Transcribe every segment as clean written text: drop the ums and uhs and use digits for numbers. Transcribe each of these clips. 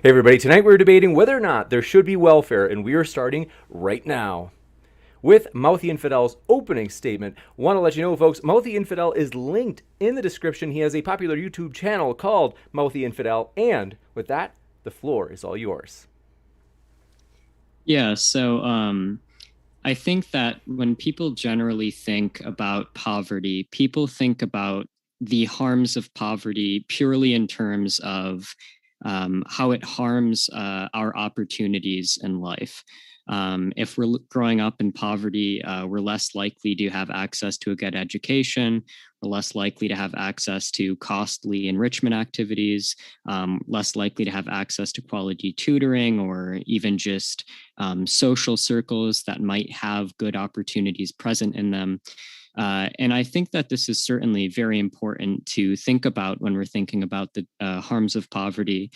Hey everybody, tonight we're debating whether or not there should be welfare, and we are starting right now with Mouthy Infidel's opening statement. Want to let you know, folks, Mouthy Infidel is linked in the description. He has a popular YouTube channel called Mouthy Infidel, and with that, the floor is all yours. Yeah, I think that when people generally think about poverty, people think about the harms of poverty purely in terms of how it harms our opportunities in life. If we're growing up in poverty, we're less likely to have access to a good education. We're less likely to have access to costly enrichment activities, less likely to have access to quality tutoring or even just social circles that might have good opportunities present in them. And I think that this is certainly very important to think about when we're thinking about the harms of poverty.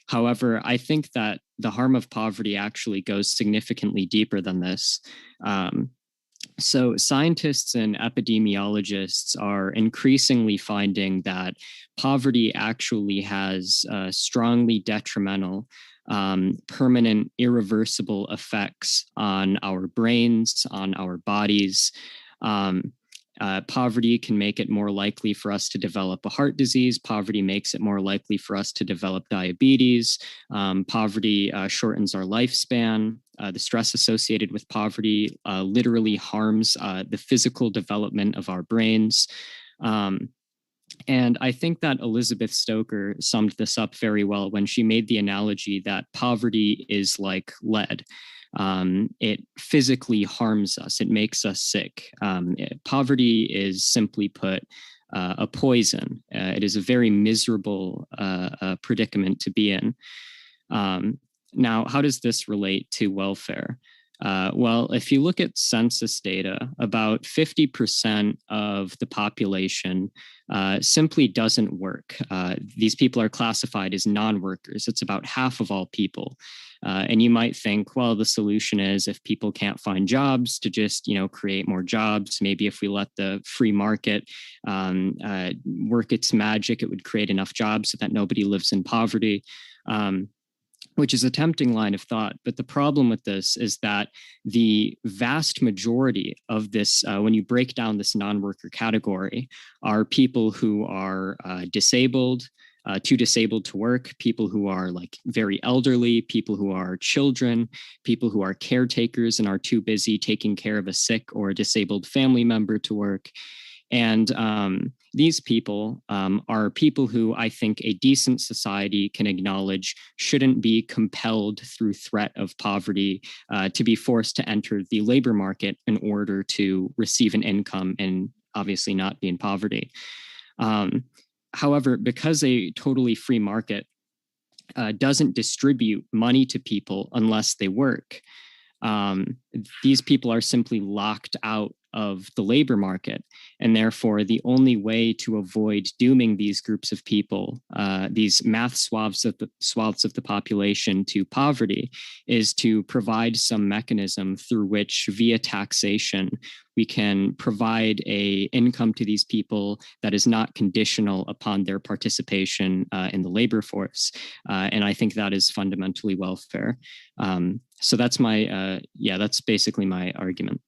However, I think that the harm of poverty actually goes significantly deeper than this. So, scientists and epidemiologists are increasingly finding that poverty actually has strongly detrimental, permanent, irreversible effects on our brains, on our bodies. Um, Poverty can make it more likely for us to develop a heart disease. Poverty makes it more likely for us to develop diabetes. Poverty shortens our lifespan. The stress associated with poverty literally harms the physical development of our brains. And I think that Elizabeth Stoker summed this up very well when she made the analogy that poverty is like lead. It physically harms us, it makes us sick. Poverty is, simply put, a poison. It is a very miserable predicament to be in. Now, how does this relate to welfare? Well, if you look at census data, about 50% of the population simply doesn't work. These people are classified as non-workers. It's about half of all people. And you might think, well, the solution is if people can't find jobs to just, create more jobs. Maybe if we let the free market work its magic, it would create enough jobs so that nobody lives in poverty. Which is a tempting line of thought. But the problem with this is that the vast majority of this, when you break down this non-worker category, are people who are disabled, too disabled to work, people who are like very elderly, people who are children, people who are caretakers and are too busy taking care of a sick or a disabled family member to work. And these people are people who I think a decent society can acknowledge shouldn't be compelled through threat of poverty to be forced to enter the labor market in order to receive an income and obviously not be in poverty. However, because a totally free market doesn't distribute money to people unless they work, these people are simply locked out of the labor market. And therefore, the only way to avoid dooming these groups of people, these math swaths of the population to poverty, is to provide some mechanism through which, via taxation, we can provide a income to these people that is not conditional upon their participation in the labor force. And I think that is fundamentally welfare. So that's that's basically my argument.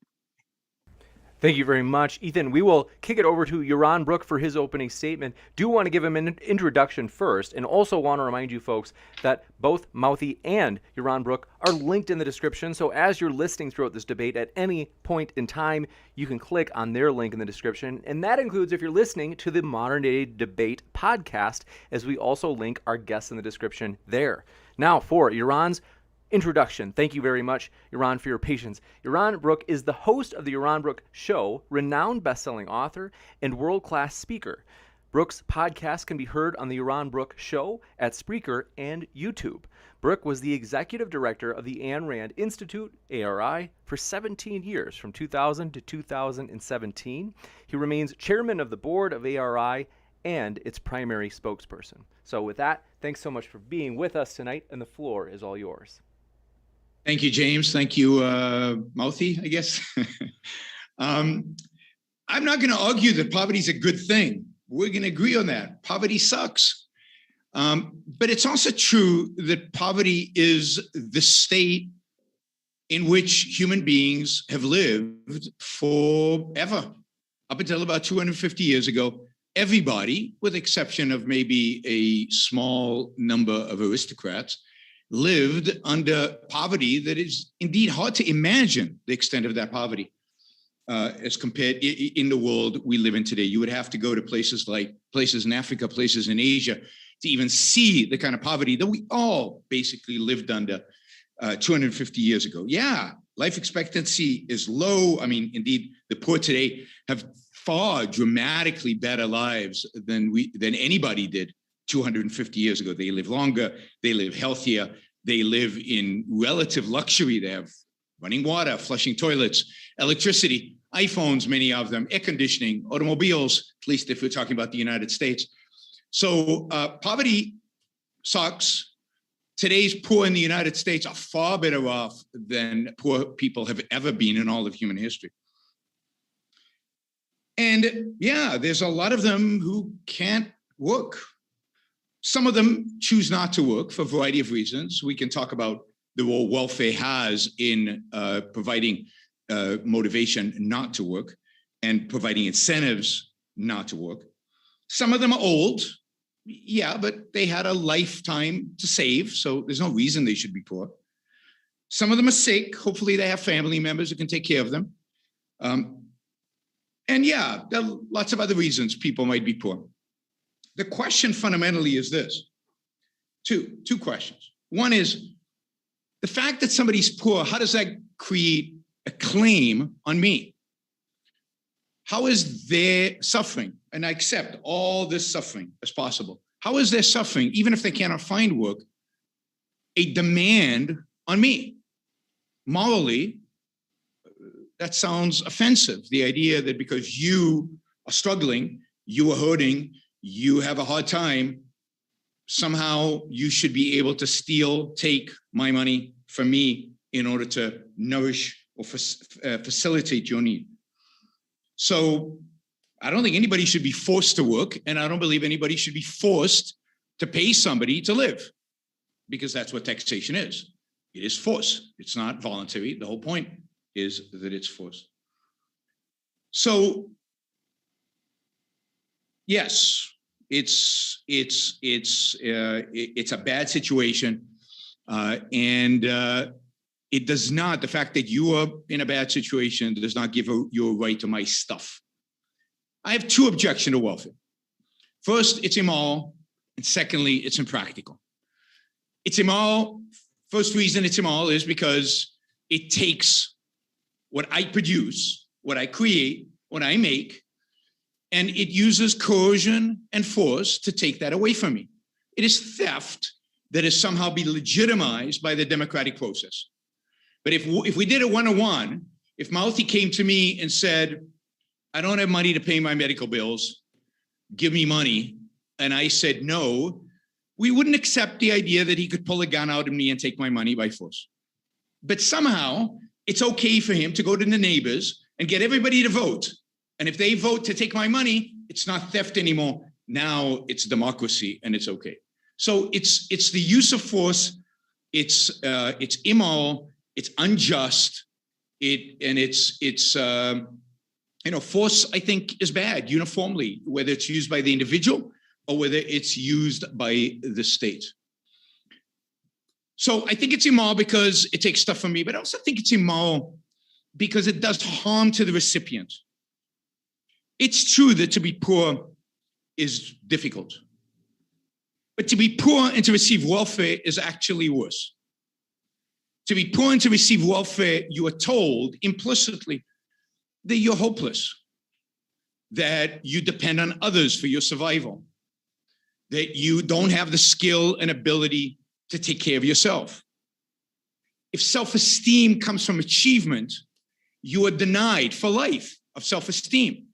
Thank you very much, Ethan. We will kick it over to Yaron Brook for his opening statement. Do want to give him an introduction first, and also want to remind you folks that both Mouthy and Yaron Brook are linked in the description. So as you're listening throughout this debate at any point in time, you can click on their link in the description. And that includes if you're listening to the Modern Day Debate podcast, as we also link our guests in the description there. Now for Yaron's introduction. Thank you very much, Yaron, for your patience. Yaron Brook is the host of the Yaron Brook Show, renowned best-selling author, and world-class speaker. Brook's podcast can be heard on the Yaron Brook Show at Spreaker and YouTube. Brook was the executive director of the Ayn Rand Institute, ARI, for 17 years, from 2000 to 2017. He remains chairman of the board of ARI and its primary spokesperson. So with that, thanks so much for being with us tonight, and the floor is all yours. Thank you, James. Thank you, Mouthy, I guess. I'm not going to argue that poverty is a good thing. We're going to agree on that. Poverty sucks. But it's also true that poverty is the state in which human beings have lived forever. Up until about 250 years ago, everybody, with the exception of maybe a small number of aristocrats, lived under poverty that is indeed hard to imagine the extent of that poverty as compared in the world we live in today. You would have to go to places in Africa, places in Asia, to even see the kind of poverty that we all basically lived under 250 years ago. Yeah, life expectancy is low. I mean, indeed, the poor today have far dramatically better lives than anybody did 250 years ago. They live longer, they live healthier, they live in relative luxury. They have running water, flushing toilets, electricity, iPhones, many of them, air conditioning, automobiles, at least if we're talking about the United States. So poverty sucks. Today's poor in the United States are far better off than poor people have ever been in all of human history. And yeah, there's a lot of them who can't work. Some of them choose not to work for a variety of reasons. We can talk about the role welfare has in providing motivation not to work and providing incentives not to work. Some of them are old. Yeah, but they had a lifetime to save, so there's no reason they should be poor. Some of them are sick. Hopefully they have family members who can take care of them. And yeah, there are lots of other reasons people might be poor. The question fundamentally is this. Two questions. One is, the fact that somebody's poor, how does that create a claim on me? How is their suffering, and I accept all this suffering as possible, how is their suffering, even if they cannot find work, a demand on me? Morally, that sounds offensive. The idea that because you are struggling, you are hurting, you have a hard time, somehow you should be able to take my money from me in order to nourish or facilitate your need. So I don't think anybody should be forced to work, and I don't believe anybody should be forced to pay somebody to live, because that's what taxation is. It is force. It's not voluntary. The whole point is that it's force. So yes, it's a bad situation, and it does not, the fact that you are in a bad situation does not give you a right to my stuff. I have two objections to welfare. First, it's immoral, and secondly, it's impractical. It's immoral. First reason it's immoral is because it takes what I produce, what I create, what I make, and it uses coercion and force to take that away from me. It is theft that is somehow be legitimized by the democratic process. But if we did a one-on-one, if Mouthy came to me and said, I don't have money to pay my medical bills, give me money, and I said no, we wouldn't accept the idea that he could pull a gun out of me and take my money by force. But somehow it's okay for him to go to the neighbors and get everybody to vote. And if they vote to take my money, it's not theft anymore. Now it's democracy, and it's okay. So it's the use of force. It's immoral. It's unjust. Force, I think, is bad uniformly, whether it's used by the individual or whether it's used by the state. So I think it's immoral because it takes stuff from me, but I also think it's immoral because it does harm to the recipient. It's true that to be poor is difficult, but to be poor and to receive welfare is actually worse. To be poor and to receive welfare, you are told implicitly that you're hopeless, that you depend on others for your survival, that you don't have the skill and ability to take care of yourself. If self-esteem comes from achievement, you are denied for life of self-esteem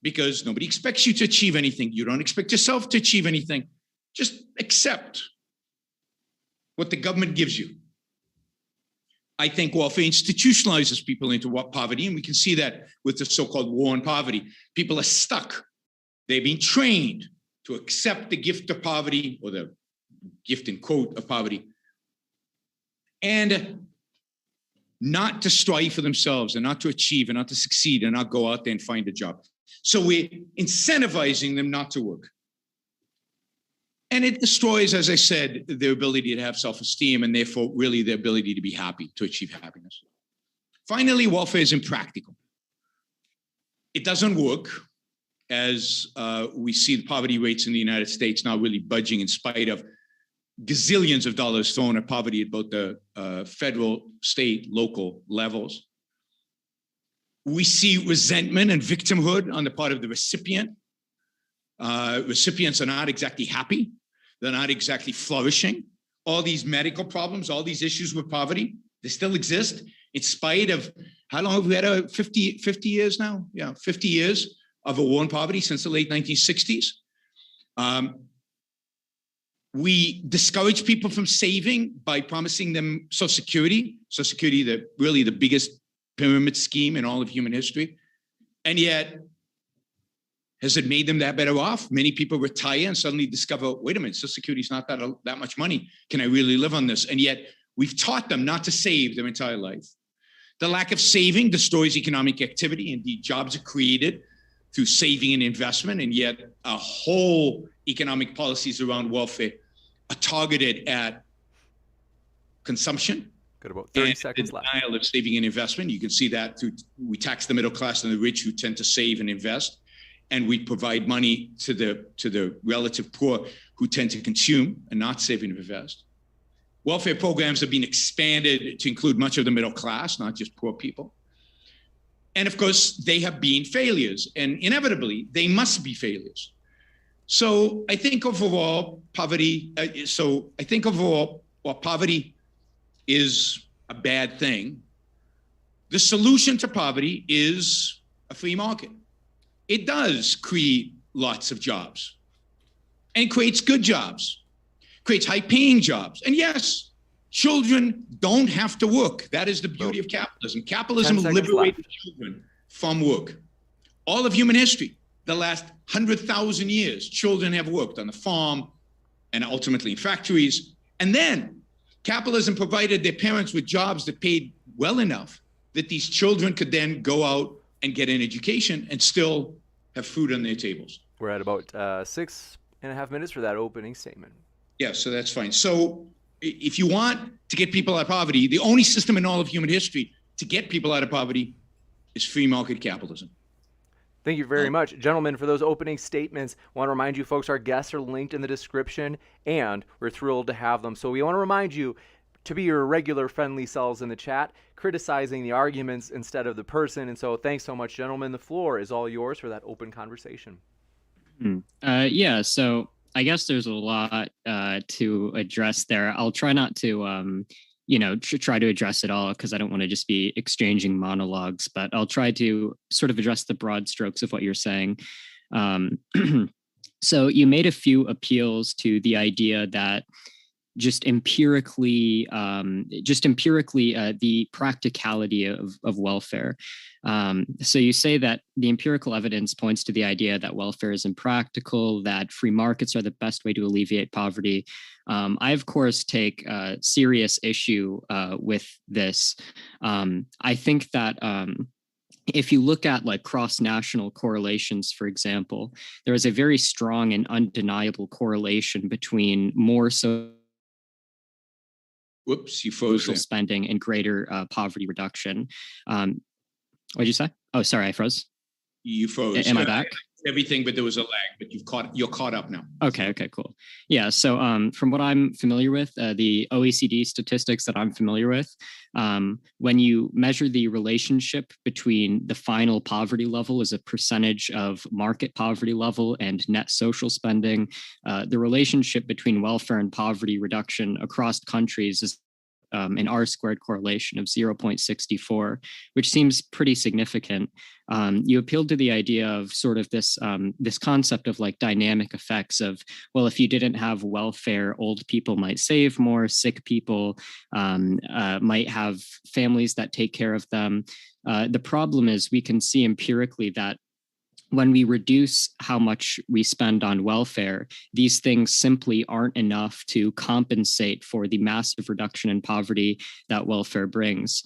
because nobody expects you to achieve anything. You don't expect yourself to achieve anything. Just accept what the government gives you. I think welfare institutionalizes people into poverty, and we can see that with the so-called war on poverty. People are stuck. They've been trained to accept the gift of poverty or the gift and quote of poverty, and not to strive for themselves and not to achieve and not to succeed and not go out there and find a job. So we're incentivizing them not to work. And it destroys, as I said, their ability to have self-esteem and therefore really their ability to be happy, to achieve happiness. Finally, welfare is impractical. It doesn't work, as we see the poverty rates in the United States now really budging in spite of gazillions of dollars thrown at poverty at both the federal, state, local levels. We see resentment and victimhood on the part of the recipient. Recipients are not exactly happy. They're not exactly flourishing. All these medical problems, all these issues with poverty, they still exist in spite of, how long have we had 50 years now? Yeah, 50 years of a war on poverty since the late 1960s. We discourage people from saving by promising them Social Security. Social Security, really the biggest pyramid scheme in all of human history. And yet, has it made them that better off? Many people retire and suddenly discover, wait a minute, Social Security is not that much money. Can I really live on this? And yet, we've taught them not to save their entire life. The lack of saving destroys economic activity. Indeed, jobs are created through saving and investment, and yet a whole economic policies around welfare are targeted at consumption. Got about 30 seconds left. Denial of saving and investment. You can see that through, we tax the middle class and the rich who tend to save and invest, and we provide money to the relative poor who tend to consume and not save and invest. Welfare programs have been expanded to include much of the middle class, not just poor people. And of course, they have been failures, and inevitably, they must be failures. So I think overall, poverty, while poverty is a bad thing, the solution to poverty is a free market. It does create lots of jobs and creates good jobs, creates high-paying jobs. And yes, children don't have to work. That is the beauty of capitalism. Capitalism liberated children from work. All of human history, the last 100,000 years, children have worked on the farm and ultimately in factories. And then capitalism provided their parents with jobs that paid well enough that these children could then go out and get an education and still have food on their tables. We're at about 6.5 minutes for that opening statement. Yeah, so that's fine. So if you want to get people out of poverty, the only system in all of human history to get people out of poverty is free market capitalism. Thank you very much, gentlemen, for those opening statements. I want to remind you folks, our guests are linked in the description, and we're thrilled to have them. So we want to remind you to be your regular friendly selves in the chat, criticizing the arguments instead of the person. And so thanks so much, gentlemen. The floor is all yours for that open conversation. Yeah, so I guess there's a lot to address there. I'll try not to, try to address it all because I don't want to just be exchanging monologues, but I'll try to sort of address the broad strokes of what you're saying. So you made a few appeals to the idea that just empirically, the practicality of welfare. So you say that the empirical evidence points to the idea that welfare is impractical, that free markets are the best way to alleviate poverty. I, of course, take serious issue with this. I think that if you look at like cross-national correlations, for example, there is a very strong and undeniable correlation between more so you froze social spending and greater poverty reduction. What did you say? Oh, sorry, I froze. You froze. Am I back? Everything, but there was a lag, but you're caught up now. Okay, cool. Yeah, so from what I'm familiar with, the OECD statistics that I'm familiar with, when you measure the relationship between the final poverty level as a percentage of market poverty level and net social spending, the relationship between welfare and poverty reduction across countries is an R-squared correlation of 0.64, which seems pretty significant. You appealed to the idea of sort of this concept of like dynamic effects of, well, if you didn't have welfare, old people might save more, sick people might have families that take care of them. The problem is we can see empirically that when we reduce how much we spend on welfare, these things simply aren't enough to compensate for the massive reduction in poverty that welfare brings.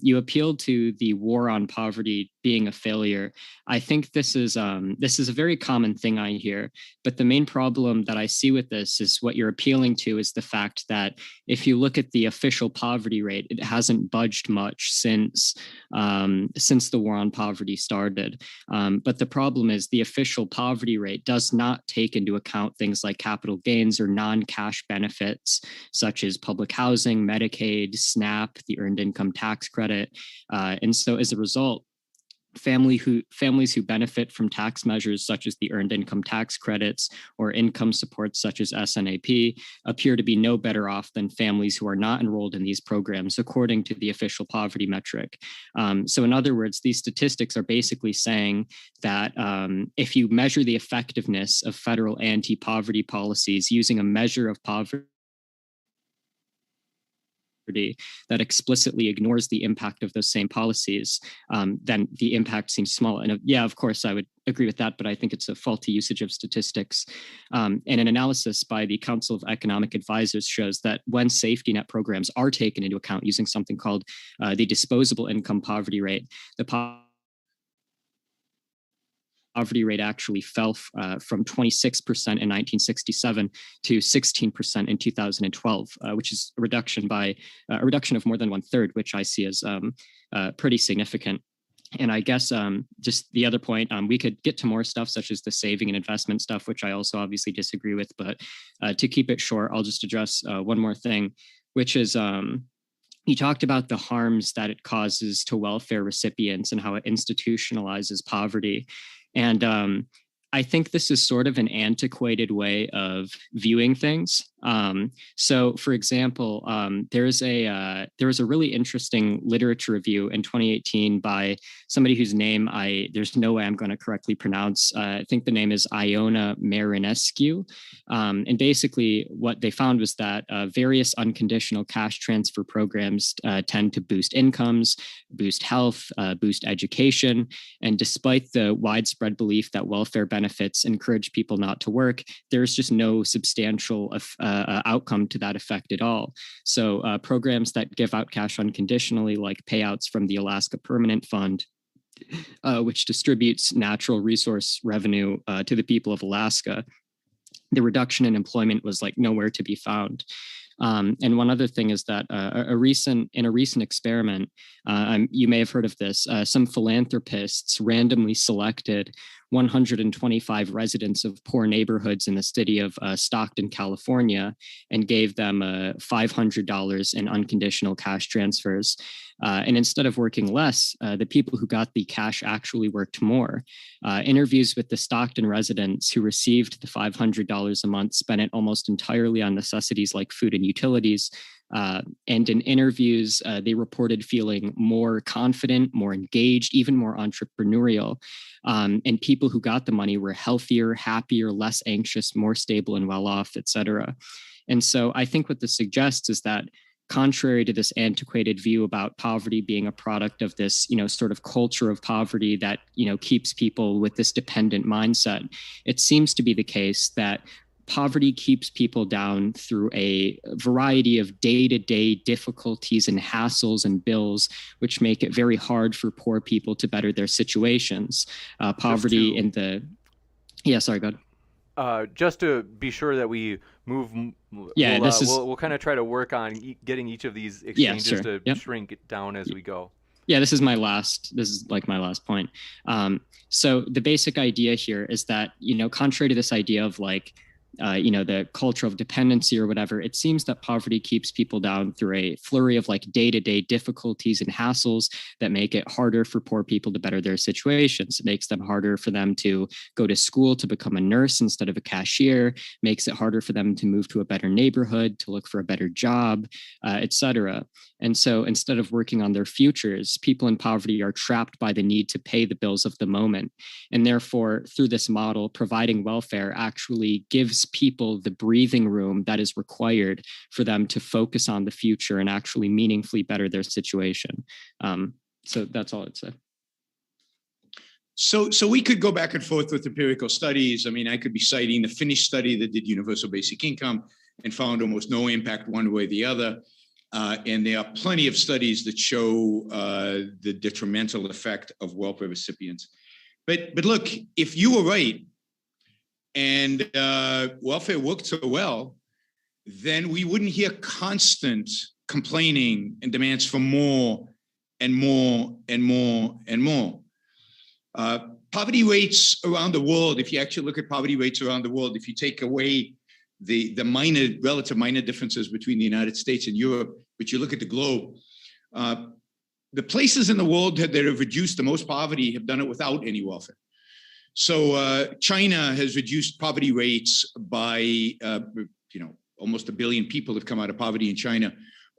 You appealed to the war on poverty being a failure. I think this is a very common thing I hear, but the main problem that I see with this is what you're appealing to is the fact that if you look at the official poverty rate, it hasn't budged much since the war on poverty started. But the problem is the official poverty rate does not take into account things like capital gains or non-cash benefits such as public housing, Medicaid, SNAP, the Earned Income Tax Credit. And so as a result, families who benefit from tax measures such as the Earned Income Tax Credits or income supports such as SNAP appear to be no better off than families who are not enrolled in these programs, according to the official poverty metric. So in other words, these statistics are basically saying that if you measure the effectiveness of federal anti-poverty policies using a measure of poverty that explicitly ignores the impact of those same policies, then the impact seems small. And yeah, of course, I would agree with that, but I think it's a faulty usage of statistics. And an analysis by the Council of Economic Advisors shows that when safety net programs are taken into account using something called the disposable income poverty rate, the poverty rate actually fell from 26% in 1967 to 16% in 2012, which is a reduction of more than 1/3, which I see as pretty significant. And I guess just the other point, we could get to more stuff such as the saving and investment stuff, which I also obviously disagree with. But to keep it short, I'll just address one more thing, which is you talked about the harms that it causes to welfare recipients and how it institutionalizes poverty. And I think this is sort of an antiquated way of viewing things. So, for example, there was a really interesting literature review in 2018 by somebody whose name there's no way I'm going to correctly pronounce. I think the name is Iona Marinescu. And basically what they found was that various unconditional cash transfer programs tend to boost incomes, boost health, boost education. And despite the widespread belief that welfare benefits encourage people not to work, there's just no substantial outcome to that effect at all. So programs that give out cash unconditionally, like payouts from the Alaska Permanent Fund, which distributes natural resource revenue to the people of Alaska, the reduction in employment was like nowhere to be found. And one other thing is that in a recent experiment, you may have heard of this, some philanthropists randomly selected 125 residents of poor neighborhoods in the city of Stockton, California, and gave them $500 in unconditional cash transfers. And instead of working less, the people who got the cash actually worked more. Interviews with the Stockton residents who received the $500 a month spent it almost entirely on necessities like food and utilities. And in interviews, they reported feeling more confident, more engaged, even more entrepreneurial. And people who got the money were healthier, happier, less anxious, more stable and well off, et cetera. And so I think what this suggests is that contrary to this antiquated view about poverty being a product of this, sort of culture of poverty that, keeps people with this dependent mindset, it seems to be the case that poverty keeps people down through a variety of day-to-day difficulties and hassles and bills, which make it very hard for poor people to better their situations. Poverty in the... Yeah, sorry, go ahead. Just to be sure that we move... Yeah, we'll kind of try to work on getting each of these exchanges to shrink it down as we go. Yeah, this is my last point. So the basic idea here is that, contrary to this idea of the culture of dependency or whatever, it seems that poverty keeps people down through a flurry of day-to-day difficulties and hassles that make it harder for poor people to better their situations. It makes them harder for them to go to school to become a nurse instead of a cashier, makes it harder for them to move to a better neighborhood, to look for a better job, etc. And so instead of working on their futures, people in poverty are trapped by the need to pay the bills of the moment. And therefore, through this model, providing welfare actually gives people the breathing room that is required for them to focus on the future and actually meaningfully better their situation. So that's all I'd say. So we could go back and forth with empirical studies. I mean, I could be citing the Finnish study that did universal basic income and found almost no impact one way or the other. And there are plenty of studies that show the detrimental effect of welfare recipients. But look, if you were right and welfare worked so well, then we wouldn't hear constant complaining and demands for more and more and more and more. Poverty rates around the world, if you actually look at poverty rates around the world, if you take away the relative minor differences between the United States and Europe, but you look at the globe, the places in the world that have reduced the most poverty have done it without any welfare. So China has reduced poverty rates by, almost 1 billion people have come out of poverty in China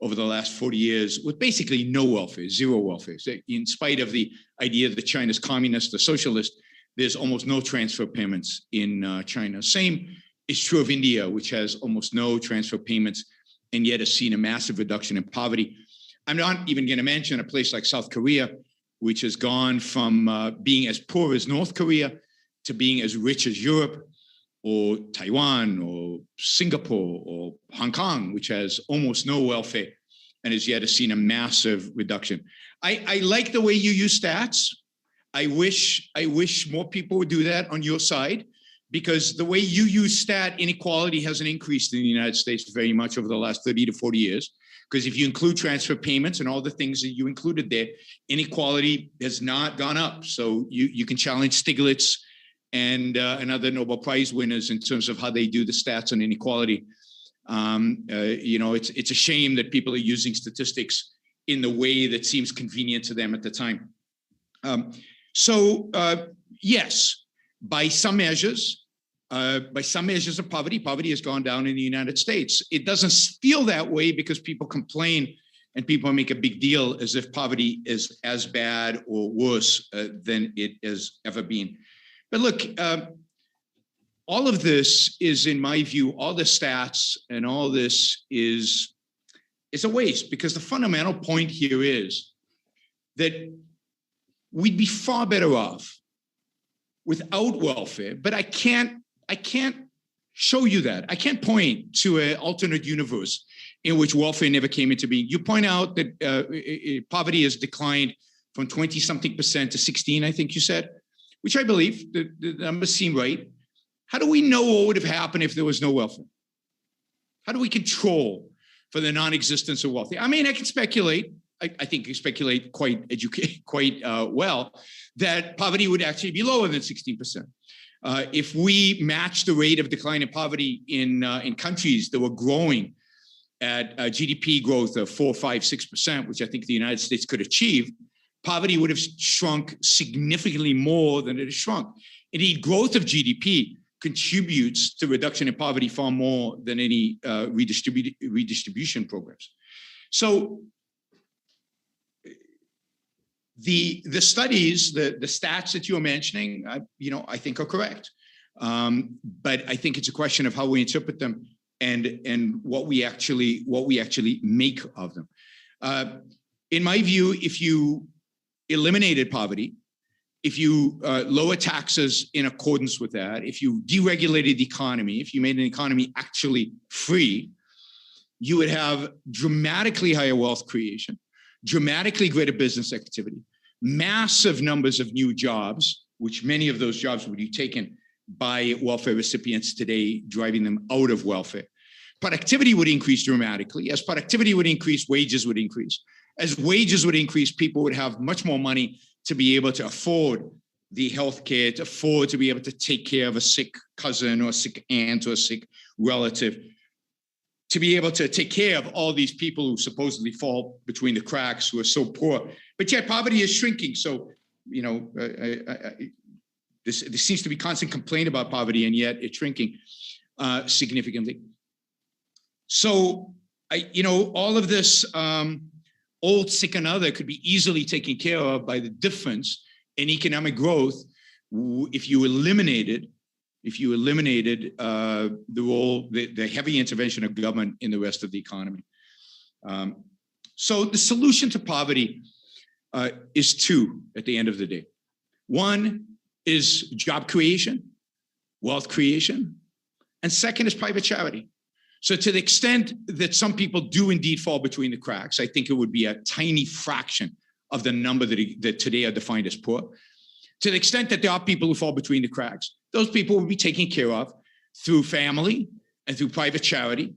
over the last 40 years with basically no welfare, zero welfare. So in spite of the idea that China's communist or socialist, there's almost no transfer payments in China. Same is true of India, which has almost no transfer payments and yet has seen a massive reduction in poverty. I'm not even going to mention a place like South Korea, which has gone from being as poor as North Korea to being as rich as Europe, or Taiwan, or Singapore, or Hong Kong, which has almost no welfare and has yet seen a massive reduction. I like the way you use stats. I wish more people would do that on your side, because the way you use stat, inequality hasn't increased in the United States very much over the last 30 to 40 years. Because if you include transfer payments and all the things that you included there, inequality has not gone up. So you can challenge Stiglitz and other Nobel Prize winners in terms of how they do the stats on inequality. It's a shame that people are using statistics in the way that seems convenient to them at the time. Yes, by some measures of poverty has gone down in the United States. It doesn't feel that way because people complain and people make a big deal as if poverty is as bad or worse than it has ever been. But look, all of this is, in my view, all the stats and all this is a waste, because the fundamental point here is that we'd be far better off without welfare, but I can't show you that. I can't point to an alternate universe in which welfare never came into being. You point out that poverty has declined from 20-something% to 16, I think you said, which I believe, the numbers seem right. How do we know what would have happened if there was no welfare? How do we control for the non-existence of welfare? I mean, I can speculate. I think you speculate quite well that poverty would actually be lower than 16%. If we match the rate of decline in poverty in countries that were growing at GDP growth of 4, 5, 6%, which I think the United States could achieve, poverty would have shrunk significantly more than it has shrunk. Indeed, growth of GDP contributes to reduction in poverty far more than any redistribution programs. So the studies, the stats that you are mentioning, I think are correct. But I think it's a question of how we interpret them and what we actually make of them. In my view, if you eliminated poverty, if you lower taxes in accordance with that, if you deregulated the economy, if you made an economy actually free, you would have dramatically higher wealth creation, dramatically greater business activity, massive numbers of new jobs, which many of those jobs would be taken by welfare recipients today, driving them out of welfare. Productivity would increase dramatically. As productivity would increase, wages would increase. As wages would increase, people would have much more money to be able to afford the healthcare, to afford to be able to take care of a sick cousin or a sick aunt or a sick relative, to be able to take care of all these people who supposedly fall between the cracks, who are so poor. But yet poverty is shrinking. So, there seems to be constant complaint about poverty, and yet it's shrinking significantly. So, all of this old, sick, and other could be easily taken care of by the difference in economic growth if you eliminated the heavy intervention of government in the rest of the economy. So the solution to poverty is two at the end of the day. One is job creation, wealth creation, and second is private charity. So to the extent that some people do indeed fall between the cracks, I think it would be a tiny fraction of the number that today are defined as poor. To the extent that there are people who fall between the cracks, those people will be taken care of through family and through private charity.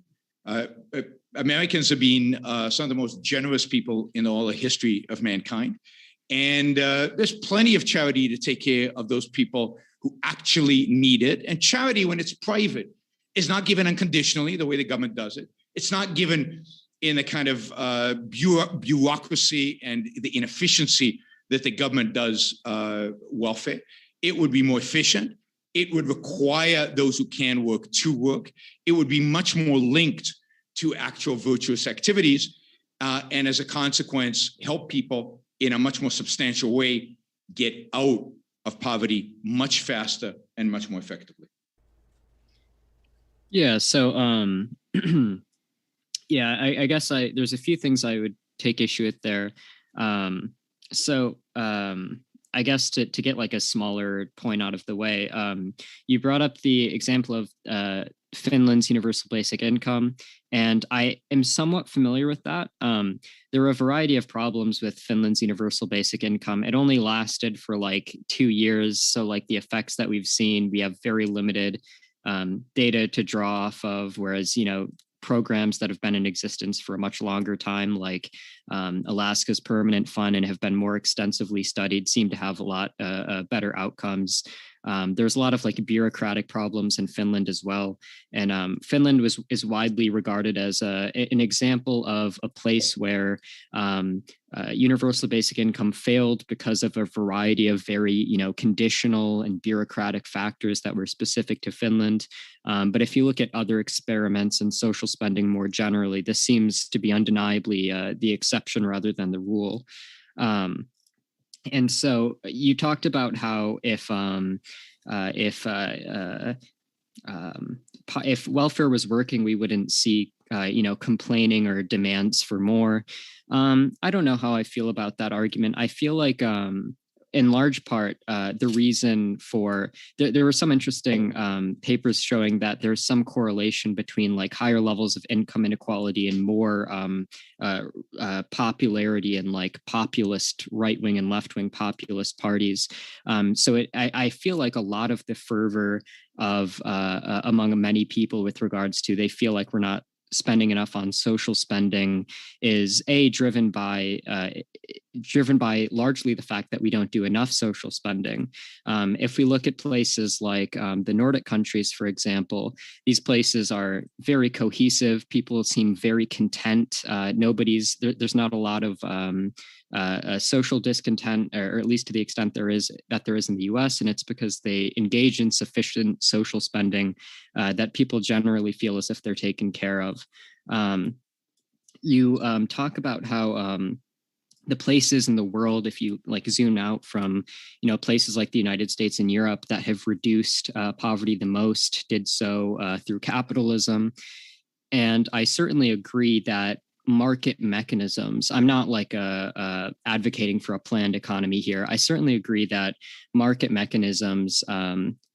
Americans have been some of the most generous people in all the history of mankind. And there's plenty of charity to take care of those people who actually need it. And charity, when it's private, is not given unconditionally the way the government does it. It's not given in the kind of bureaucracy and the inefficiency that the government does welfare. It would be more efficient. It would require those who can work to work. It would be much more linked to actual virtuous activities. And as a consequence, help people in a much more substantial way get out of poverty much faster and much more effectively. Yeah. So, yeah, I guess there's a few things I would take issue with there. I guess to get like a smaller point out of the way, you brought up the example of Finland's universal basic income, and I am somewhat familiar with that. There were a variety of problems with Finland's universal basic income. It only lasted for like 2 years. So like the effects that we've seen, we have very limited data to draw off of, whereas, you know, programs that have been in existence for a much longer time, like Alaska's Permanent Fund, and have been more extensively studied, seem to have a lot better outcomes. There's a lot of like bureaucratic problems in Finland as well. And Finland is widely regarded as an example of a place where universal basic income failed because of a variety of very, you know, conditional and bureaucratic factors that were specific to Finland. But if you look at other experiments in social spending more generally, this seems to be undeniably the exception rather than the rule. And so you talked about how if welfare was working, we wouldn't see you know, complaining or demands for more. I don't know how I feel about that argument. I feel like in large part, the reason for there were some interesting papers showing that there's some correlation between like higher levels of income inequality and more popularity in like populist right-wing and left-wing populist parties. I feel like a lot of the fervor of among many people with regards to they feel like we're not spending enough on social spending is driven by largely the fact that we don't do enough social spending. If we look at places like the Nordic countries, for example, these places are very cohesive. People seem very content. There's not a lot of social discontent, or at least to the extent there is in the US, and it's because they engage in sufficient social spending that people generally feel as if they're taken care of. You talk about how the places in the world, if you like zoom out from, you know, places like the United States and Europe that have reduced poverty the most, did so through capitalism. And I certainly agree that market mechanisms, I'm not like advocating for a planned economy here. I certainly agree that market mechanisms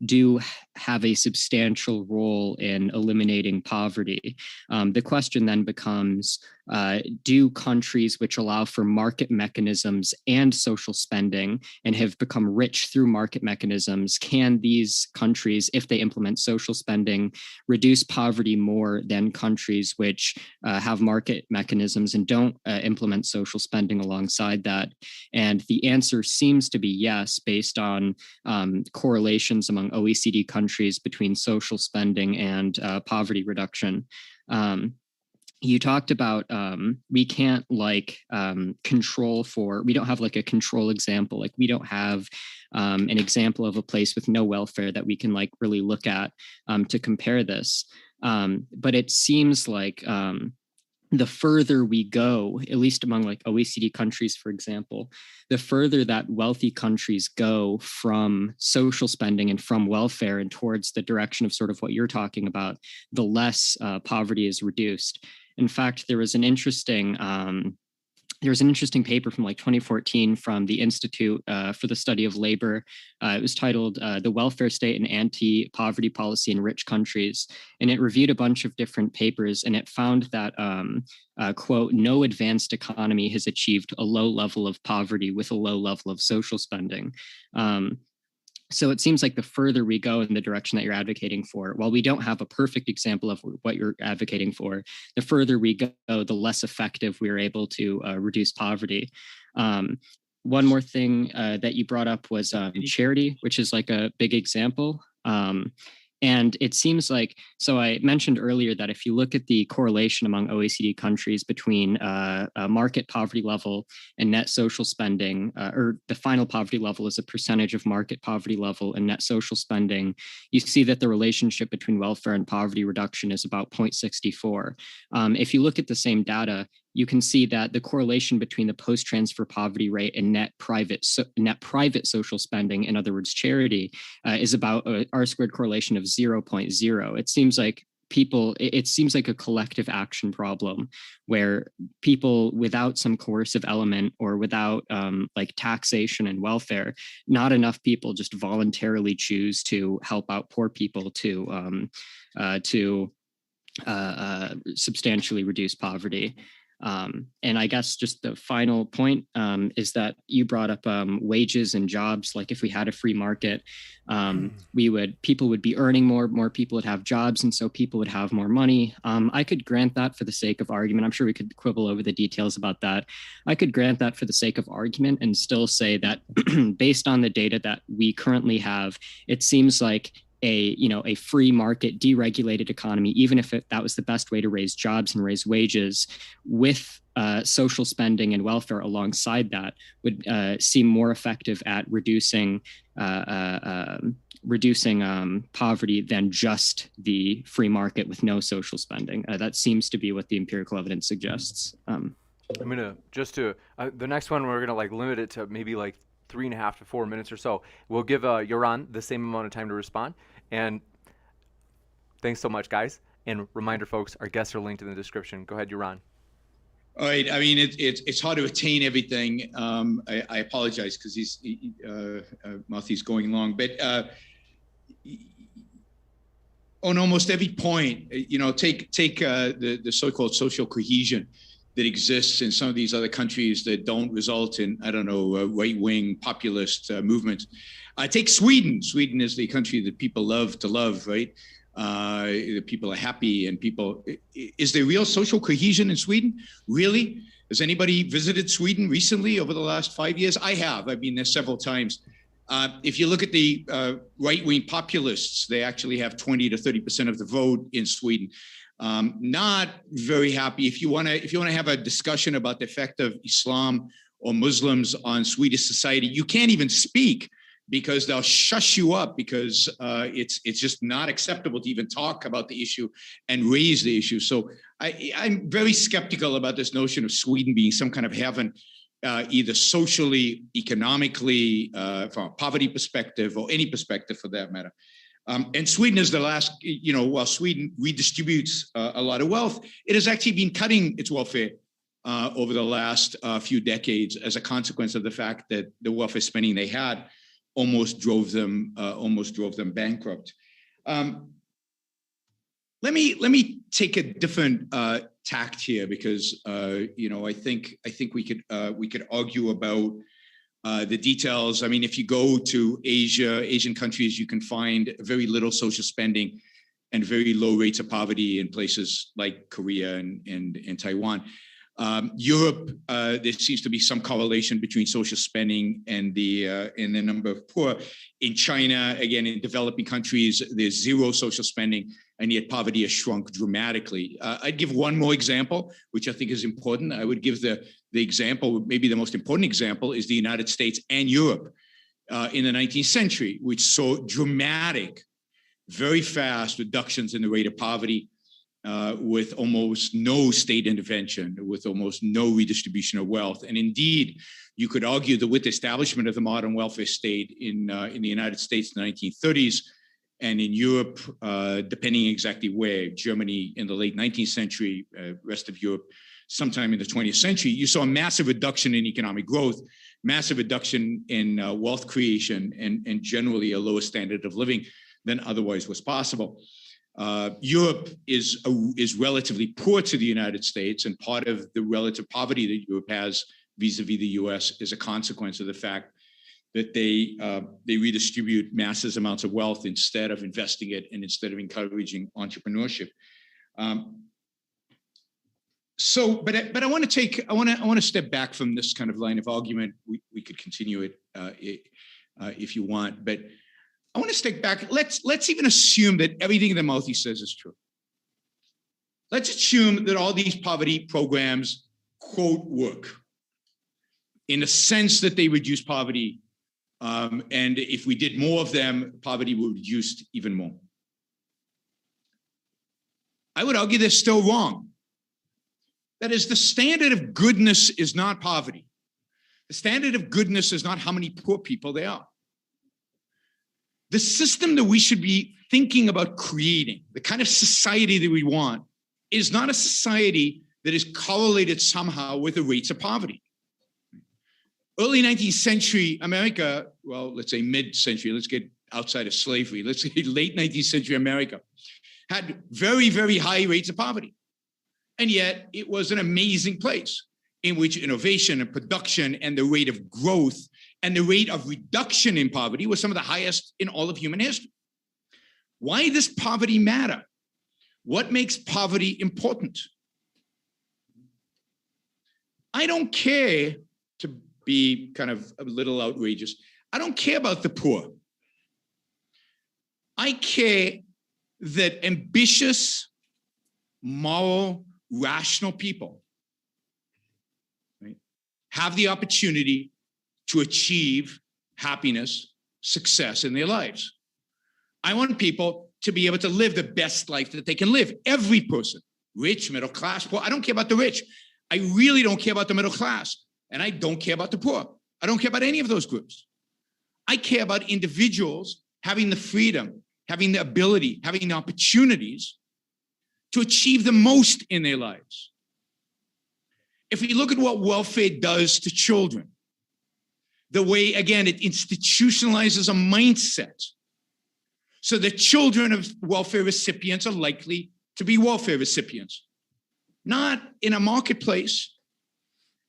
do have a substantial role in eliminating poverty. The question then becomes, do countries which allow for market mechanisms and social spending and have become rich through market mechanisms, can these countries, if they implement social spending, reduce poverty more than countries which have market mechanisms and don't implement social spending alongside that? And the answer seems to be yes, based on correlations among OECD countries between social spending and poverty reduction. You talked about we can't like control for, we don't have like a control example. Like we don't have an example of a place with no welfare that we can like really look at to compare this. But it seems like the further we go, at least among like OECD countries, for example, the further that wealthy countries go from social spending and from welfare and towards the direction of sort of what you're talking about, the less poverty is reduced. In fact, there was an interesting there was an interesting paper from like 2014 from the Institute for the Study of Labor. It was titled The Welfare State and Anti-Poverty Policy in Rich Countries. And it reviewed a bunch of different papers, and it found that, quote, no advanced economy has achieved a low level of poverty with a low level of social spending. So it seems like the further we go in the direction that you're advocating for, while we don't have a perfect example of what you're advocating for, the further we go, the less effective we're able to reduce poverty. One more thing that you brought up was charity, which is like a big example. And it seems like, so I mentioned earlier that if you look at the correlation among OECD countries between market poverty level and net social spending, or the final poverty level is a percentage of market poverty level and net social spending, you see that the relationship between welfare and poverty reduction is about 0.64. If you look at the same data, you can see that the correlation between the post-transfer poverty rate and net private social spending, in other words, charity, is about a R-squared correlation of 0.0. It seems like it seems like a collective action problem where people without some coercive element or without like taxation and welfare, not enough people just voluntarily choose to help out poor people to substantially reduce poverty. And I guess just the final point is that you brought up wages and jobs. Like if we had a free market, people would be earning more people would have jobs, and so people would have more money. I could grant that for the sake of argument. I'm sure we could quibble over the details about that. I could grant that for the sake of argument and still say that based on the data that we currently have, it seems like a free market deregulated economy, even if that was the best way to raise jobs and raise wages, with social spending and welfare alongside that, would seem more effective at reducing poverty than just the free market with no social spending. That seems to be what the empirical evidence suggests. I'm gonna the next one we're gonna like limit it to maybe like 3.5 to 4 minutes or so. We'll give Yaron the same amount of time to respond. And thanks so much, guys. And reminder, folks, our guests are linked in the description. Go ahead, Yaron. All right. I mean, it's hard to attain everything. I apologize because Mouthy's going long, but on almost every point, take the so-called social cohesion that exists in some of these other countries that don't result in, I don't know, right-wing populist movements. Take Sweden. Sweden is the country that people love to love, right? The people are happy and is there real social cohesion in Sweden? Really? Has anybody visited Sweden recently over the last 5 years? I have. I've been there several times. If you look at the right-wing populists, they actually have 20 to 30% of the vote in Sweden. Not very happy. If you want to have a discussion about the effect of Islam or Muslims on Swedish society, you can't even speak because they'll shush you up because it's just not acceptable to even talk about the issue and raise the issue. So I'm very skeptical about this notion of Sweden being some kind of heaven, either socially, economically, from a poverty perspective or any perspective for that matter. And Sweden is the last, while Sweden redistributes a lot of wealth, it has actually been cutting its welfare over the last few decades as a consequence of the fact that the welfare spending they had almost drove them bankrupt. Let me take a different tact here because I think we could argue about the details. I mean, if you go to Asian countries, you can find very little social spending and very low rates of poverty in places like Korea and Taiwan. Europe, there seems to be some correlation between social spending and the number of poor. In China, again, in developing countries, there's zero social spending, and yet poverty has shrunk dramatically. I'd give one more example, which I think is important. I would give the example, maybe the most important example, is the United States and Europe in the 19th century, which saw dramatic, very fast reductions in the rate of poverty, with almost no state intervention, with almost no redistribution of wealth. And indeed, you could argue that with the establishment of the modern welfare state in the United States in the 1930s, and in Europe, depending exactly where, Germany in the late 19th century, rest of Europe sometime in the 20th century, you saw a massive reduction in economic growth, massive reduction in wealth creation, and generally a lower standard of living than otherwise was possible. Europe is relatively poor to the United States, and part of the relative poverty that Europe has vis-a-vis the US is a consequence of the fact that they redistribute massive amounts of wealth instead of investing it and instead of encouraging entrepreneurship. But I want to step back from this kind of line of argument. We could continue it if you want, but I want to step back. Let's even assume that everything that Mouthy says is true. Let's assume that all these poverty programs, quote, work in the sense that they reduce poverty. And if we did more of them, poverty would reduce even more. I would argue they're still wrong. That is, the standard of goodness is not poverty. The standard of goodness is not how many poor people there are. The system that we should be thinking about creating, the kind of society that we want, is not a society that is correlated somehow with the rates of poverty. Early 19th century America, well, let's say mid-century, let's get outside of slavery, let's say late 19th century America, had very, very high rates of poverty. And yet it was an amazing place in which innovation and production and the rate of growth and the rate of reduction in poverty was some of the highest in all of human history. Why does poverty matter? What makes poverty important? I don't care, to be kind of a little outrageous, I don't care about the poor. I care that ambitious, moral, rational people, right, have the opportunity to achieve happiness, success in their lives. I want people to be able to live the best life that they can live. Every person, rich, middle class, poor. I don't care about the rich. I really don't care about the middle class. And I don't care about the poor. I don't care about any of those groups. I care about individuals having the freedom, having the ability, having the opportunities to achieve the most in their lives. If we look at what welfare does to children, the way, again, it institutionalizes a mindset. So the children of welfare recipients are likely to be welfare recipients. Not in a marketplace,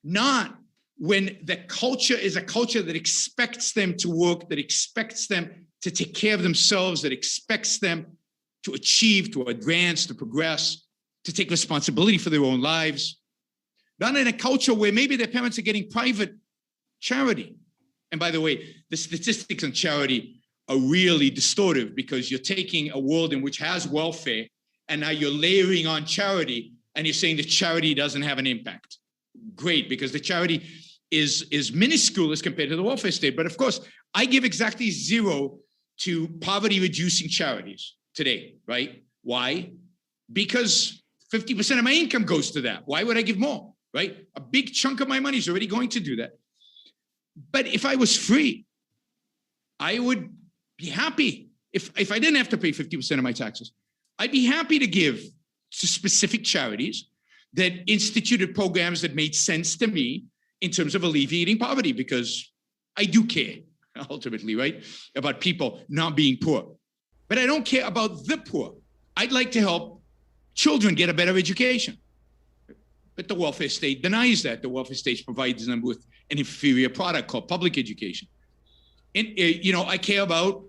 not when the culture is a culture that expects them to work, that expects them to take care of themselves, that expects them to achieve, to advance, to progress, to take responsibility for their own lives. Not in a culture where maybe their parents are getting private charity. And by the way, the statistics on charity are really distortive because you're taking a world in which has welfare and now you're layering on charity and you're saying the charity doesn't have an impact. Great, because the charity is minuscule as compared to the welfare state. But of course, I give exactly 0 to poverty reducing charities today, right? Why? Because 50% of my income goes to that. Why would I give more, right? A big chunk of my money is already going to do that. But if I was free, I would be happy. If I didn't have to pay 50% of my taxes, I'd be happy to give to specific charities that instituted programs that made sense to me in terms of alleviating poverty, because I do care, ultimately, right, about people not being poor. But I don't care about the poor. I'd like to help children get a better education. But the welfare state denies that. The welfare state provides them with an inferior product called public education. And, I care about,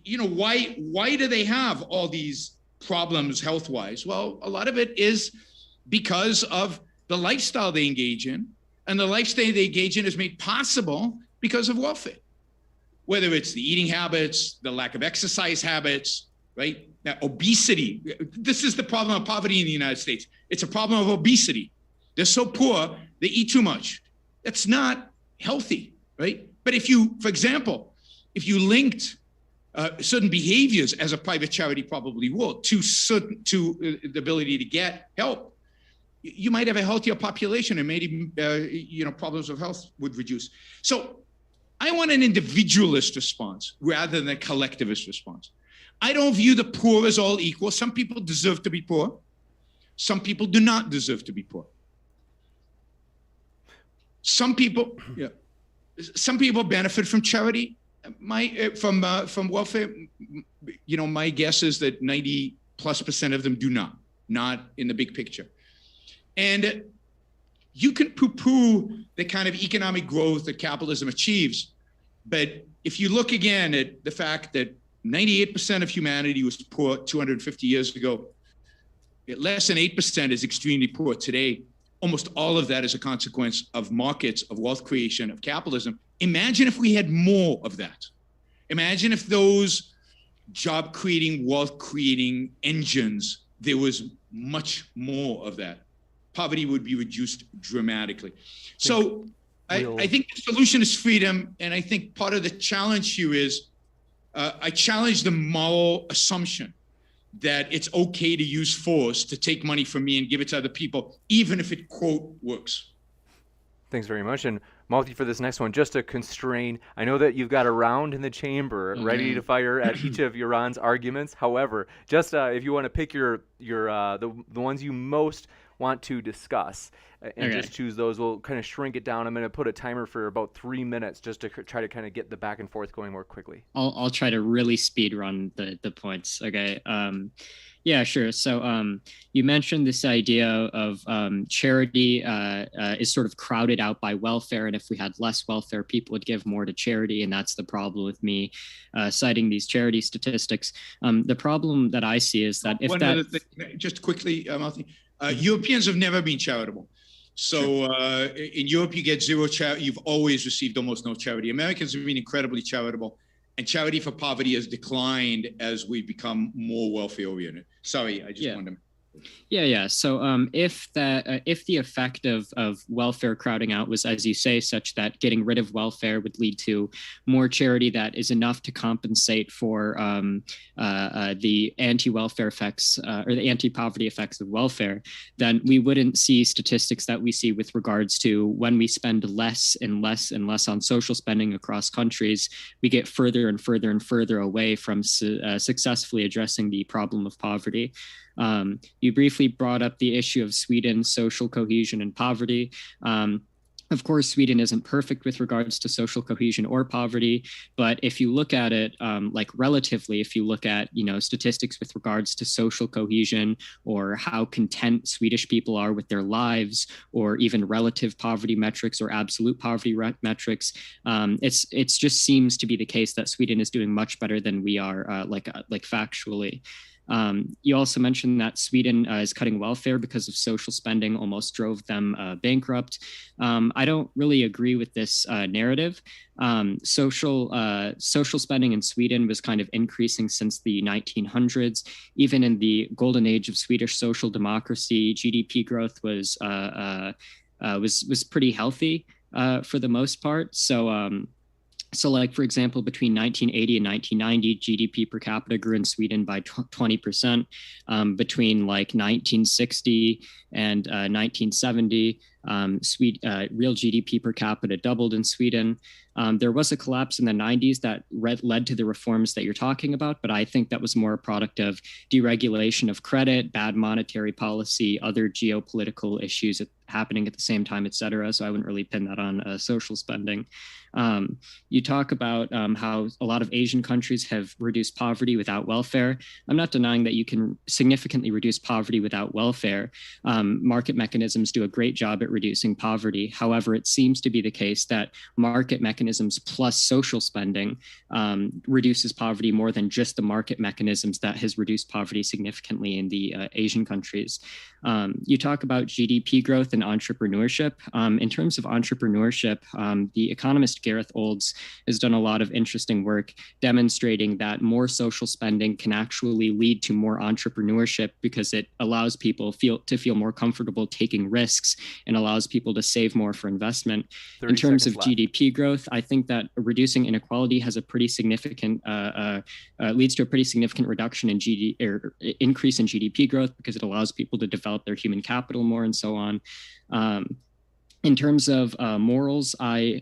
why do they have all these problems health-wise? Well, a lot of it is because of the lifestyle they engage in, and the lifestyle they engage in is made possible because of welfare. Whether it's the eating habits, the lack of exercise habits, right? Now, obesity. This is the problem of poverty in the United States. It's a problem of obesity. They're so poor, they eat too much. That's not healthy, right? But if you, for example, if you linked certain behaviors, as a private charity probably will, to the ability to get help, you might have a healthier population, and maybe problems of health would reduce. So I want an individualist response rather than a collectivist response. I don't view the poor as all equal. Some people deserve to be poor. Some people do not deserve to be poor. some people, yeah, some people benefit from charity, from welfare. You know, my guess is that 90+% of them do not in the big picture. And you can poo-poo the kind of economic growth that capitalism achieves, but if you look again at the fact that 98% of humanity was poor 250 years ago, less than 8% is extremely poor today. Almost all of that is a consequence of markets, of wealth creation, of capitalism. Imagine if we had more of that. Imagine if those job creating, wealth creating engines, there was much more of that. Poverty would be reduced dramatically. So I think the solution is freedom. And I think part of the challenge here is I challenge the moral assumption that it's okay to use force to take money from me and give it to other people, even if it, quote, works. Thanks very much. And Mouthy, for this next one, just to constrain, I know that you've got a round in the chamber ready to fire at each of Yaron's arguments. However, just if you want to pick the ones you most want to discuss and just choose those, we'll kind of shrink it down. I'm going to put a timer for about 3 minutes just to try to kind of get the back and forth going more quickly. I'll try to really speed run the points. Okay. Yeah, sure. So you mentioned this idea of charity is sort of crowded out by welfare. And if we had less welfare, people would give more to charity. And that's the problem with me citing these charity statistics. The problem that I see is that just quickly, Mouthy, Europeans have never been charitable. So in Europe, you get zero charity. You've always received almost no charity. Americans have been incredibly charitable. And charity for poverty has declined as we become more welfare oriented. Sorry, I just wanted to. Yeah. So if the effect of welfare crowding out was, as you say, such that getting rid of welfare would lead to more charity that is enough to compensate for the anti-welfare effects or the anti-poverty effects of welfare, then we wouldn't see statistics that we see with regards to when we spend less and less and less on social spending across countries, we get further and further and further away from successfully addressing the problem of poverty. You briefly brought up the issue of Sweden's social cohesion and poverty. Of course, Sweden isn't perfect with regards to social cohesion or poverty, but if you look at it like relatively, if you look at statistics with regards to social cohesion or how content Swedish people are with their lives, or even relative poverty metrics or absolute poverty metrics, it just seems to be the case that Sweden is doing much better than we are, like factually. You also mentioned that Sweden is cutting welfare because of social spending almost drove them bankrupt. I don't really agree with this narrative. Social spending in Sweden was kind of increasing since the 1900s. Even in the golden age of Swedish social democracy, GDP growth was pretty healthy for the most part. So like, for example, between 1980 and 1990, GDP per capita grew in Sweden by 20%. Between like 1960 and 1970, real GDP per capita doubled in Sweden. There was a collapse in the 90s that led to the reforms that you're talking about, but I think that was more a product of deregulation of credit, bad monetary policy, other geopolitical issues happening at the same time, et cetera. So I wouldn't really pin that on social spending. You talk about how a lot of Asian countries have reduced poverty without welfare. I'm not denying that you can significantly reduce poverty without welfare. Market mechanisms do a great job at reducing poverty. However, it seems to be the case that market mechanisms plus social spending reduces poverty more than just the market mechanisms that has reduced poverty significantly in the Asian countries. You talk about GDP growth and entrepreneurship. In terms of entrepreneurship, the economist Gareth Olds has done a lot of interesting work demonstrating that more social spending can actually lead to more entrepreneurship because it allows people to feel more comfortable taking risks and allows people to save more for investment. In terms of GDP growth, I think that reducing inequality has a pretty significant leads to a pretty significant reduction in increase in GDP growth because it allows people to develop their human capital more and so on. In terms of morals, I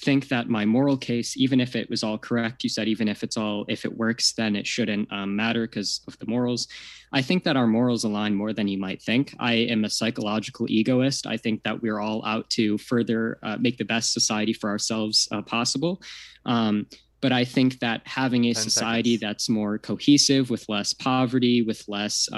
think that my moral case, even if it was all correct, you said even if it works, then it shouldn't matter because of the morals. I think that our morals align more than you might think. I am a psychological egoist. I think that we're all out to further make the best society for ourselves possible. But I think that having a society that's more cohesive, with less poverty, with less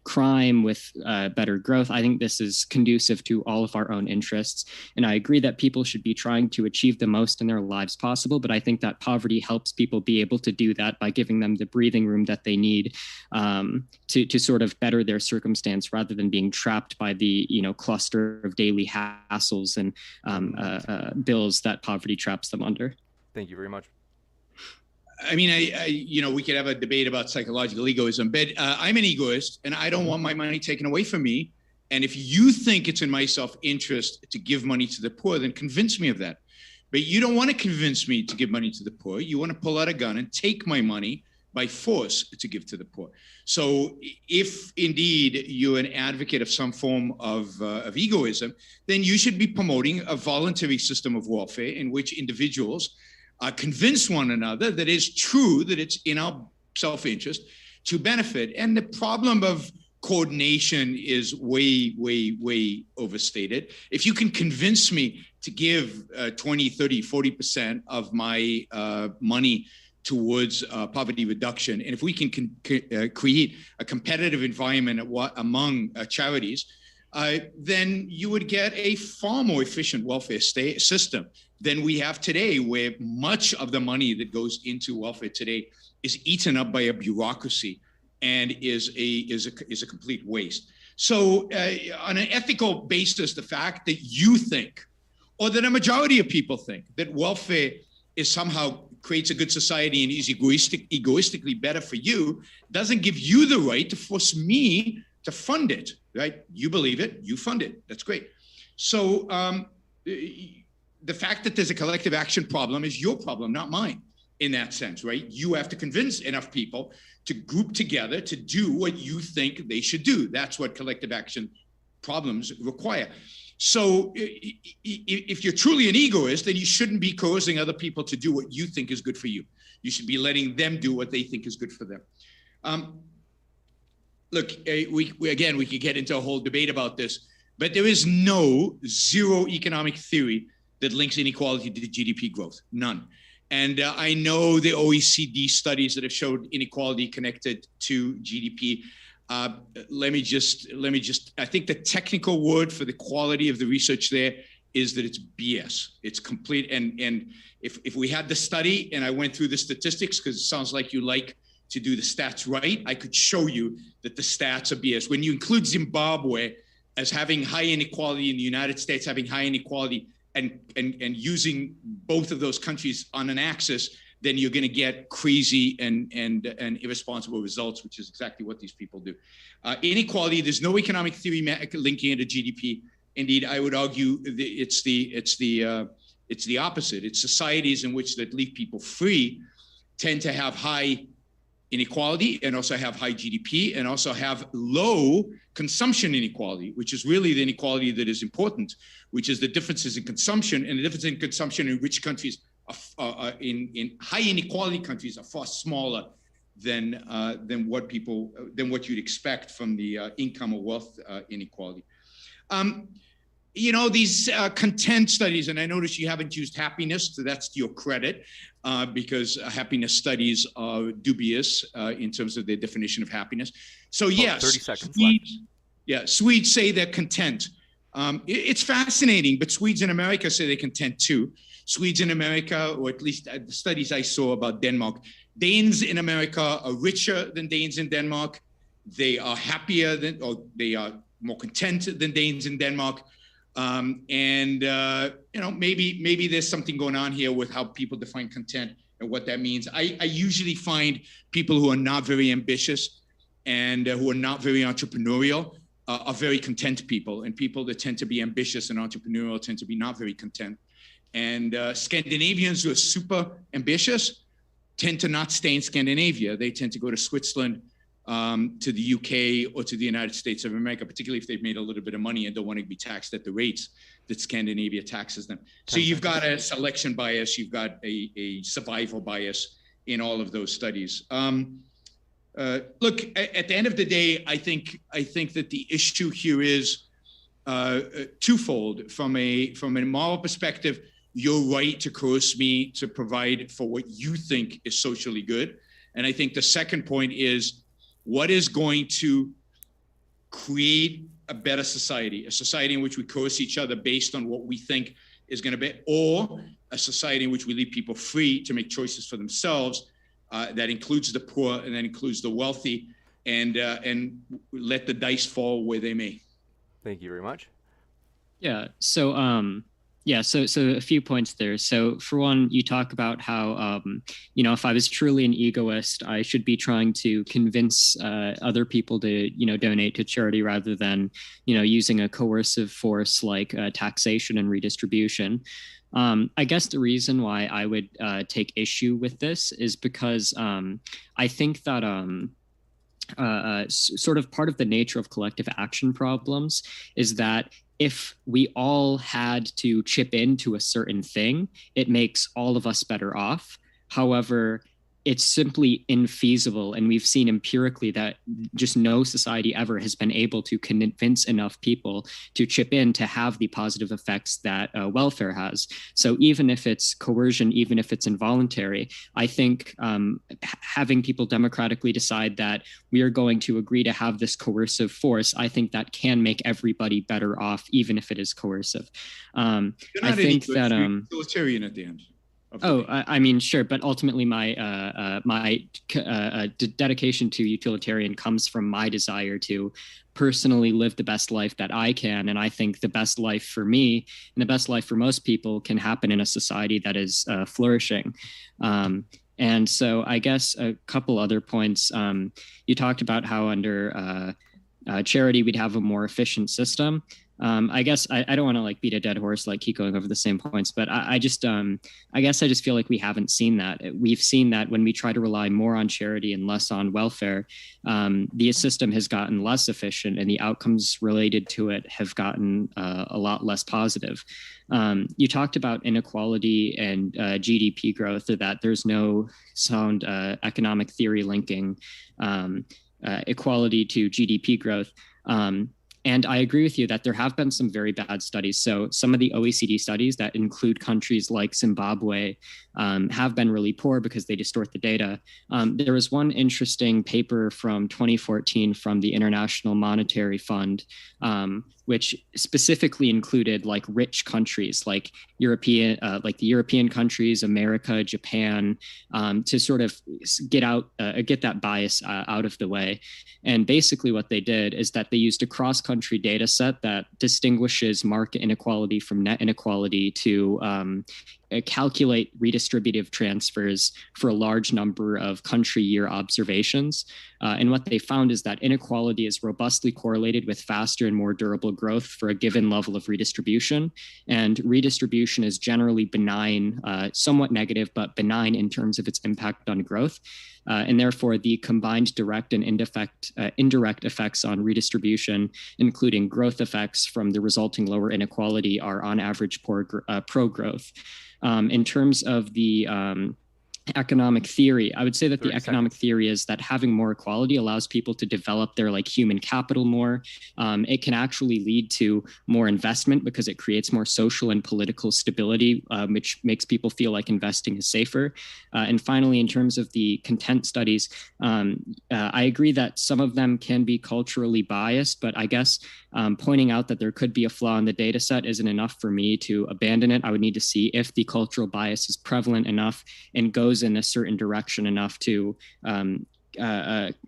crime, with better growth, I think this is conducive to all of our own interests. And I agree that people should be trying to achieve the most in their lives possible. But I think that poverty helps people be able to do that by giving them the breathing room that they need to sort of better their circumstance, rather than being trapped by the cluster of daily hassles and bills that poverty traps them under. Thank you very much. I mean, we could have a debate about psychological egoism, but I'm an egoist and I don't want my money taken away from me. And if you think it's in my self-interest to give money to the poor, then convince me of that. But you don't want to convince me to give money to the poor. You want to pull out a gun and take my money by force to give to the poor. So if indeed you're an advocate of some form of egoism, then you should be promoting a voluntary system of welfare in which individuals convince one another that it's true, that it's in our self-interest to benefit. And the problem of coordination is way, way, way overstated. If you can convince me to give 20, 30, 40% of my money towards poverty reduction, and if we can create a competitive environment among charities, then you would get a far more efficient welfare system than we have today, where much of the money that goes into welfare today is eaten up by a bureaucracy and is a complete waste. So on an ethical basis, the fact that you think, or that a majority of people think, that welfare is somehow creates a good society and is egoistically better for you, doesn't give you the right to force me to fund it, right? You believe it, you fund it, that's great. So the fact that there's a collective action problem is your problem, not mine, in that sense, right? You have to convince enough people to group together to do what you think they should do. That's what collective action problems require. So if you're truly an egoist, then you shouldn't be coercing other people to do what you think is good for you. You should be letting them do what they think is good for them. Look, we could get into a whole debate about this, but there is no zero economic theory that links inequality to GDP growth, none. And I know the OECD studies that have showed inequality connected to GDP. Let me just, I think the technical word for the quality of the research there is that it's BS. It's complete. And if we had the study and I went through the statistics, because it sounds like you like to do the stats right, I could show you that the stats are BS. When you include Zimbabwe as having high inequality and the United States having high inequality, and using both of those countries on an axis, then you're going to get crazy and irresponsible results, which is exactly what these people do. Inequality, there's no economic theory linking it to GDP. Indeed, I would argue it's the opposite. It's societies in which that leave people free tend to have high inequality and also have high GDP and also have low consumption inequality, which is really the inequality that is important, which is the differences in consumption, and the difference in consumption in rich countries in high inequality countries are far smaller than what you'd expect from the income or wealth inequality. These content studies, and I notice you haven't used happiness, so that's to your credit, because happiness studies are dubious in terms of their definition of happiness. So yes, 30 seconds left. Yeah, Swedes say they're content. It's fascinating, but Swedes in America say they're content too. Swedes in America, or at least the studies I saw about Denmark, Danes in America are richer than Danes in Denmark. They are happier or they are more content than Danes in Denmark. Maybe there's something going on here with how people define content and what that means. I usually find people who are not very ambitious and who are not very entrepreneurial are very content people, and people that tend to be ambitious and entrepreneurial tend to be not very content. And Scandinavians who are super ambitious tend to not stay in Scandinavia. They tend to go to Switzerland to the UK or to the United States of America, particularly if they've made a little bit of money and don't want to be taxed at the rates that Scandinavia taxes them. So you've got a selection bias, you've got a survival bias in all of those studies. Look, at the end of the day, I think that the issue here is twofold. From a moral perspective, you're right to coerce me to provide for what you think is socially good. And I think the second point is, what is going to create a better society, a society in which we coerce each other based on what we think is going to be, or a society in which we leave people free to make choices for themselves, that includes the poor and that includes the wealthy, and let the dice fall where they may. Thank you very much. Yeah. So so a few points there. So for one, you talk about how if I was truly an egoist, I should be trying to convince other people to donate to charity rather than using a coercive force like taxation and redistribution. I guess the reason why I would take issue with this is because I think that sort of part of the nature of collective action problems is that if we all had to chip into a certain thing, it makes all of us better off. However, it's simply infeasible. And we've seen empirically that just no society ever has been able to convince enough people to chip in to have the positive effects that welfare has. So even if it's coercion, even if it's involuntary, I think having people democratically decide that we are going to agree to have this coercive force, I think that can make everybody better off, even if it is coercive. I think that utilitarian at the end. I mean, sure, but ultimately, my dedication to utilitarian comes from my desire to personally live the best life that I can, and I think the best life for me and the best life for most people can happen in a society that is flourishing. And so, I guess a couple other points. You talked about how under charity we'd have a more efficient system. I guess I don't want to beat a dead horse, keep going over the same points, but I guess I just feel like we haven't seen that. We've seen that when we try to rely more on charity and less on welfare, the system has gotten less efficient and the outcomes related to it have gotten a lot less positive. You talked about inequality and GDP growth, or that there's no sound economic theory linking equality to GDP growth. And I agree with you that there have been some very bad studies. So some of the OECD studies that include countries like Zimbabwe have been really poor because they distort the data. There was one interesting paper from 2014 from the International Monetary Fund, which specifically included rich countries like the European countries, America, Japan, to sort of get that bias out of the way. And basically what they did is that they used a cross-country data set that distinguishes market inequality from net inequality to calculate redistributive transfers for a large number of country year observations. And what they found is that inequality is robustly correlated with faster and more durable growth for a given level of redistribution. And redistribution is generally benign, somewhat negative, but benign in terms of its impact on growth. And therefore, the combined direct and indirect effects on redistribution, including growth effects from the resulting lower inequality, are on average pro-growth. In terms of the economic theory, I would say that the economic theory is that having more equality allows people to develop their human capital more. It can actually lead to more investment because it creates more social and political stability, which makes people feel like investing is safer. And finally, in terms of the content studies, I agree that some of them can be culturally biased, but I guess pointing out that there could be a flaw in the data set isn't enough for me to abandon it. I would need to see if the cultural bias is prevalent enough and goes in a certain direction enough to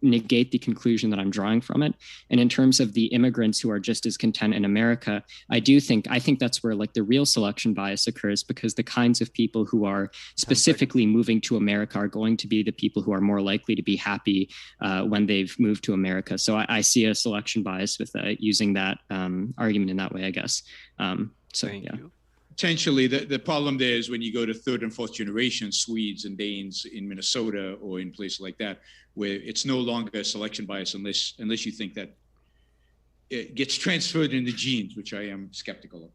negate the conclusion that I'm drawing from it. And in terms of the immigrants who are just as content in America, I think that's where the real selection bias occurs, because the kinds of people who are specifically moving to America are going to be the people who are more likely to be happy when they've moved to America. So I see a selection bias with using that argument in that way, I guess. Thank you. potentially the problem there is when you go to third and fourth generation Swedes and Danes in Minnesota or in places like that, where it's no longer a selection bias unless you think that it gets transferred in the genes, which I am skeptical of.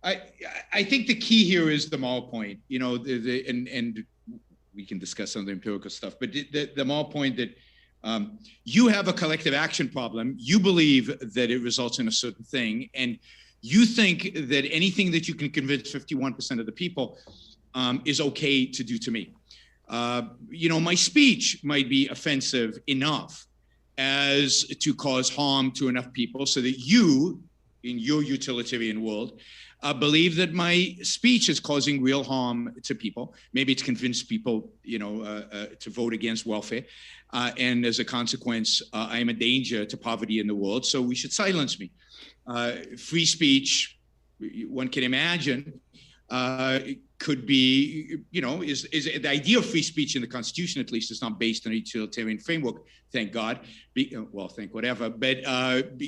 I think the key here is the moral point, and we can discuss some of the empirical stuff, but the moral point that you have a collective action problem. You believe that it results in a certain thing, and you think that anything that you can convince 51% of the people is okay to do to me. My speech might be offensive enough as to cause harm to enough people so that you, in your utilitarian world, believe that my speech is causing real harm to people. Maybe it's convinced people, to vote against welfare. And as a consequence, I am a danger to poverty in the world, so we should silence me. Free speech, one can imagine, could be, is the idea of free speech in the Constitution, at least, is not based on a utilitarian framework, thank God. Thank whatever. But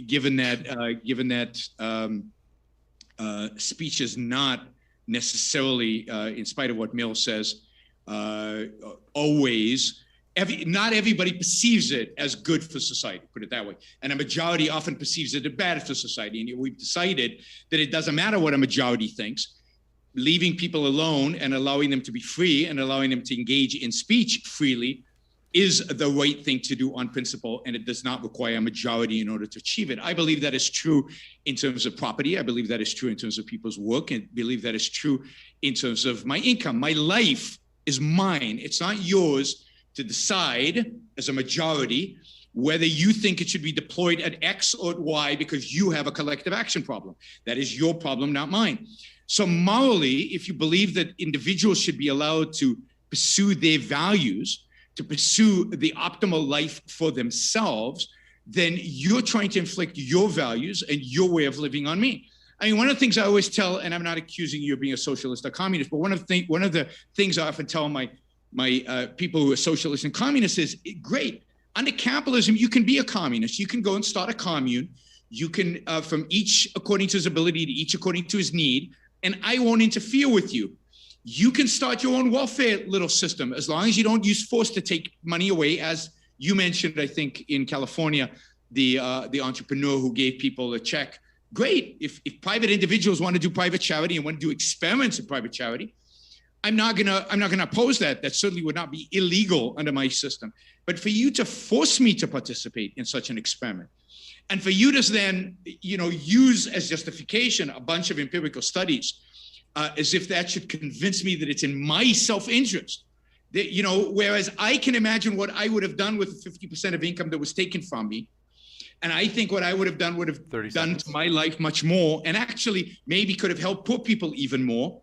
given that speech is not necessarily, in spite of what Mill says, always. Not everybody perceives it as good for society, put it that way. And a majority often perceives it as bad for society. And we've decided that it doesn't matter what a majority thinks. Leaving people alone and allowing them to be free and allowing them to engage in speech freely is the right thing to do on principle, and it does not require a majority in order to achieve it. I believe that is true in terms of property. I believe that is true in terms of people's work, and believe that is true in terms of my income. My life is mine. It's not yours to decide as a majority whether you think it should be deployed at X or at Y because you have a collective action problem. That is your problem, not mine. So morally, if you believe that individuals should be allowed to pursue their values, to pursue the optimal life for themselves, then you're trying to inflict your values and your way of living on me. I mean, one of the things I always tell, and I'm not accusing you of being a socialist or communist, but one of the things I often tell my people who are socialists and communists is, great, under capitalism, you can be a communist. You can go and start a commune. You can, from each according to his ability to each according to his need, and I won't interfere with you. You can start your own welfare little system as long as you don't use force to take money away, as you mentioned, I think, in California, the entrepreneur who gave people a check. Great, if private individuals want to do private charity and want to do experiments in private charity, I'm not gonna oppose that. That certainly would not be illegal under my system. But for you to force me to participate in such an experiment, and for you to then, use as justification a bunch of empirical studies, as if that should convince me that it's in my self-interest, that, whereas I can imagine what I would have done with 50% of income that was taken from me. And I think what I would have done done to my life much more, and actually maybe could have helped poor people even more.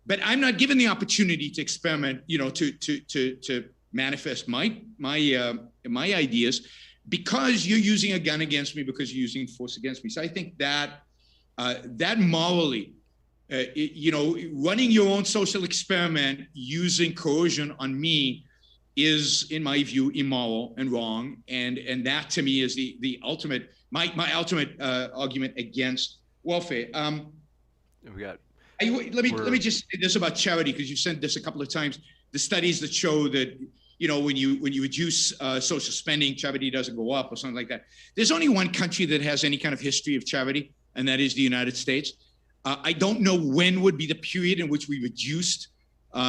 But I'm not given the opportunity to experiment, to manifest my ideas, because you're using a gun against me, because you're using force against me. So I think that morally, running your own social experiment using coercion on me is, in my view, immoral and wrong. And that to me is the ultimate, my ultimate argument against welfare. Let me just say this about charity, because you've said this a couple of times. The studies that show that, when you reduce social spending, charity doesn't go up or something like that. There's only one country that has any kind of history of charity, and that is the United States. I don't know when would be the period in which we reduced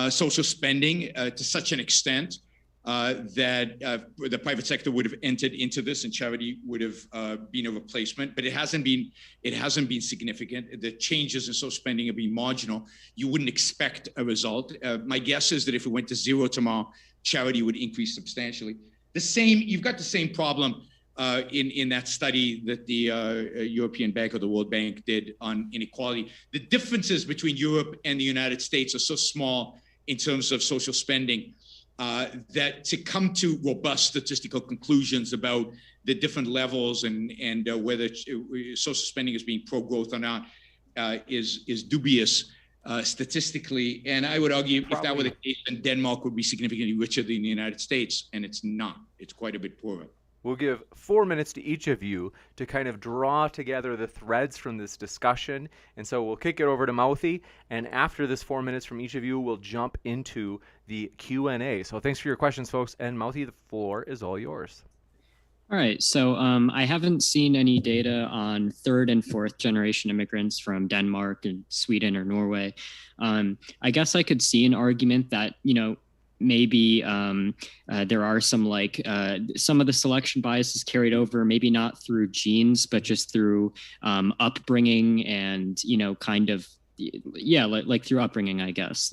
social spending to such an extent that the private sector would have entered into this and charity would have been a replacement, but it hasn't been significant. The changes in social spending have been marginal. You wouldn't expect a result. My guess is that if it went to zero tomorrow, charity would increase substantially. You've got the same problem in that study that the European Bank or the World Bank did on inequality. The differences between Europe and the United States are so small in terms of social spending that to come to robust statistical conclusions about the different levels and whether social spending is being pro-growth or not is dubious statistically. And I would argue if that were the case, then Denmark would be significantly richer than the United States, and it's not. It's quite a bit poorer. We'll give 4 minutes to each of you to kind of draw together the threads from this discussion. And so we'll kick it over to Mouthy, and after this 4 minutes from each of you, we'll jump into the Q&A. So thanks for your questions, folks. And Mouthy, the floor is all yours. All right, so I haven't seen any data on third and fourth generation immigrants from Denmark and Sweden or Norway. I guess I could see an argument that, maybe there are some some of the selection biases carried over, maybe not through genes, but just through upbringing and, kind of, like through upbringing, I guess.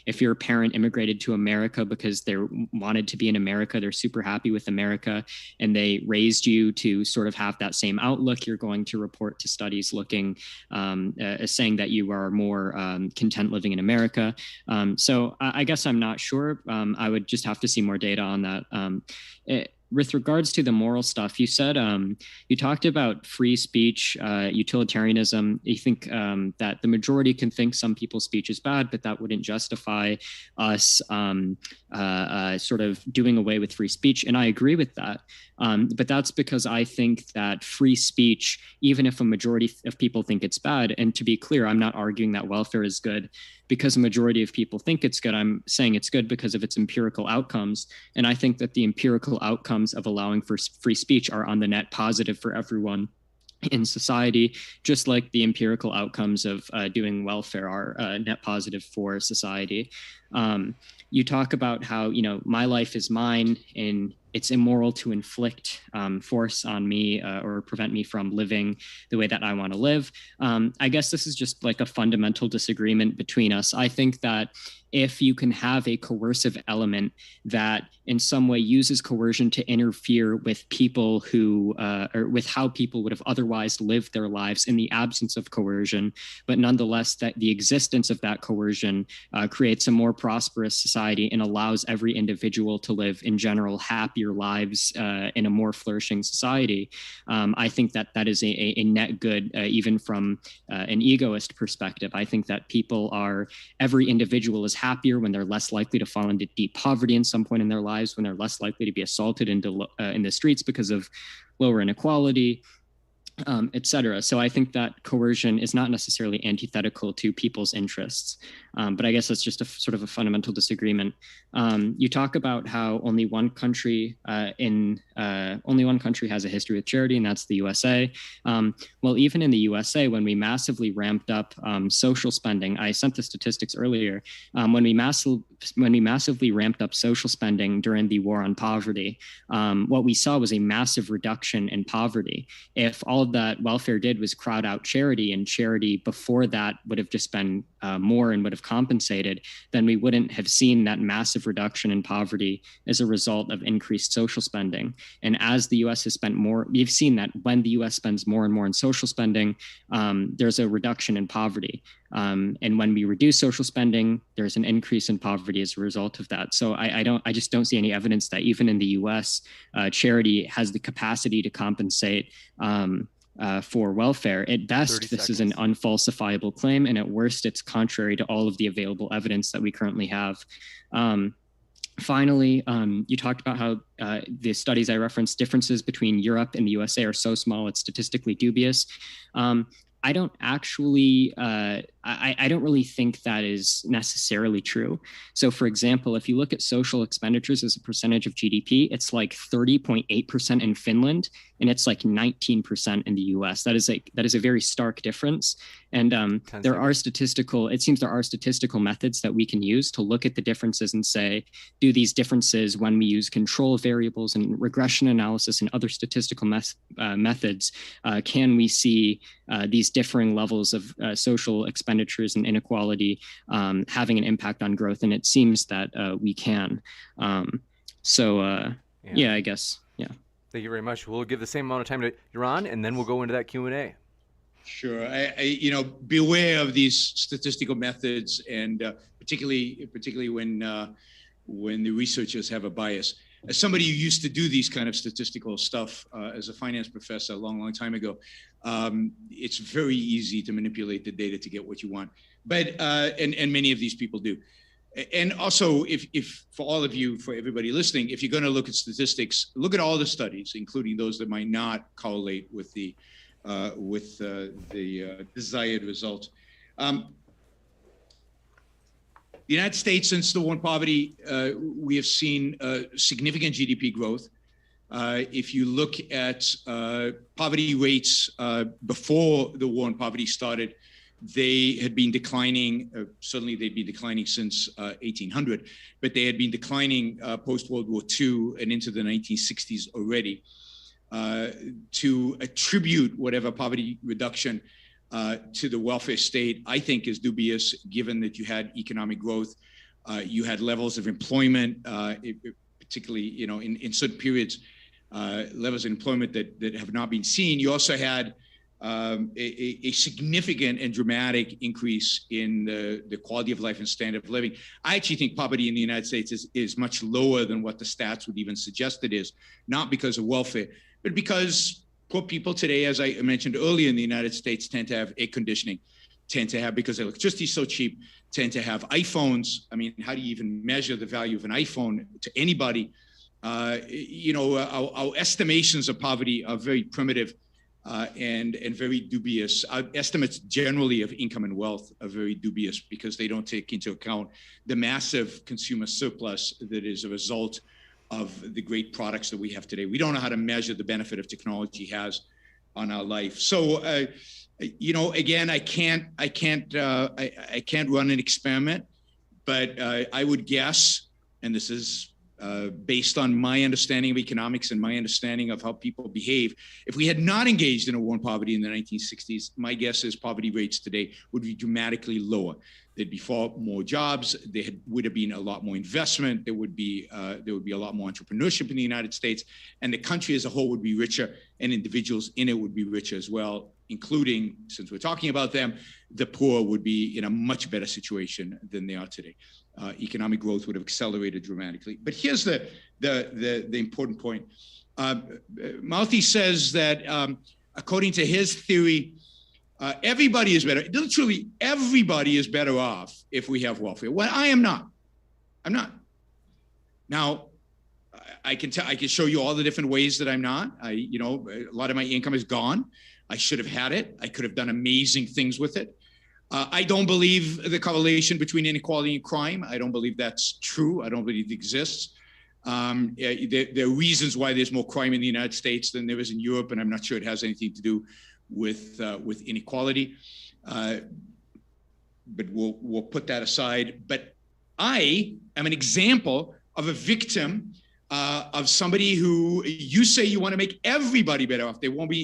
If your parent immigrated to America because they wanted to be in America, they're super happy with America, and they raised you to sort of have that same outlook, you're going to report to studies looking, saying that you are more content living in America. So I guess I'm not sure. I would just have to see more data on that. With regards to the moral stuff, you said you talked about free speech, utilitarianism. You think that the majority can think some people's speech is bad, but that wouldn't justify us sort of doing away with free speech. And I agree with that. But that's because I think that free speech, even if a majority of people think it's bad, and to be clear, I'm not arguing that welfare is good because a majority of people think it's good. I'm saying it's good because of its empirical outcomes. And I think that the empirical outcomes of allowing for free speech are on the net positive for everyone in society, just like the empirical outcomes of doing welfare are net positive for society. You talk about how, my life is mine and it's immoral to inflict force on me or prevent me from living the way that I want to live. I guess this is just like a fundamental disagreement between us. I think that if you can have a coercive element that in some way uses coercion to interfere with people who, or with how people would have otherwise lived their lives in the absence of coercion, but nonetheless that the existence of that coercion creates a more prosperous society and allows every individual to live in general happier lives in a more flourishing society. I think that that is a net good, even from an egoist perspective. I think that every individual is happier when they're less likely to fall into deep poverty in some point in their lives, when they're less likely to be assaulted in the streets because of lower inequality, et cetera. So I think that coercion is not necessarily antithetical to people's interests, but I guess that's just a sort of a fundamental disagreement. You talk about how only one country has a history with charity, and that's the USA. Well, even in the USA, when we massively ramped up social spending, I sent the statistics earlier. When we massively ramped up social spending during the war on poverty, what we saw was a massive reduction in poverty. If all of that welfare did was crowd out charity, and charity before that would have just been more and would have compensated, then we wouldn't have seen that massive reduction in poverty as a result of increased social spending. And as the US has spent more, we've seen that when the US spends more and more in social spending, there's a reduction in poverty. And when we reduce social spending, there's an increase in poverty as a result of that. So I just don't see any evidence that even in the US, charity has the capacity to compensate for welfare. At best, this is an unfalsifiable claim, and at worst, it's contrary to all of the available evidence that we currently have. Finally, you talked about how the studies I referenced, differences between Europe and the USA are so small, it's statistically dubious. I don't actually, I don't really think that is necessarily true. So for example, if you look at social expenditures as a percentage of GDP, it's like 30.8% in Finland, and it's like 19% in the US. That is a very stark difference. And it seems there are statistical methods that we can use to look at the differences and say, do these differences, when we use control variables and regression analysis and other statistical methods, can we see these differing levels of social expenditures and inequality having an impact on growth? And it seems that we can. Yeah, I guess. Yeah. Thank you very much. We'll give the same amount of time to Yaron, and then we'll go into that Q&A. Sure. Beware of these statistical methods, and particularly when the researchers have a bias. As somebody who used to do these kind of statistical stuff as a finance professor a long time ago, it's very easy to manipulate the data to get what you want. But and many of these people do. And also, if for all of you, for everybody listening, if you're going to look at statistics, look at all the studies, including those that might not correlate with the desired result. The United States, since the war on poverty, we have seen significant GDP growth. If you look at poverty rates before the war on poverty started, they had been declining. Certainly, they'd been declining since 1800, but they had been declining post-World War II and into the 1960s already. To attribute whatever poverty reduction to the welfare state, I think, is dubious, given that you had economic growth, you had levels of employment, particularly, in certain periods, levels of employment that have not been seen. You also had a significant and dramatic increase in the quality of life and standard of living. I actually think poverty in the United States is much lower than what the stats would even suggest it is, not because of welfare, but because poor people today, as I mentioned earlier, in the United States, tend to have air conditioning, tend to have, because electricity is so cheap, tend to have iPhones. I mean, how do you even measure the value of an iPhone to anybody? Our estimations of poverty are very primitive and very dubious. Our estimates generally of income and wealth are very dubious because they don't take into account the massive consumer surplus that is a result of the great products that we have today. We don't know how to measure the benefit of technology has on our life. So, again, I can't run an experiment, but I would guess, and this is based on my understanding of economics and my understanding of how people behave, if we had not engaged in a war on poverty in the 1960s, my guess is poverty rates today would be dramatically lower. There'd be far more jobs. Would have been a lot more investment. There would be a lot more entrepreneurship in the United States, and the country as a whole would be richer, and individuals in it would be richer as well, including, since we're talking about them, the poor would be in a much better situation than they are today. Economic growth would have accelerated dramatically. But here's the important point. Mouthy says that according to his theory, everybody is better. Literally, everybody is better off if we have welfare. Well, I am not. I'm not. Now, I can show you all the different ways that I'm not. A lot of my income is gone. I should have had it. I could have done amazing things with it. I don't believe the correlation between inequality and crime. I don't believe that's true. I don't believe it exists. There are reasons why there's more crime in the United States than there is in Europe, and I'm not sure it has anything to do with inequality. But we'll put that aside. But I am an example of a victim of somebody who you say you want to make everybody better off. They won't be,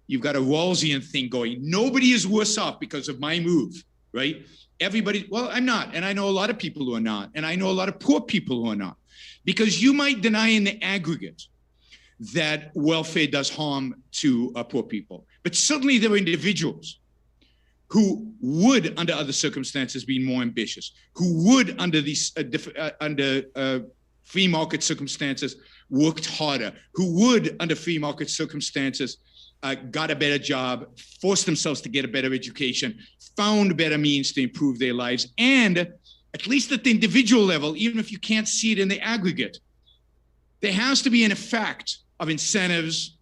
you've got a Rawlsian thing going. Nobody is worse off because of my move, right? Everybody, well, I'm not. And I know a lot of people who are not. And I know a lot of poor people who are not. Because you might deny in the aggregate that welfare does harm to poor people. But certainly there are individuals who would, under other circumstances, be more ambitious, who would, under these free market circumstances, worked harder, who would, under free market circumstances, got a better job, forced themselves to get a better education, found better means to improve their lives, and at least at the individual level, even if you can't see it in the aggregate, there has to be an effect of incentives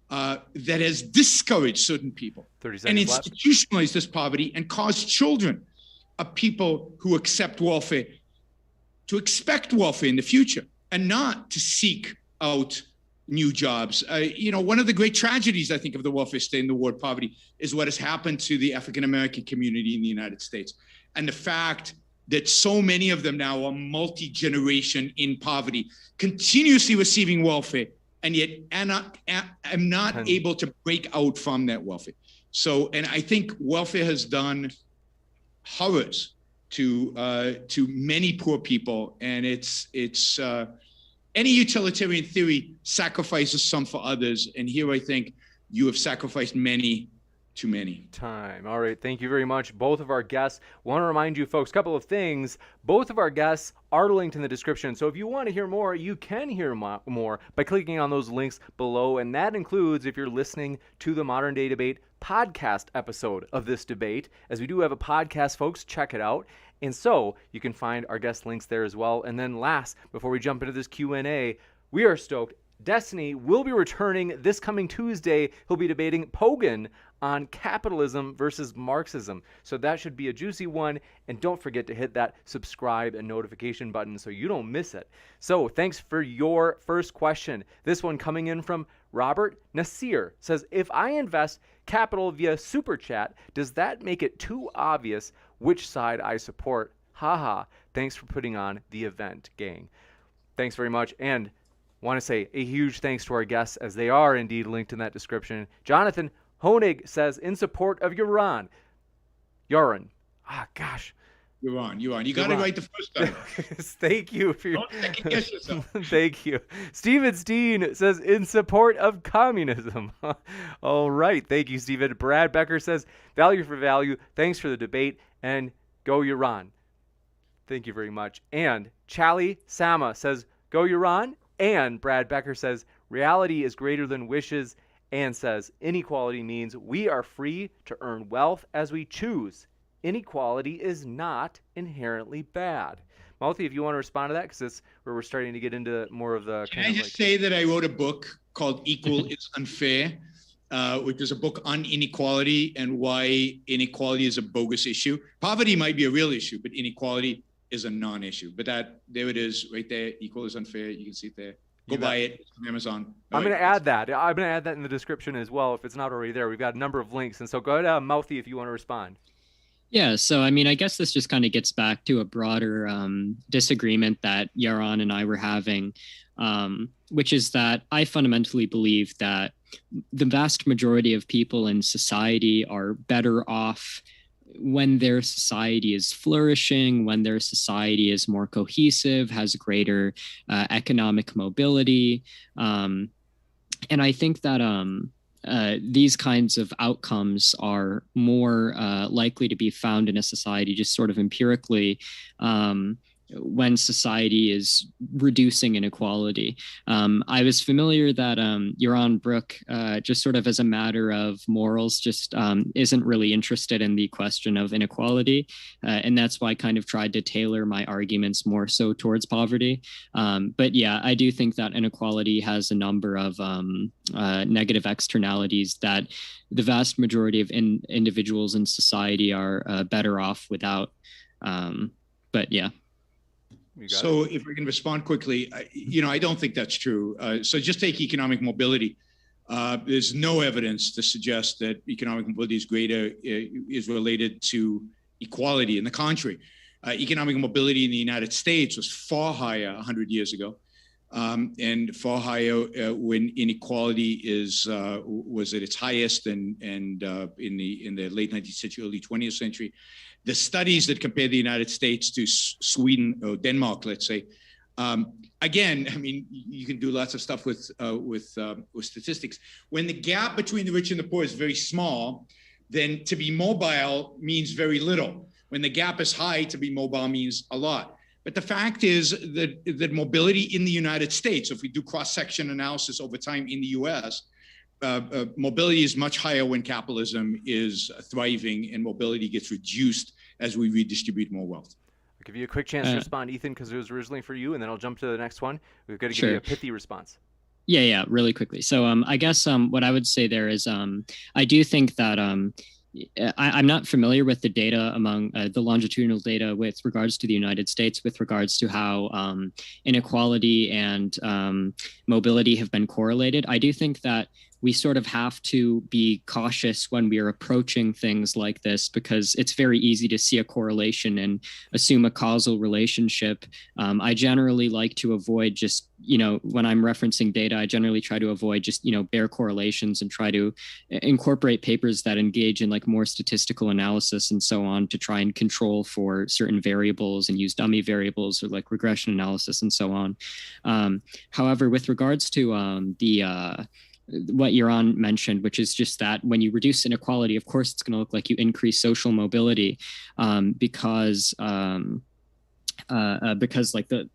that has discouraged certain people and institutionalized this poverty and caused children of people who accept welfare to expect welfare in the future and not to seek out new jobs. One of the great tragedies, I think, of the welfare state and the war on poverty is what has happened to the African-American community in the United States. And the fact that so many of them now are multi-generation in poverty, continuously receiving welfare, and yet am not able to break out from that welfare. So, and I think welfare has done horrors to many poor people, and it's any utilitarian theory sacrifices some for others, and here I think you have sacrificed many too many. Time. All right. Thank you very much, both of our guests. Want to remind you folks, a couple of things. Both of our guests are linked in the description. So if you want to hear more, you can hear more by clicking on those links below. And that includes, if you're listening to the Modern Day Debate podcast episode of this debate. As we do have a podcast, folks, check it out. And so you can find our guest links there as well. And then last, before we jump into this Q&A, we are stoked. Destiny will be returning this coming Tuesday. He'll be debating Pogan on capitalism versus Marxism. So that should be a juicy one. And don't forget to hit that subscribe and notification button so you don't miss it. So thanks for your first question. This one coming in from Robert Nasir says, if I invest capital via Super Chat, does that make it too obvious which side I support? Haha. Thanks for putting on the event, gang. Thanks very much. And want to say a huge thanks to our guests, as they are indeed linked in that description. Jonathan Honig says, in support of Yaron. Yaron. Ah, gosh. Yaron. You got it right the first time. Thank you for your... Don't second guess yourself. Thank you. Steven Steen says, in support of communism. All right. Thank you, Steven. Brad Becker says, value for value. Thanks for the debate. And go Yaron. Thank you very much. And Chali Sama says, go Yaron. And Brad Becker says, reality is greater than wishes, and says, inequality means we are free to earn wealth as we choose. Inequality is not inherently bad. Mouthy, if you want to respond to that, because it's where we're starting to get into more of the... Can I just say that I wrote a book called Equal is Unfair, which is a book on inequality and why inequality is a bogus issue. Poverty might be a real issue, but inequality is a non-issue. But there it is right there. Equal is Unfair. You can see it there. Go buy it. It's on Amazon. I'm going to add that. I'm going to add that in the description as well if it's not already there. We've got a number of links. And so go ahead, Mouthy, if you want to respond. Yeah, so I mean, I guess this just kind of gets back to a broader disagreement that Yaron and I were having, which is that I fundamentally believe that the vast majority of people in society are better off when their society is flourishing, when their society is more cohesive, has greater economic mobility. And I think that these kinds of outcomes are more likely to be found in a society just sort of empirically when society is reducing inequality. I was familiar that Yaron Brook, just sort of as a matter of morals, just isn't really interested in the question of inequality. And that's why I kind of tried to tailor my arguments more so towards poverty. But yeah, I do think that inequality has a number of negative externalities that the vast majority of individuals in society are better off without. But yeah. So if I can respond quickly, I don't think that's true. So just take economic mobility. There's no evidence to suggest that economic mobility is greater, is related to equality. In the contrary, economic mobility in the United States was far higher 100 years ago, and far higher when inequality was at its highest and in the late 19th century, early 20th century. The studies that compare the United States to Sweden or Denmark, let's say, again, I mean, you can do lots of stuff with statistics. When the gap between the rich and the poor is very small, then to be mobile means very little. When the gap is high, to be mobile means a lot. But the fact is that mobility in the United States, if we do cross-section analysis over time in the US, mobility is much higher when capitalism is thriving, and mobility gets reduced as we redistribute more wealth. I'll give you a quick chance to respond, Ethan, because it was originally for you, and then I'll jump to the next one. We've got to give you a pithy response. Yeah, really quickly. So I guess what I would say there is I do think that I'm not familiar with the data among the longitudinal data with regards to the United States, with regards to how inequality and mobility have been correlated. I do think that we sort of have to be cautious when we are approaching things like this, because it's very easy to see a correlation and assume a causal relationship. I generally like to avoid just, when I'm referencing data, I generally try to avoid just, bare correlations and try to incorporate papers that engage in like more statistical analysis and so on to try and control for certain variables and use dummy variables or like regression analysis and so on. However, with regards to what Yaron mentioned, which is just that when you reduce inequality, of course, it's going to look like you increase social mobility, because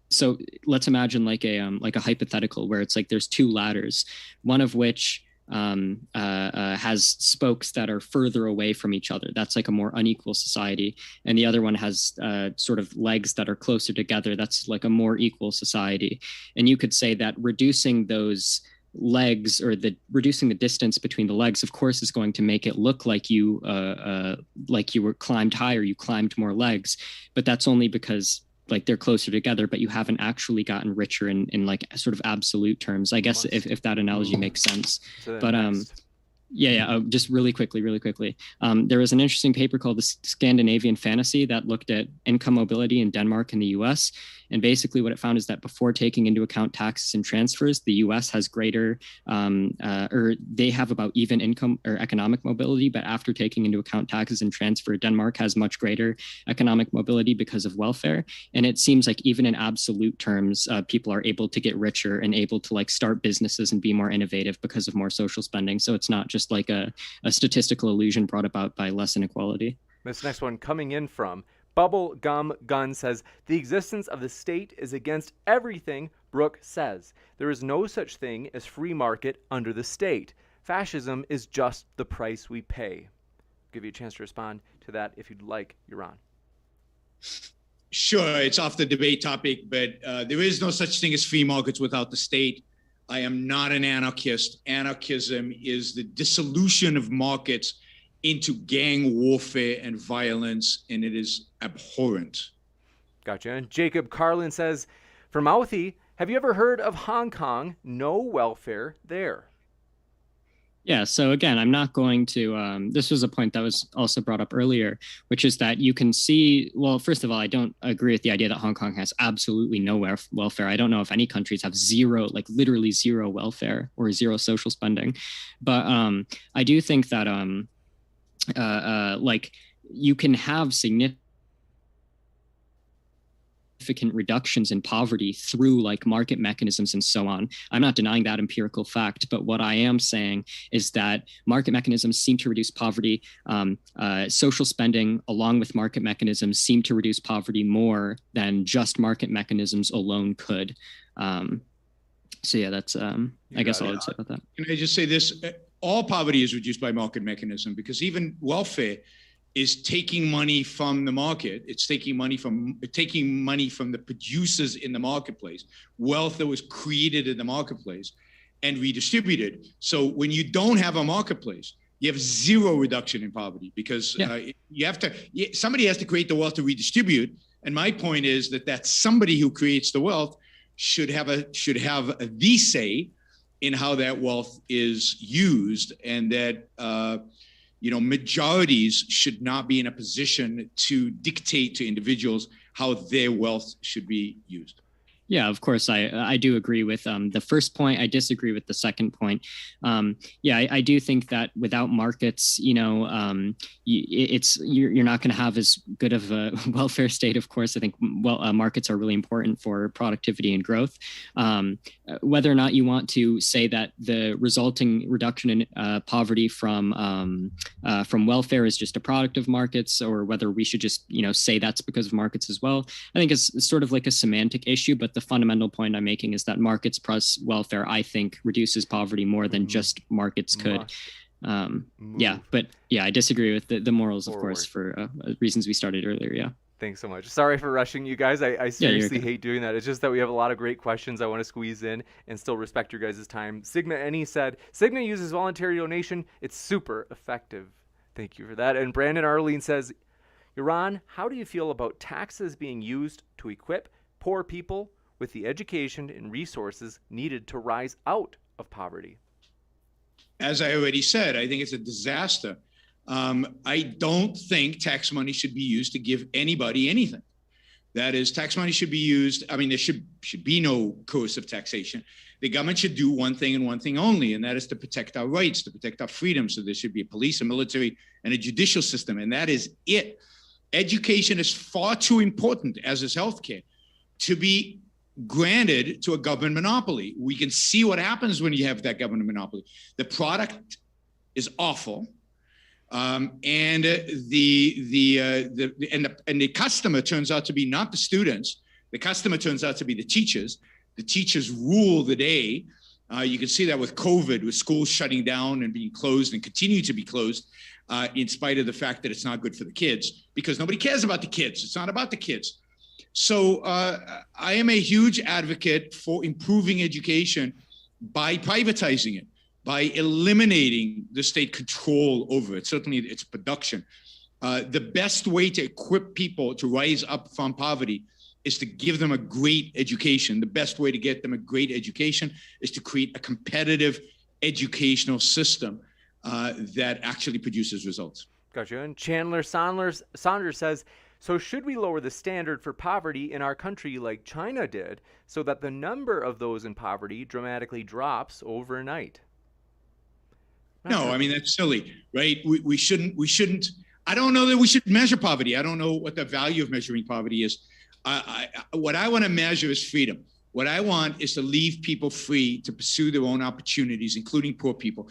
so let's imagine like a hypothetical where it's like there's two ladders, one of which has spokes that are further away from each other. That's like a more unequal society. And the other one has sort of legs that are closer together. That's like a more equal society. And you could say that reducing those legs, or reducing the distance between the legs, of course, is going to make it look like you were climbed higher, you climbed more legs, but that's only because like they're closer together, but you haven't actually gotten richer in like sort of absolute terms, I guess, if that analogy makes sense. But just really quickly. There was an interesting paper called the Scandinavian Fantasy that looked at income mobility in Denmark and the US. And basically what it found is that before taking into account taxes and transfers, the US has greater, or they have about even income or economic mobility, but after taking into account taxes and transfer, Denmark has much greater economic mobility because of welfare. And it seems like even in absolute terms, people are able to get richer and able to like start businesses and be more innovative because of more social spending. So it's not just like a statistical illusion brought about by less inequality. This next one coming in from Bubble Gum Gun says, the existence of the state is against everything Brook says. There is no such thing as free market under the state. Fascism is just the price we pay. I'll give you a chance to respond to that if you'd like, Yaron. Sure, it's off the debate topic, but there is no such thing as free markets without the state. I am not an anarchist. Anarchism is the dissolution of markets into gang warfare and violence, and it is abhorrent. Gotcha. And Jacob Carlin says, for Mouthy, have you ever heard of Hong Kong? No welfare there. Yeah, so again, I'm not going to, this was a point that was also brought up earlier, which is that you can see, well, first of all, I don't agree with the idea that Hong Kong has absolutely no welfare. I don't know if any countries have zero, like literally zero welfare or zero social spending. But I do think that like you can have significant reductions in poverty through like market mechanisms and so on. I'm not denying that empirical fact, but what I am saying is that market mechanisms seem to reduce poverty. Social spending along with market mechanisms seem to reduce poverty more than just market mechanisms alone could. So yeah, that's I guess all I'd say about that. Can I just say this? All poverty is reduced by market mechanism, because even welfare is taking money from the market. It's taking money from the producers in the marketplace, wealth that was created in the marketplace and redistributed. So when you don't have a marketplace, you have zero reduction in poverty, because somebody has to create the wealth to redistribute. And my point is that somebody who creates the wealth should have the say in how that wealth is used, and that majorities should not be in a position to dictate to individuals how their wealth should be used. Yeah, of course, I do agree with the first point. I disagree with the second point. I do think that without markets, you're not going to have as good of a welfare state. Of course, I think markets are really important for productivity and growth. Whether or not you want to say that the resulting reduction in poverty from welfare is just a product of markets, or whether we should just say that's because of markets as well, I think it's sort of like a semantic issue. But the fundamental point I'm making is that markets plus welfare, I think, reduces poverty more than just markets could. I disagree with the morals, of course, for reasons we started earlier. Yeah. Thanks so much. Sorry for rushing you guys. I seriously hate doing that. It's just that we have a lot of great questions I want to squeeze in and still respect your guys' time. Sigma Any said, Sigma uses voluntary donation. It's super effective. Thank you for that. And Brandon Arlene says, Yaron, how do you feel about taxes being used to equip poor people with the education and resources needed to rise out of poverty? As I already said, I think it's a disaster. I don't think tax money should be used to give anybody anything. That is, tax money should be used. I mean, there should be no coercive taxation. The government should do one thing and one thing only, and that is to protect our rights, to protect our freedoms. So there should be a police, a military, and a judicial system, and that is it. Education is far too important, as is healthcare, to be granted to a government monopoly. We can see what happens when you have that government monopoly. The product is awful, and the customer turns out to be not the students. The customer turns out to be the teachers. The teachers rule the day, You can see that with COVID, with schools shutting down and being closed and continue to be closed, in spite of the fact that it's not good for the kids, because nobody cares about the kids. It's not about the kids. So I am a huge advocate for improving education by privatizing it, by eliminating the state control over it. Certainly its production. The best way to equip people to rise up from poverty is to give them a great education. The best way to get them a great education is to create a competitive educational system that actually produces results. Gotcha. And Chandler Saunders says, so should we lower the standard for poverty in our country like China did so that the number of those in poverty dramatically drops overnight? No, I mean, that's silly, right? We shouldn't, I don't know that we should measure poverty. I don't know what the value of measuring poverty is. What I want to measure is freedom. What I want is to leave people free to pursue their own opportunities, including poor people.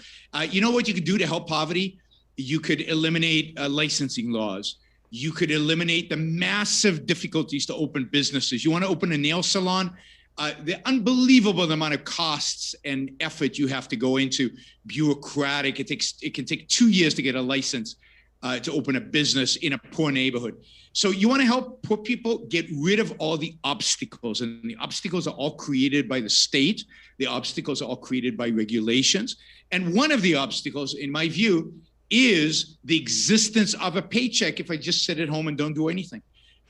You know what you could do to help poverty? You could eliminate licensing laws. You could eliminate the massive difficulties to open businesses. You want to open a nail salon? The unbelievable amount of costs and effort you have to go into, bureaucratic. It can take 2 years to get a license to open a business in a poor neighborhood. So you want to help poor people get rid of all the obstacles, and the obstacles are all created by the state. The obstacles are all created by regulations. And one of the obstacles, in my view, is the existence of a paycheck if I just sit at home and don't do anything.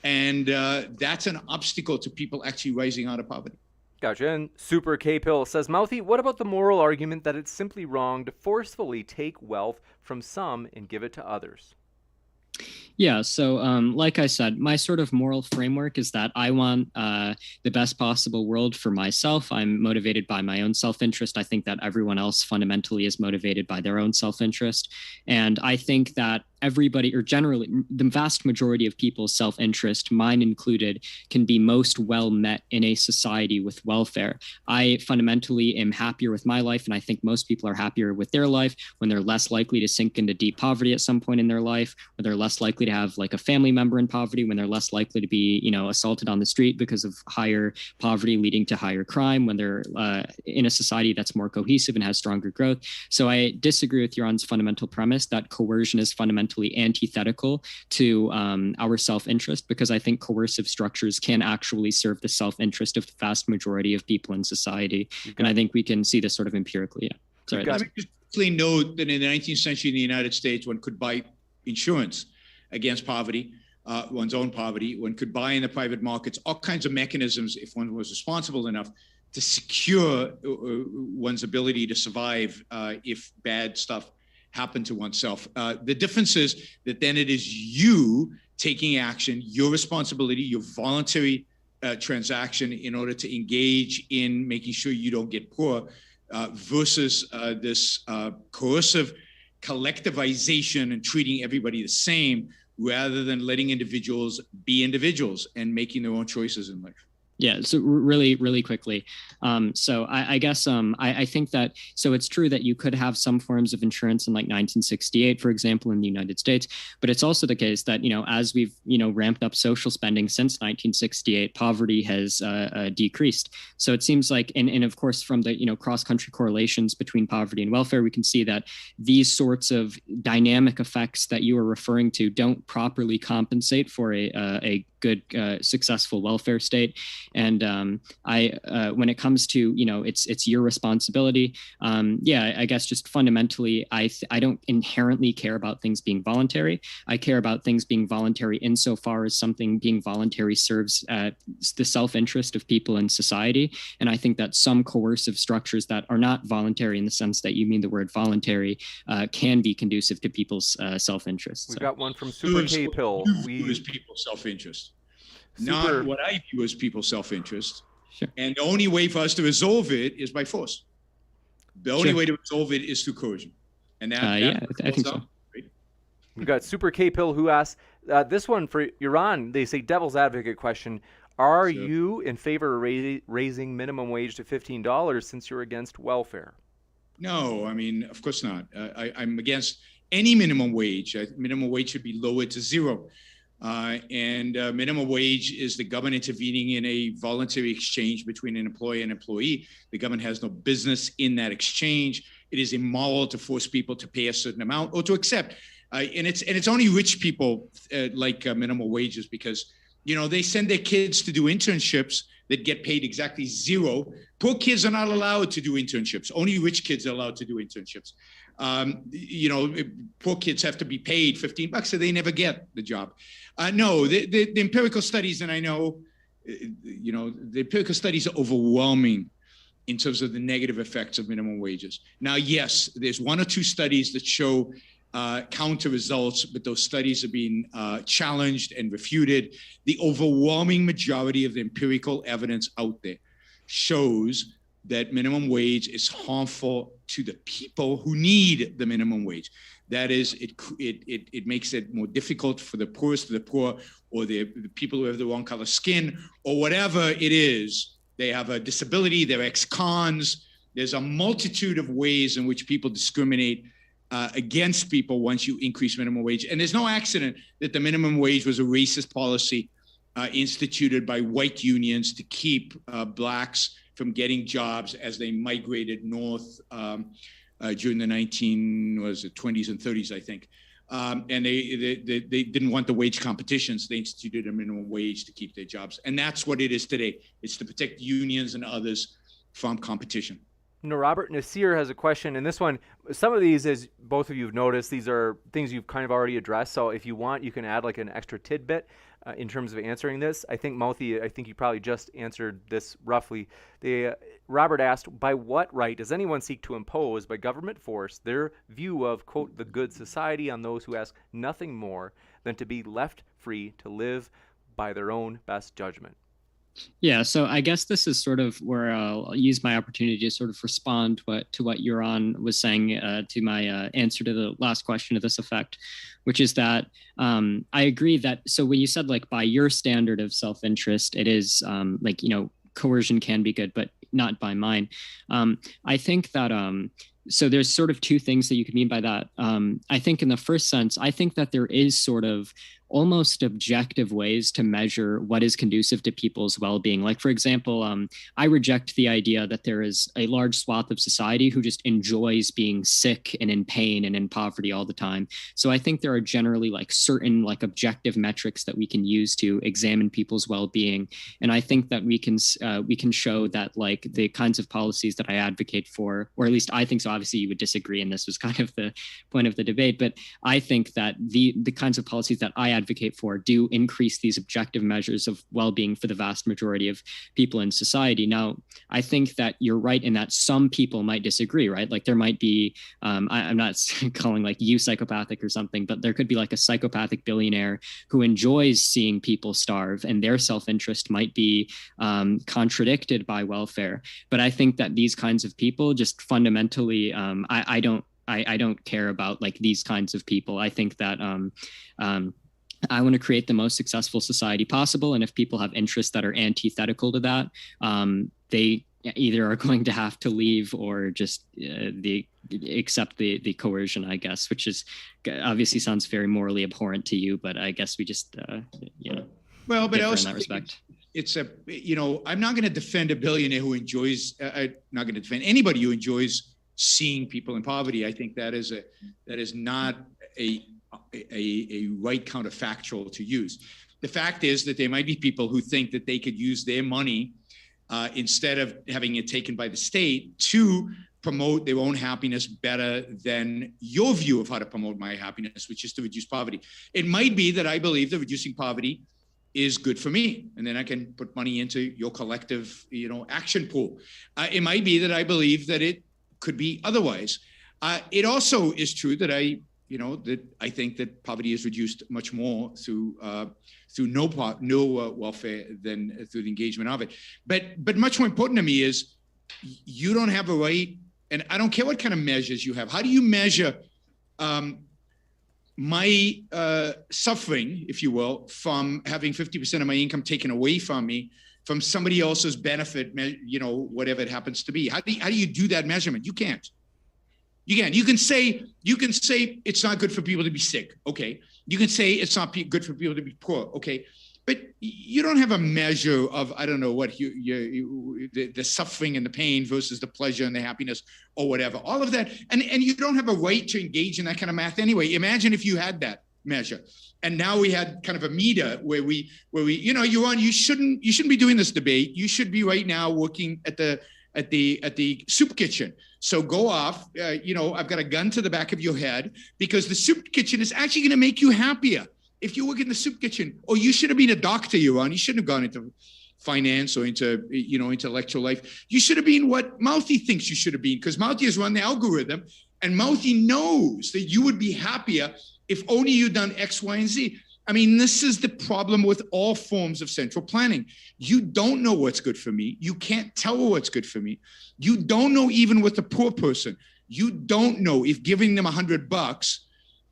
And that's an obstacle to people actually rising out of poverty. Gotcha. And Super K-Pill says, Mouthy, what about the moral argument that it's simply wrong to forcefully take wealth from some and give it to others? Yeah, so like I said, my sort of moral framework is that I want the best possible world for myself. I'm motivated by my own self-interest. I think that everyone else fundamentally is motivated by their own self-interest. And I think that everybody, or generally the vast majority of people's self-interest, mine included, can be most well met in a society with welfare. I fundamentally am happier with my life, and I think most people are happier with their life when they're less likely to sink into deep poverty at some point in their life, when they're less likely to have like a family member in poverty, when they're less likely to be, assaulted on the street because of higher poverty leading to higher crime, when they're in a society that's more cohesive and has stronger growth. So I disagree with Yaron's fundamental premise that coercion is fundamentally antithetical to our self-interest, because I think coercive structures can actually serve the self-interest of the vast majority of people in society. And I think we can see this sort of empirically. Yeah. Sorry. Let me just quickly note that in the 19th century in the United States, one could buy insurance against poverty, one's own poverty. One could buy in the private markets all kinds of mechanisms, if one was responsible enough, to secure one's ability to survive if bad stuff happened to oneself. The difference is that then it is you taking action, your responsibility, your voluntary transaction in order to engage in making sure you don't get poor, versus this coercive collectivization and treating everybody the same, rather than letting individuals be individuals and making their own choices in life. Yeah, so really, really quickly. So I guess I think that, so it's true that you could have some forms of insurance in like 1968, for example, in the United States, but it's also the case that, as we've, ramped up social spending since 1968, poverty has decreased. So it seems like, and of course, from the, cross-country correlations between poverty and welfare, we can see that these sorts of dynamic effects that you are referring to don't properly compensate for a good, successful welfare state. And when it comes to, it's your responsibility. I guess just fundamentally, I don't inherently care about things being voluntary. I care about things being voluntary insofar as something being voluntary serves the self-interest of people in society. And I think that some coercive structures that are not voluntary in the sense that you mean the word voluntary can be conducive to people's self-interest. We've got one from Super K-Pill. We use people's self-interest. Not what I view as people's self-interest. Sure. And the only way for us to resolve it is by force. The only way to resolve it is through coercion. And I think so. Right? We've got Super K-Pill who asks, this one for Yaron, they say devil's advocate question. Are you in favor of raising minimum wage to $15 since you're against welfare? No, I mean, of course not. I'm against any minimum wage. Minimum wage should be lowered to zero. And minimum wage is the government intervening in a voluntary exchange between an employer and employee. The government has no business in that exchange. It is immoral to force people to pay a certain amount or to accept. And it's only rich people like minimum wages because, they send their kids to do internships that get paid exactly zero. Poor kids are not allowed to do internships. Only rich kids are allowed to do internships. Poor kids have to be paid $15 so they never get the job. No, the empirical studies, and I know, the empirical studies are overwhelming in terms of the negative effects of minimum wages. Now, yes, there's one or two studies that show counter results, but those studies are being challenged and refuted. The overwhelming majority of the empirical evidence out there shows that minimum wage is harmful to the people who need the minimum wage. That is, it makes it more difficult for the poorest of the poor, or the people who have the wrong color skin, or whatever it is. They have a disability, they're ex-cons. There's a multitude of ways in which people discriminate against people once you increase minimum wage. And there's no accident that the minimum wage was a racist policy instituted by white unions to keep blacks from getting jobs as they migrated north during the 20s and 30s, I think. And they didn't want the wage competitions. They instituted a minimum wage to keep their jobs. And that's what it is today. It's to protect unions and others from competition. Robert Nasir has a question, and this one, some of these, as both of you have noticed, these are things you've kind of already addressed. So if you want, you can add like an extra tidbit in terms of answering this. I think Mouthy, you probably just answered this roughly. Robert asked, by what right does anyone seek to impose by government force their view of, quote, the good society on those who ask nothing more than to be left free to live by their own best judgment? Yeah, so I guess this is sort of where I'll use my opportunity to sort of respond to what Yaron was saying to my answer to the last question to this effect, which is that I agree that, so when you said like by your standard of self-interest, it is coercion can be good, but not by mine. I think that so there's sort of two things that you could mean by that. I think in the first sense, I think that there is sort of almost objective ways to measure what is conducive to people's well-being. Like, for example, I reject the idea that there is a large swath of society who just enjoys being sick and in pain and in poverty all the time. So I think there are generally like certain like objective metrics that we can use to examine people's well-being. And I think that we can show that like the kinds of policies that I advocate for, or at least I think so, obviously you would disagree, and this was kind of the point of the debate, but I think that the kinds of policies that I advocate for do increase these objective measures of well-being for the vast majority of people in society. Now, I think that you're right in that some people might disagree, right? Like there might be, I'm not calling like you psychopathic or something, but there could be like a psychopathic billionaire who enjoys seeing people starve, and their self-interest might be contradicted by welfare. But I think that these kinds of people just fundamentally, I don't care about like these kinds of people. I think that I want to create the most successful society possible. And if people have interests that are antithetical to that, they either are going to have to leave or just accept the coercion, I guess, which is obviously sounds very morally abhorrent to you, but I guess we just, well, but also in that respect. It's I'm not going to defend a billionaire who enjoys, I'm not going to defend anybody who enjoys seeing people in poverty. I think that is not a right counterfactual to use. The fact is that there might be people who think that they could use their money instead of having it taken by the state to promote their own happiness better than your view of how to promote my happiness, which is to reduce poverty. It might be that I believe that reducing poverty is good for me, and then I can put money into your collective, action pool. It might be that I believe that it could be otherwise. It also is true that I think that poverty is reduced much more through no welfare than through the engagement of it. But much more important to me is you don't have a right, and I don't care what kind of measures you have. How do you measure my suffering, if you will, from having 50% of my income taken away from me, from somebody else's benefit, whatever it happens to be? How do you do that measurement? You can't. You can say it's not good for people to be sick. Okay. You can say it's not good for people to be poor, okay? But you don't have a measure of, I don't know what, the suffering and the pain versus the pleasure and the happiness or whatever. All of that. And you don't have a right to engage in that kind of math anyway. Imagine if you had that measure. And now we had kind of a meter where we, Yaron, you shouldn't be doing this debate. You should be right now working at the soup kitchen. So go off, I've got a gun to the back of your head, because the soup kitchen is actually going to make you happier. If you work in the soup kitchen, or you should have been a doctor, Yaron, you shouldn't have gone into finance or into intellectual life. You should have been what Mouthy thinks you should have been, because Mouthy has run the algorithm, and Mouthy knows that you would be happier if only you'd done X, Y, and Z. I mean, this is the problem with all forms of central planning. You don't know what's good for me. You can't tell what's good for me. You don't know even with the poor person. You don't know if giving them $100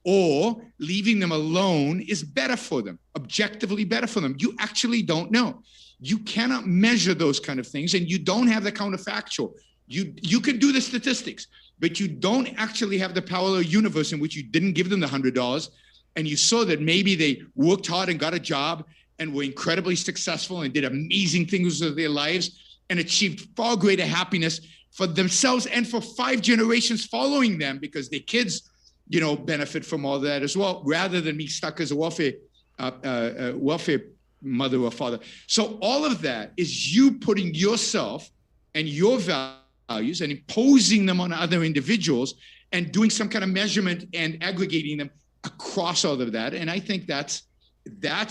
or leaving them alone is better for them, objectively better for them. You actually don't know. You cannot measure those kind of things, and you don't have the counterfactual. You can do the statistics, but you don't actually have the parallel universe in which you didn't give them the $100, and you saw that maybe they worked hard and got a job and were incredibly successful and did amazing things with their lives and achieved far greater happiness for themselves and for 5 generations following them, because their kids benefit from all that as well, rather than me stuck as a welfare mother or father. So all of that is you putting yourself and your values and imposing them on other individuals and doing some kind of measurement and aggregating them across all of that. And I think that's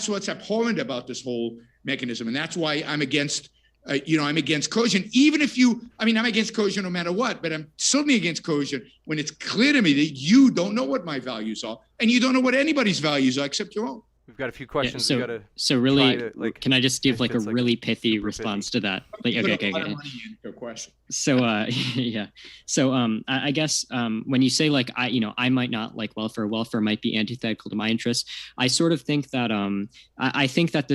what's abhorrent about this whole mechanism. And that's why I'm against I'm against coercion, I'm against coercion no matter what, but I'm certainly against coercion when it's clear to me that you don't know what my values are, and you don't know what anybody's values are except your own. We've got a few questions. Yeah, so really, can I just give like a really pithy response to that? Like, okay. So yeah. So I guess when you say like I might not like welfare might be antithetical to my interests, I sort of think that I think that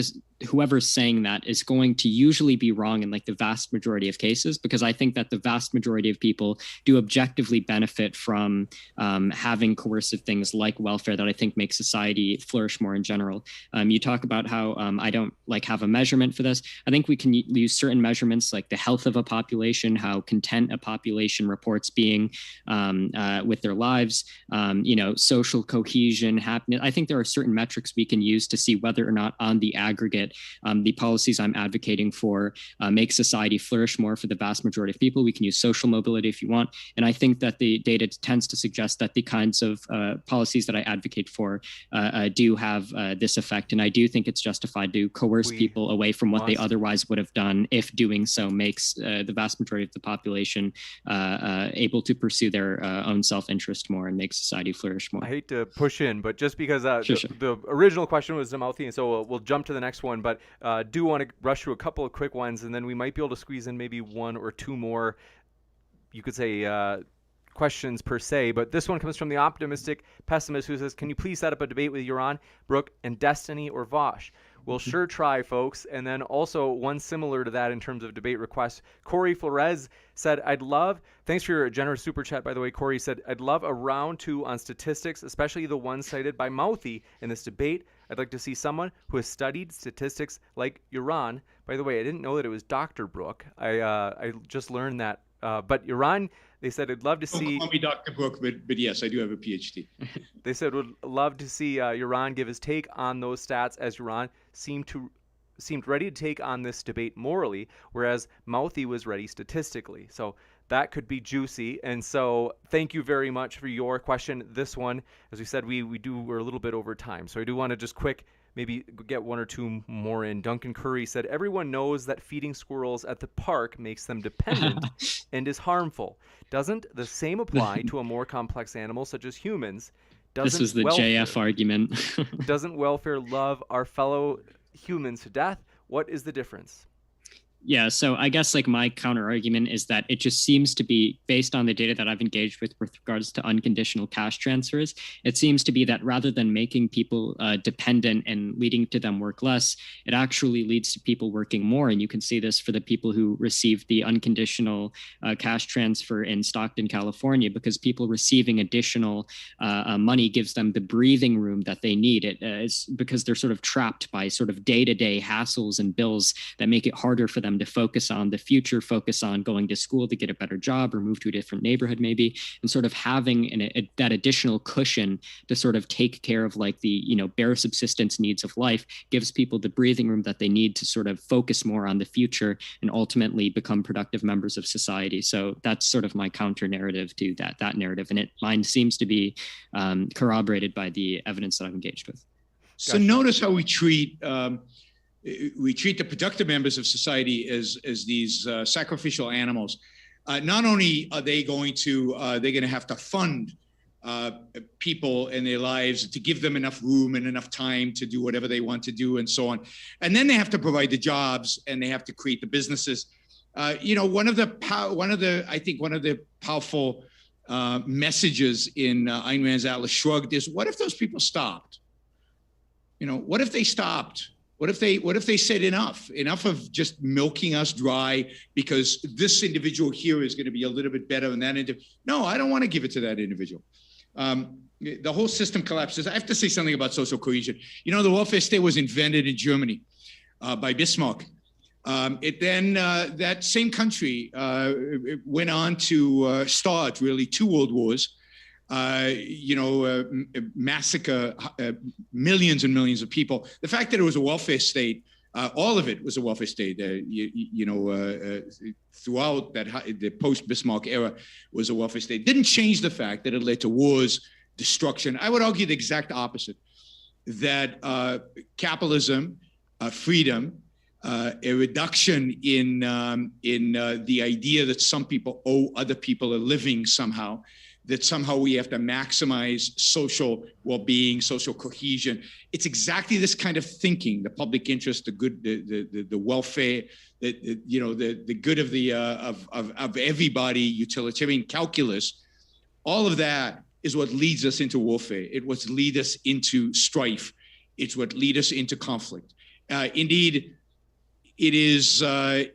whoever's saying that is going to usually be wrong in like the vast majority of cases, because I think that the vast majority of people do objectively benefit from having coercive things like welfare that I think make society flourish more in general. You talk about how I don't like have a measurement for this. I think we can use certain measurements like the health of a population, how content a population reports being with their lives, social cohesion, happiness. I think there are certain metrics we can use to see whether or not on the aggregate the policies I'm advocating for make society flourish more for the vast majority of people. We can use social mobility if you want. And I think that the data tends to suggest that the kinds of policies that I advocate for do have this effect. And I do think it's justified to coerce people away from what they otherwise would have done if doing so makes the vast majority of the population able to pursue their own self-interest more and make society flourish more. I hate to push in, but just because Sure. The original question was the Mouthy, and so we'll jump to the next one, but do want to rush through a couple of quick ones, and then we might be able to squeeze in maybe 1 or 2 more, you could say, questions per se. But this one comes from the optimistic pessimist, who says, can you please set up a debate with Yaron, Brook, and Destiny or Vosh? We'll sure try, folks. And then also one similar to that in terms of debate requests. Corey Flores said, thanks for your generous super chat, by the way. Corey said, I'd love a round 2 on statistics, especially the ones cited by Mouthy in this debate. I'd like to see someone who has studied statistics like Yaron. By the way, I didn't know that it was Dr. Brook. I just learned that. But Yaron, they said, I'd love to see... Don't call me Dr. Brook, but yes, I do have a PhD. They said, would love to see Yaron give his take on those stats, as Yaron seemed ready to take on this debate morally, whereas Mouthy was ready statistically. So that could be juicy. And so thank you very much for your question. This one, as we said, we're a little bit over time. So I do want to just maybe get 1 or 2 more in. Duncan Curry said, everyone knows that feeding squirrels at the park makes them dependent and is harmful. Doesn't the same apply to a more complex animal such as humans? This was the JF argument. Doesn't welfare love our fellow humans to death? What is the difference? Yeah, so I guess like my counter argument is that it just seems to be based on the data that I've engaged with regards to unconditional cash transfers. It seems to be that rather than making people dependent and leading to them work less, it actually leads to people working more. And you can see this for the people who received the unconditional cash transfer in Stockton, California, because people receiving additional money gives them the breathing room that they need. It's because they're sort of trapped by sort of day-to-day hassles and bills that make it harder for them to focus on the future, focus on going to school to get a better job or move to a different neighborhood maybe, and sort of having that additional cushion to sort of take care of like the, you know, bare subsistence needs of life gives people the breathing room that they need to sort of focus more on the future and ultimately become productive members of society. So that's sort of my counter narrative to that narrative. And mine seems to be corroborated by the evidence that I've engaged with. So notice how we treat the productive members of society as these sacrificial animals. Not only are they going to have to fund people in their lives to give them enough room and enough time to do whatever they want to do and so on, and then they have to provide the jobs and they have to create the businesses. One of the powerful messages in Ayn Rand's Atlas Shrugged is, what if those people stopped? What if they stopped? What if they said enough of just milking us dry because this individual here is going to be a little bit better than that individual? No, I don't want to give it to that individual. The whole system collapses. I have to say something about social cohesion. The welfare state was invented in Germany by Bismarck. That same country went on to start really 2 world wars. Massacre millions and millions of people. The fact that it was a welfare state, all of it was a welfare state. Throughout the post-Bismarck era was a welfare state. Didn't change the fact that it led to wars, destruction. I would argue the exact opposite. That capitalism, freedom, a reduction in the idea that some people owe other people a living somehow, that somehow we have to maximize social well-being, social cohesion. It's exactly this kind of thinking: the public interest, the good, the welfare, the good of everybody, utilitarian calculus. All of that is what leads us into warfare. It what leads us into strife. It's what leads us into conflict. Indeed, it is the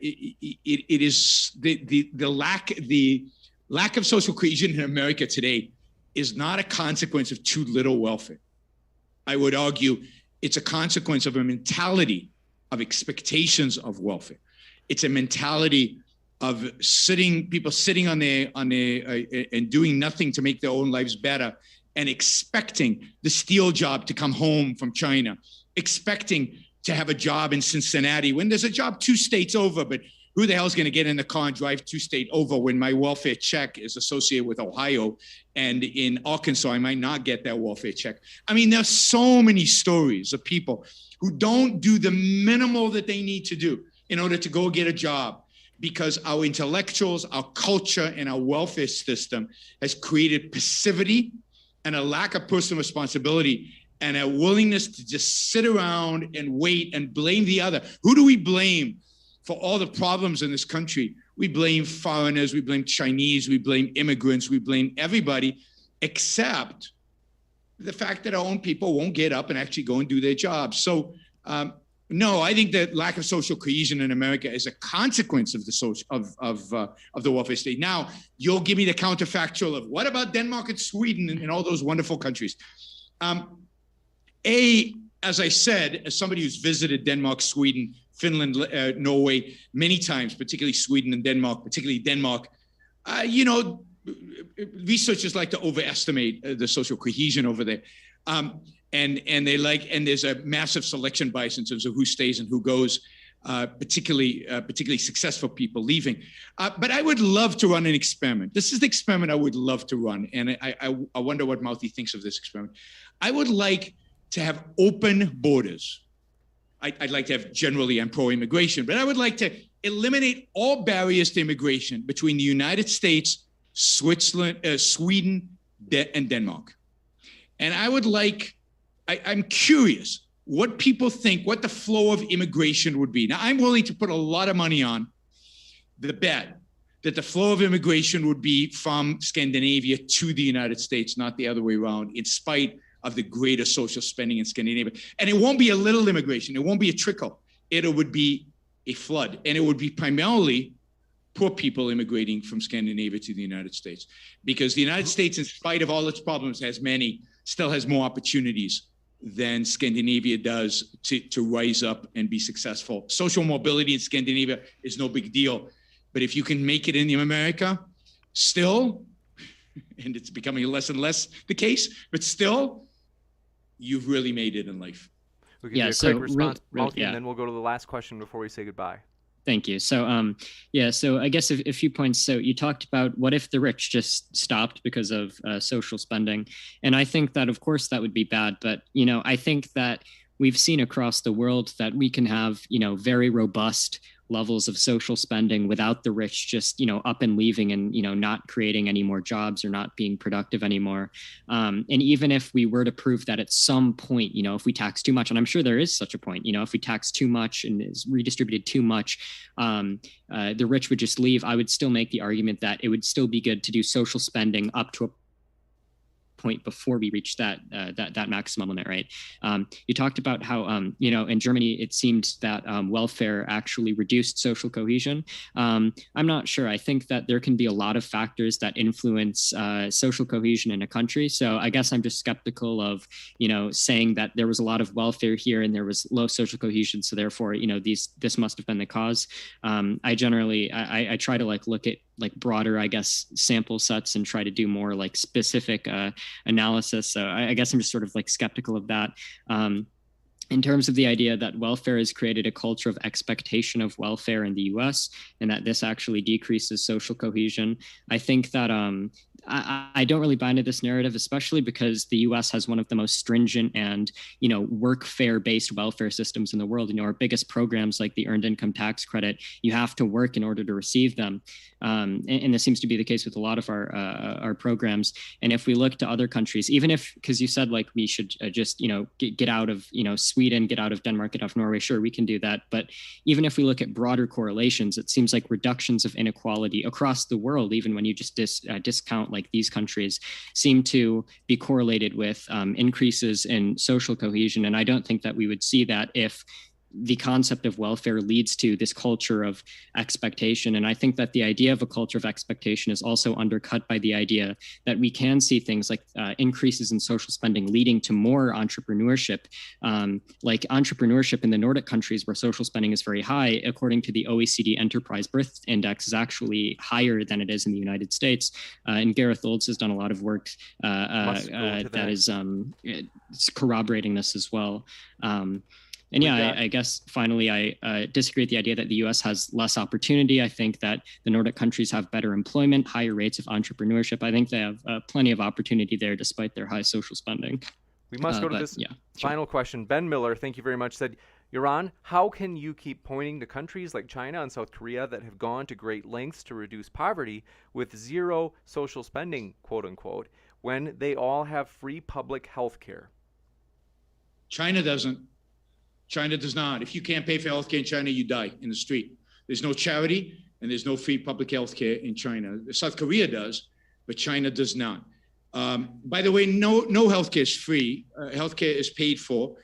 lack of social cohesion in America today is not a consequence of too little welfare. I would argue it's a consequence of a mentality of expectations of welfare. It's a mentality of people sitting on their and doing nothing to make their own lives better, and expecting the steel job to come home from China, expecting to have a job in Cincinnati when there's a job 2 states over, but who the hell is going to get in the car and drive 2 states over when my welfare check is associated with Ohio, and in Arkansas, I might not get that welfare check. I mean, there's so many stories of people who don't do the minimal that they need to do in order to go get a job, because our intellectuals, our culture, and our welfare system has created passivity and a lack of personal responsibility and a willingness to just sit around and wait and blame the other. Who do we blame for all the problems in this country? We blame foreigners, we blame Chinese, we blame immigrants, we blame everybody, except the fact that our own people won't get up and actually go and do their jobs. So no, I think that lack of social cohesion in America is a consequence of the welfare state. Now, you'll give me the counterfactual of what about Denmark and Sweden and all those wonderful countries? As I said, as somebody who's visited Denmark, Sweden, Finland, Norway many times, particularly Sweden and Denmark, particularly Denmark, researchers like to overestimate the social cohesion over there. And there's a massive selection bias in terms of who stays and who goes, particularly successful people leaving. But I would love to run an experiment. This is the experiment I would love to run. And I wonder what Mouthy thinks of this experiment. I would like to have open borders. I'd like to have, generally, I'm pro-immigration, but I would like to eliminate all barriers to immigration between the United States, Switzerland, Sweden, and Denmark. And I would like, I'm curious what people think, what the flow of immigration would be. Now, I'm willing to put a lot of money on the bet that the flow of immigration would be from Scandinavia to the United States, not the other way around, in spite of the greater social spending in Scandinavia. And it won't be a little immigration. It won't be a trickle. It would be a flood. And it would be primarily poor people immigrating from Scandinavia to the United States. Because the United States, in spite of all its problems, still has more opportunities than Scandinavia does to rise up and be successful. Social mobility in Scandinavia is no big deal. But if you can make it in America, still, and it's becoming less and less the case, but still, you've really made it in life. We'll give you a quick response, Mouthy, and then we'll go to the last question before we say goodbye. Thank you. So, so I guess a few points. So you talked about what if the rich just stopped because of social spending? And I think that, of course, that would be bad. But, I think that we've seen across the world that we can have, very robust levels of social spending without the rich just, up and leaving and, not creating any more jobs or not being productive anymore. And even if we were to prove that at some point, if we tax too much, and I'm sure there is such a point, if we tax too much and is redistributed too much, the rich would just leave. I would still make the argument that it would still be good to do social spending up to a point before we reach that maximum limit, right? You talked about how in Germany it seemed that welfare actually reduced social cohesion. I'm not sure. I think that there can be a lot of factors that influence social cohesion in a country. So I guess I'm just skeptical of saying that there was a lot of welfare here and there was low social cohesion, so therefore this must have been the cause. I generally I try to look at broader, I guess, sample sets and try to do more specific analysis. So I guess I'm just sort of skeptical of that. In terms of the idea that welfare has created a culture of expectation of welfare in the US and that this actually decreases social cohesion, I think that I don't really buy into this narrative, especially because the US has one of the most stringent and, workfare-based welfare systems in the world. Our biggest programs like the Earned Income Tax Credit, you have to work in order to receive them. And this seems to be the case with a lot of our programs. And if we look to other countries, even because you said we should just, get out of, Sweden, get out of Denmark, get out of Norway, sure, we can do that. But even if we look at broader correlations, it seems like reductions of inequality across the world, even when you just discount these countries, seem to be correlated with increases in social cohesion. And I don't think that we would see that if the concept of welfare leads to this culture of expectation. And I think that the idea of a culture of expectation is also undercut by the idea that we can see things like increases in social spending leading to more entrepreneurship. Like entrepreneurship in the Nordic countries where social spending is very high, according to the OECD Enterprise Birth Index, is actually higher than it is in the United States. And Gareth Olds has done a lot of work that is corroborating this as well. And yeah, I guess finally, I disagree with the idea that the U.S. has less opportunity. I think that the Nordic countries have better employment, higher rates of entrepreneurship. I think they have plenty of opportunity there despite their high social spending. We must go to this final question. Ben Miller, thank you very much, said, Yaron, how can you keep pointing to countries like China and South Korea that have gone to great lengths to reduce poverty with zero social spending, quote unquote, when they all have free public health care? China doesn't. China does not. If you can't pay for healthcare in China, you die in the street. There's no charity and there's no free public healthcare in China. South Korea does, but China does not. By the way, no healthcare is free. Healthcare is paid for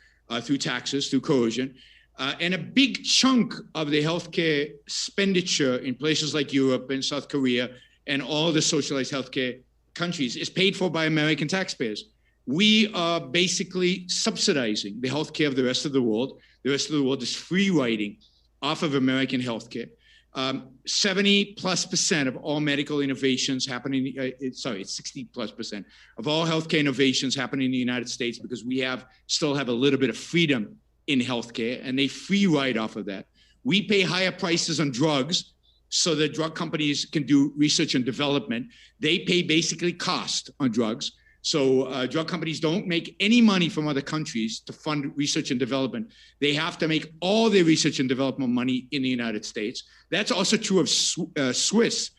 through taxes, through coercion. And a big chunk of the healthcare expenditure in places like Europe and South Korea and all the socialized healthcare countries is paid for by American taxpayers. We are basically subsidizing the healthcare of the rest of the world. The rest of the world is free riding off of American healthcare. 70+% of all medical innovations happening, it's 60+% of all healthcare innovations happen in the United States because we still have a little bit of freedom in healthcare, and they free ride off of that. We pay higher prices on drugs so that drug companies can do research and development. They pay basically cost on drugs. So drug companies don't make any money from other countries to fund research and development. They have to make all their research and development money in the United States. That's also true of Swiss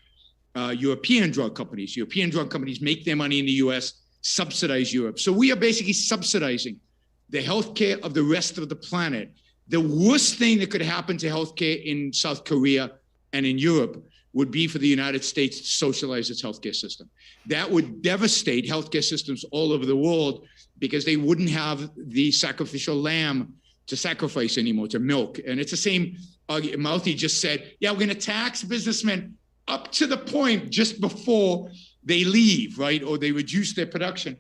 European drug companies. European drug companies make their money in the US, subsidize Europe. So we are basically subsidizing the healthcare of the rest of the planet. The worst thing that could happen to healthcare in South Korea and in Europe would be for the United States to socialize its healthcare system. That would devastate healthcare systems all over the world because they wouldn't have the sacrificial lamb to sacrifice anymore, to milk. And it's the same argument. Mouthy just said, yeah, we're going to tax businessmen up to the point just before they leave, right? Or they reduce their production.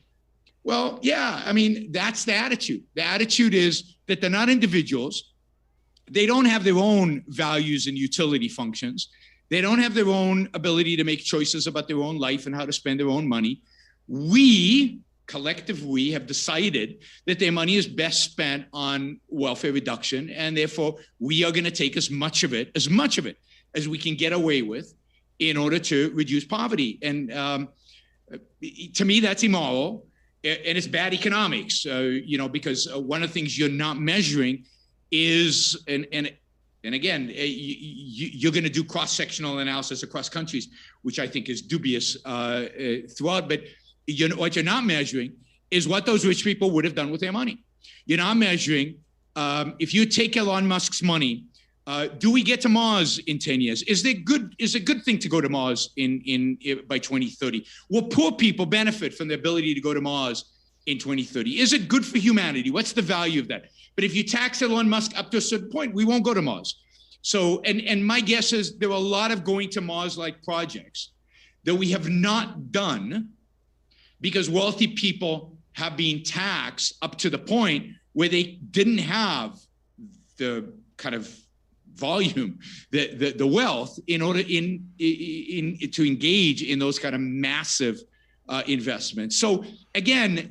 Well, yeah, I mean, that's the attitude. The attitude is that they're not individuals. They don't have their own values and utility functions. They don't have their own ability to make choices about their own life and how to spend their own money. We, collective we, have decided that their money is best spent on welfare reduction, and therefore we are going to take as much of it as we can get away with in order to reduce poverty. And to me, that's immoral. And it's bad economics, because one of the things you're not measuring is, and again, you're going to do cross-sectional analysis across countries, which I think is dubious throughout. But what you're not measuring is what those rich people would have done with their money. You're not measuring if you take Elon Musk's money. Do we get to Mars in 10 years? Is it a good thing to go to Mars by 2030? Will poor people benefit from the ability to go to Mars in 2030? Is it good for humanity? What's the value of that? But if you tax Elon Musk up to a certain point, we won't go to Mars. So, and my guess is there are a lot of going to Mars-like projects that we have not done because wealthy people have been taxed up to the point where they didn't have the kind of volume, the wealth in order to engage in those kind of massive investments. So again,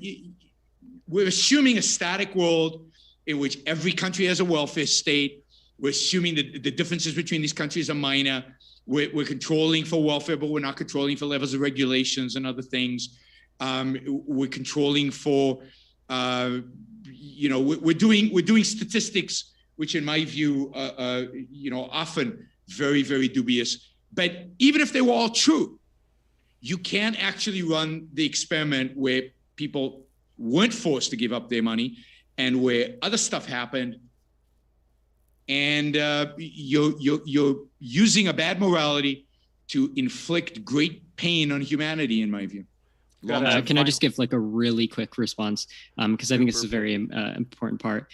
we're assuming a static world in which every country has a welfare state. We're assuming that the differences between these countries are minor. We're controlling for welfare, but we're not controlling for levels of regulations and other things. We're controlling for, we're doing statistics which in my view, often very, very dubious. But even if they were all true, you can't actually run the experiment where people weren't forced to give up their money and where other stuff happened. And you're using a bad morality to inflict great pain on humanity, in my view. Can I just give like a really quick response? Because I think this is a very important part.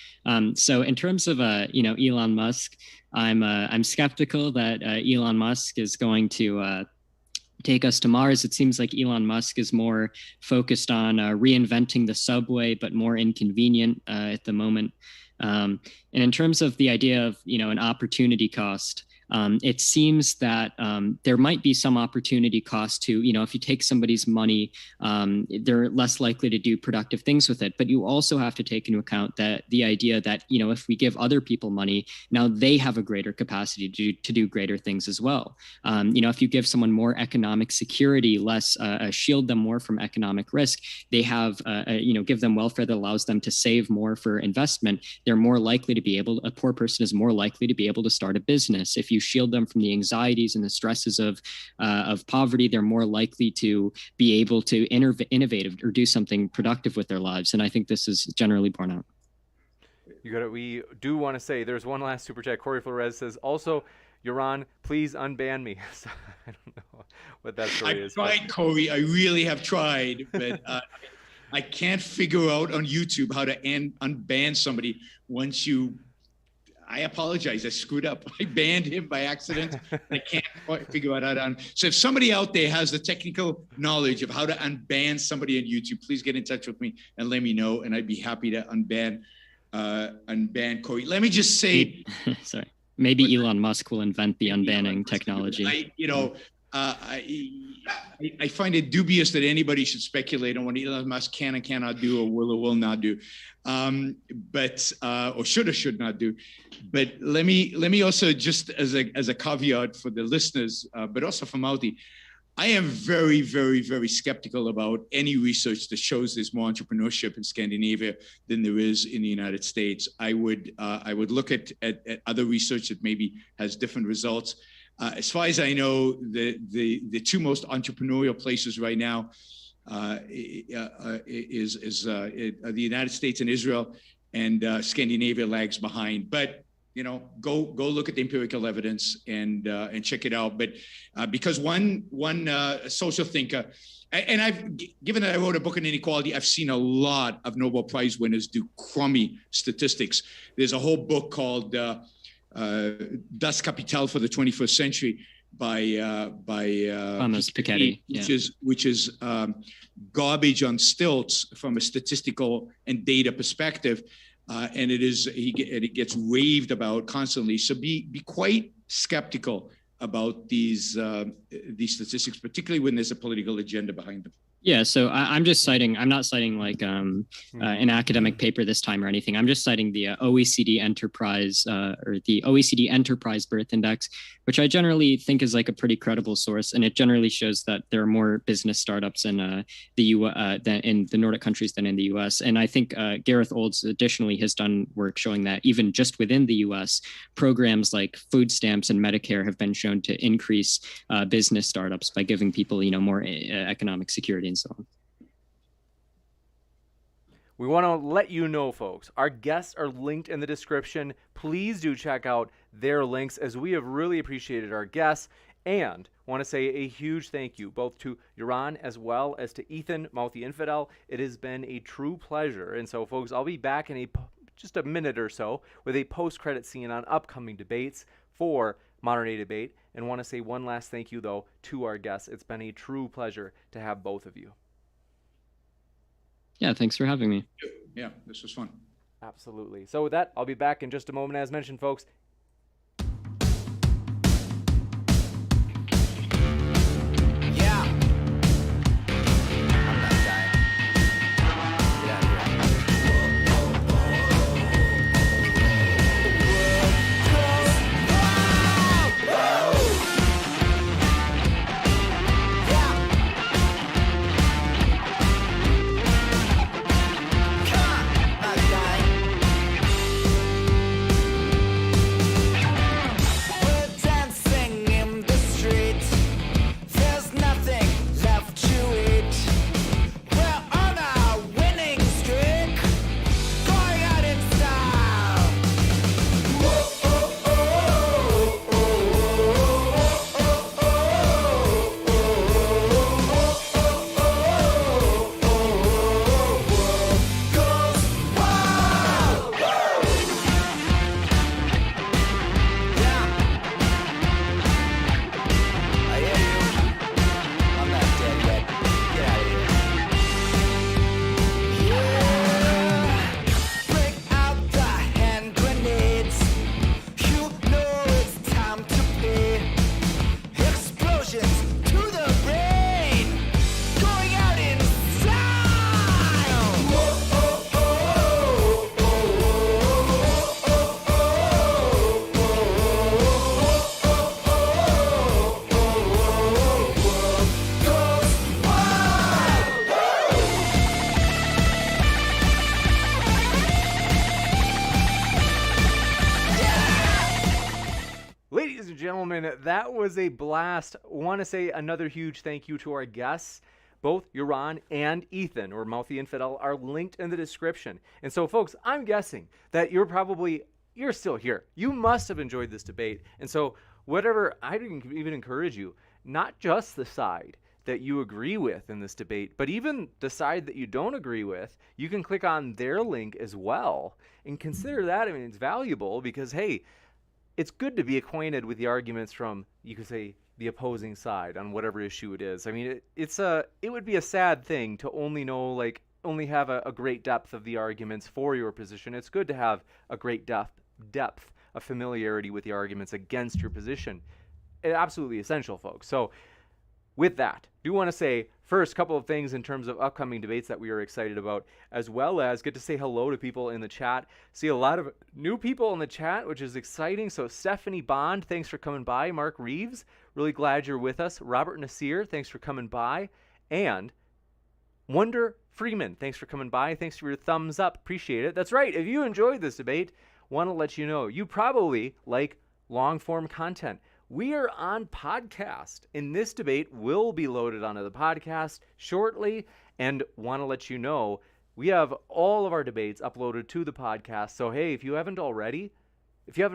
So in terms of Elon Musk, I'm skeptical that Elon Musk is going to take us to Mars. It seems like Elon Musk is more focused on reinventing the subway, but more inconvenient at the moment. And in terms of the idea of an opportunity cost. It seems that there might be some opportunity cost to, if you take somebody's money, they're less likely to do productive things with it. But you also have to take into account that the idea that, if we give other people money, now they have a greater capacity to do greater things as well. If you give someone more economic security, less shield them more from economic risk, they have, give them welfare that allows them to save more for investment. They're more likely to be a poor person is more likely to be able to start a business. If you shield them from the anxieties and the stresses of poverty, they're more likely to be able to innovate or do something productive with their lives. And I think this is generally borne out. You got it. We do want to say there's one last super chat. Corey Flores says, also, Yaron, please unban me. So, I don't know what that story is. I've tried, Corey. I really have tried, but I can't figure out on YouTube how to unban somebody once you. I apologize. I screwed up. I banned him by accident. I can't quite figure out how to So if somebody out there has the technical knowledge of how to unban somebody on YouTube, please get in touch with me and let me know, and I'd be happy to unban Corey. Let me just say, sorry. Maybe Elon Musk will invent the unbanning technology. I find it dubious that anybody should speculate on what Elon Musk can and cannot do, or will not do, or should or should not do. But let me also, just as a caveat for the listeners, but also for Mouthy, I am very, very, very skeptical about any research that shows there's more entrepreneurship in Scandinavia than there is in the United States. I would look at other research that maybe has different results. As far as I know, the two most entrepreneurial places right now is the United States and Israel. and Scandinavia lags behind. But go look at the empirical evidence and check it out. But because one social thinker, and given that I wrote a book on inequality, I've seen a lot of Nobel Prize winners do crummy statistics. There's a whole book called Das Kapital for the 21st Century by Thomas Piketty, which is garbage on stilts from a statistical and data perspective. And it gets raved about constantly. So be quite skeptical about these statistics, particularly when there's a political agenda behind them. Yeah, so I'm not citing like an academic paper this time or anything. I'm just citing the OECD Enterprise or the OECD Enterprise Birth Index, which I generally think is like a pretty credible source, and it generally shows that there are more business startups in than in the Nordic countries than in the U.S. And I think Gareth Olds additionally has done work showing that even just within the U.S., programs like food stamps and Medicare have been shown to increase business startups by giving people more economic security and so on. We want to let you know, folks, our guests are linked in the description. Please do check out their links, as we have really appreciated our guests, and want to say a huge thank you both to Yaron as well as to Ethan, Mouthy Infidel. It has been a true pleasure. And so, folks, I'll be back in just a minute or so with a post-credit scene on upcoming debates for Modern Day Debate, and want to say one last thank you, though, to our guests. It's been a true pleasure to have both of you. Yeah, thanks for having me. Yeah, this was fun. Absolutely. So with that, I'll be back in just a moment. As mentioned, folks, gentlemen, that was a blast. I want to say another huge thank you to our guests. Both Yaron and Ethan, or Mouthy Infidel, are linked in the description. And so, folks, I'm guessing that you're still here. You must have enjoyed this debate. And so, I'd even encourage you, not just the side that you agree with in this debate, but even the side that you don't agree with, you can click on their link as well and consider that. I mean, it's valuable because, hey, it's good to be acquainted with the arguments from, you could say, the opposing side on whatever issue it is. I mean, it would be a sad thing to only have a great depth of the arguments for your position. It's good to have a great depth of familiarity with the arguments against your position. It's absolutely essential, folks. So with that, I do want to say first a couple of things in terms of upcoming debates that we are excited about, as well as get to say hello to people in the chat. See a lot of new people in the chat, which is exciting. So Stephanie Bond, thanks for coming by. Mark Reeves, really glad you're with us. Robert Nasir, thanks for coming by. And Wonder Freeman, thanks for coming by. Thanks for your thumbs up. Appreciate it. That's right. If you enjoyed this debate, want to let you know, you probably like long-form content. We are on podcast, and this debate will be loaded onto the podcast shortly, and want to let you know we have all of our debates uploaded to the podcast. So, hey, if you haven't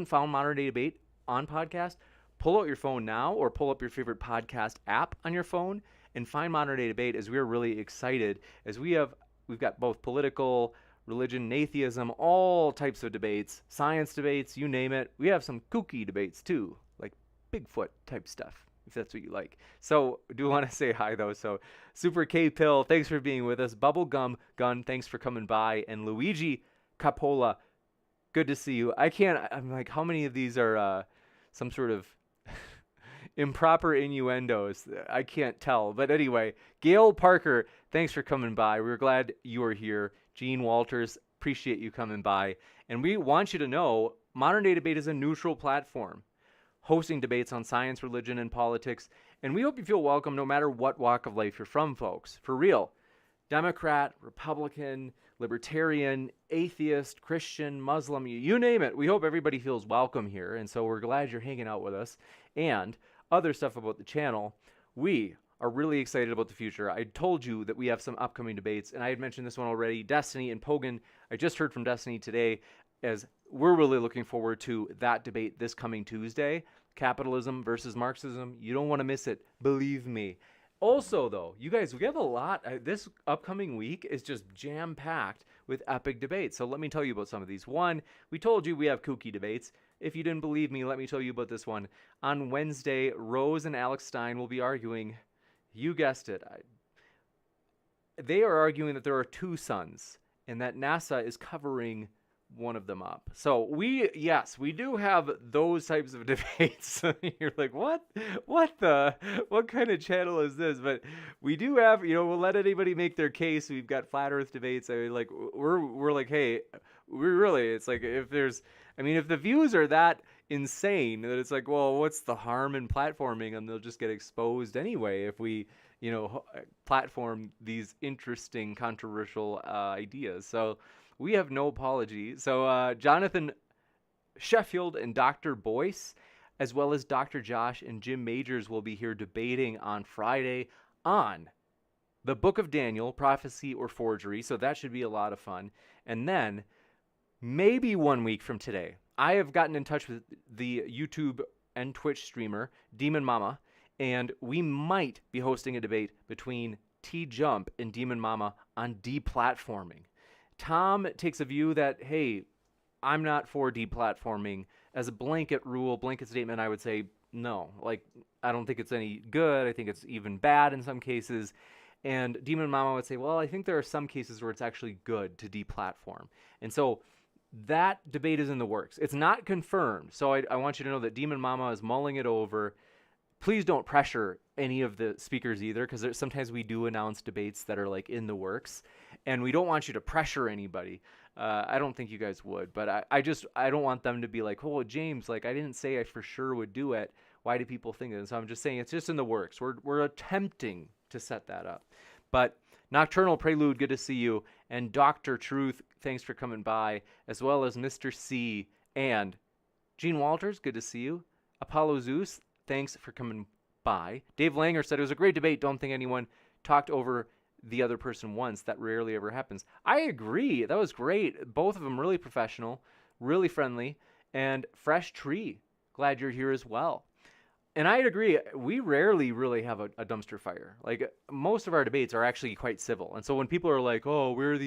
found Modern Day Debate on podcast, pull out your phone now or pull up your favorite podcast app on your phone and find Modern Day Debate, as we're really excited as we've got both political, religion, atheism, all types of debates, science debates, you name it. We have some kooky debates too, like Bigfoot type stuff, if that's what you like. So I do want to say hi though. So Super K Pill, thanks for being with us. Bubblegum Gun, thanks for coming by. And Luigi Capola, good to see you. I'm like, how many of these are some sort of improper innuendos? I can't tell. But anyway, Gail Parker, thanks for coming by. We're glad you are here. Gene Walters, appreciate you coming by. And we want you to know Modern Day Debate is a neutral platform, hosting debates on science, religion, and politics. And we hope you feel welcome no matter what walk of life you're from, folks. For real. Democrat, Republican, Libertarian, Atheist, Christian, Muslim, you name it. We hope everybody feels welcome here. And so we're glad you're hanging out with us. And other stuff about the channel, we are really excited about the future. I told you that we have some upcoming debates, and I had mentioned this one already, Destiny and Pogan. I just heard from Destiny today, as we're really looking forward to that debate this coming Tuesday. Capitalism versus Marxism. You don't want to miss it. Believe me. Also, though, you guys, we have a lot. This upcoming week is just jam-packed with epic debates. So let me tell you about some of these. One, we told you we have kooky debates. If you didn't believe me, let me tell you about this one. On Wednesday, Rose and Alex Stein will be arguing. You guessed it. They are arguing that there are two suns and that NASA is covering one of them up. So we do have those types of debates. You're like, what kind of channel is this? But we do have, we'll let anybody make their case. We've got flat earth debates. I mean, like, we're like, hey, it's like, if the views are that insane that it's like, well, what's the harm in platforming them? They'll just get exposed anyway if we, platform these interesting, controversial ideas. So we have no apology. So Jonathan Sheffield and Dr. Boyce, as well as Dr. Josh and Jim Majors, will be here debating on Friday on the Book of Daniel, prophecy or forgery. So that should be a lot of fun. And then maybe 1 week from today, I have gotten in touch with the YouTube and Twitch streamer, Demon Mama, and we might be hosting a debate between T-Jump and Demon Mama on deplatforming. Tom takes a view that, hey, I'm not for deplatforming. As a blanket rule, blanket statement, I would say no. Like, I don't think it's any good. I think it's even bad in some cases. And Demon Mama would say, well, I think there are some cases where it's actually good to deplatform. And so that debate is in the works. It's not confirmed. So I want you to know that Demon Mama is mulling it over. Please don't pressure any of the speakers either, because sometimes we do announce debates that are like in the works, and we don't want you to pressure anybody. I don't think you guys would, but I don't want them to be like, oh, James, like, I didn't say I for sure would do it. Why do people think that? So I'm just saying it's just in the works. We're attempting to set that up. But Nocturnal Prelude, good to see you. And Dr. Truth, thanks for coming by, as well as Mr. C and Gene Walters, good to see you. Apollo Zeus, thanks for coming by. Dave Langer said it was a great debate. Don't think anyone talked over the other person once. That rarely ever happens. I agree. That was great. Both of them really professional, really friendly, and Fresh Tree. Glad you're here as well. And I'd agree. We rarely really have a dumpster fire. Like, most of our debates are actually quite civil. And so when people are like, oh, we're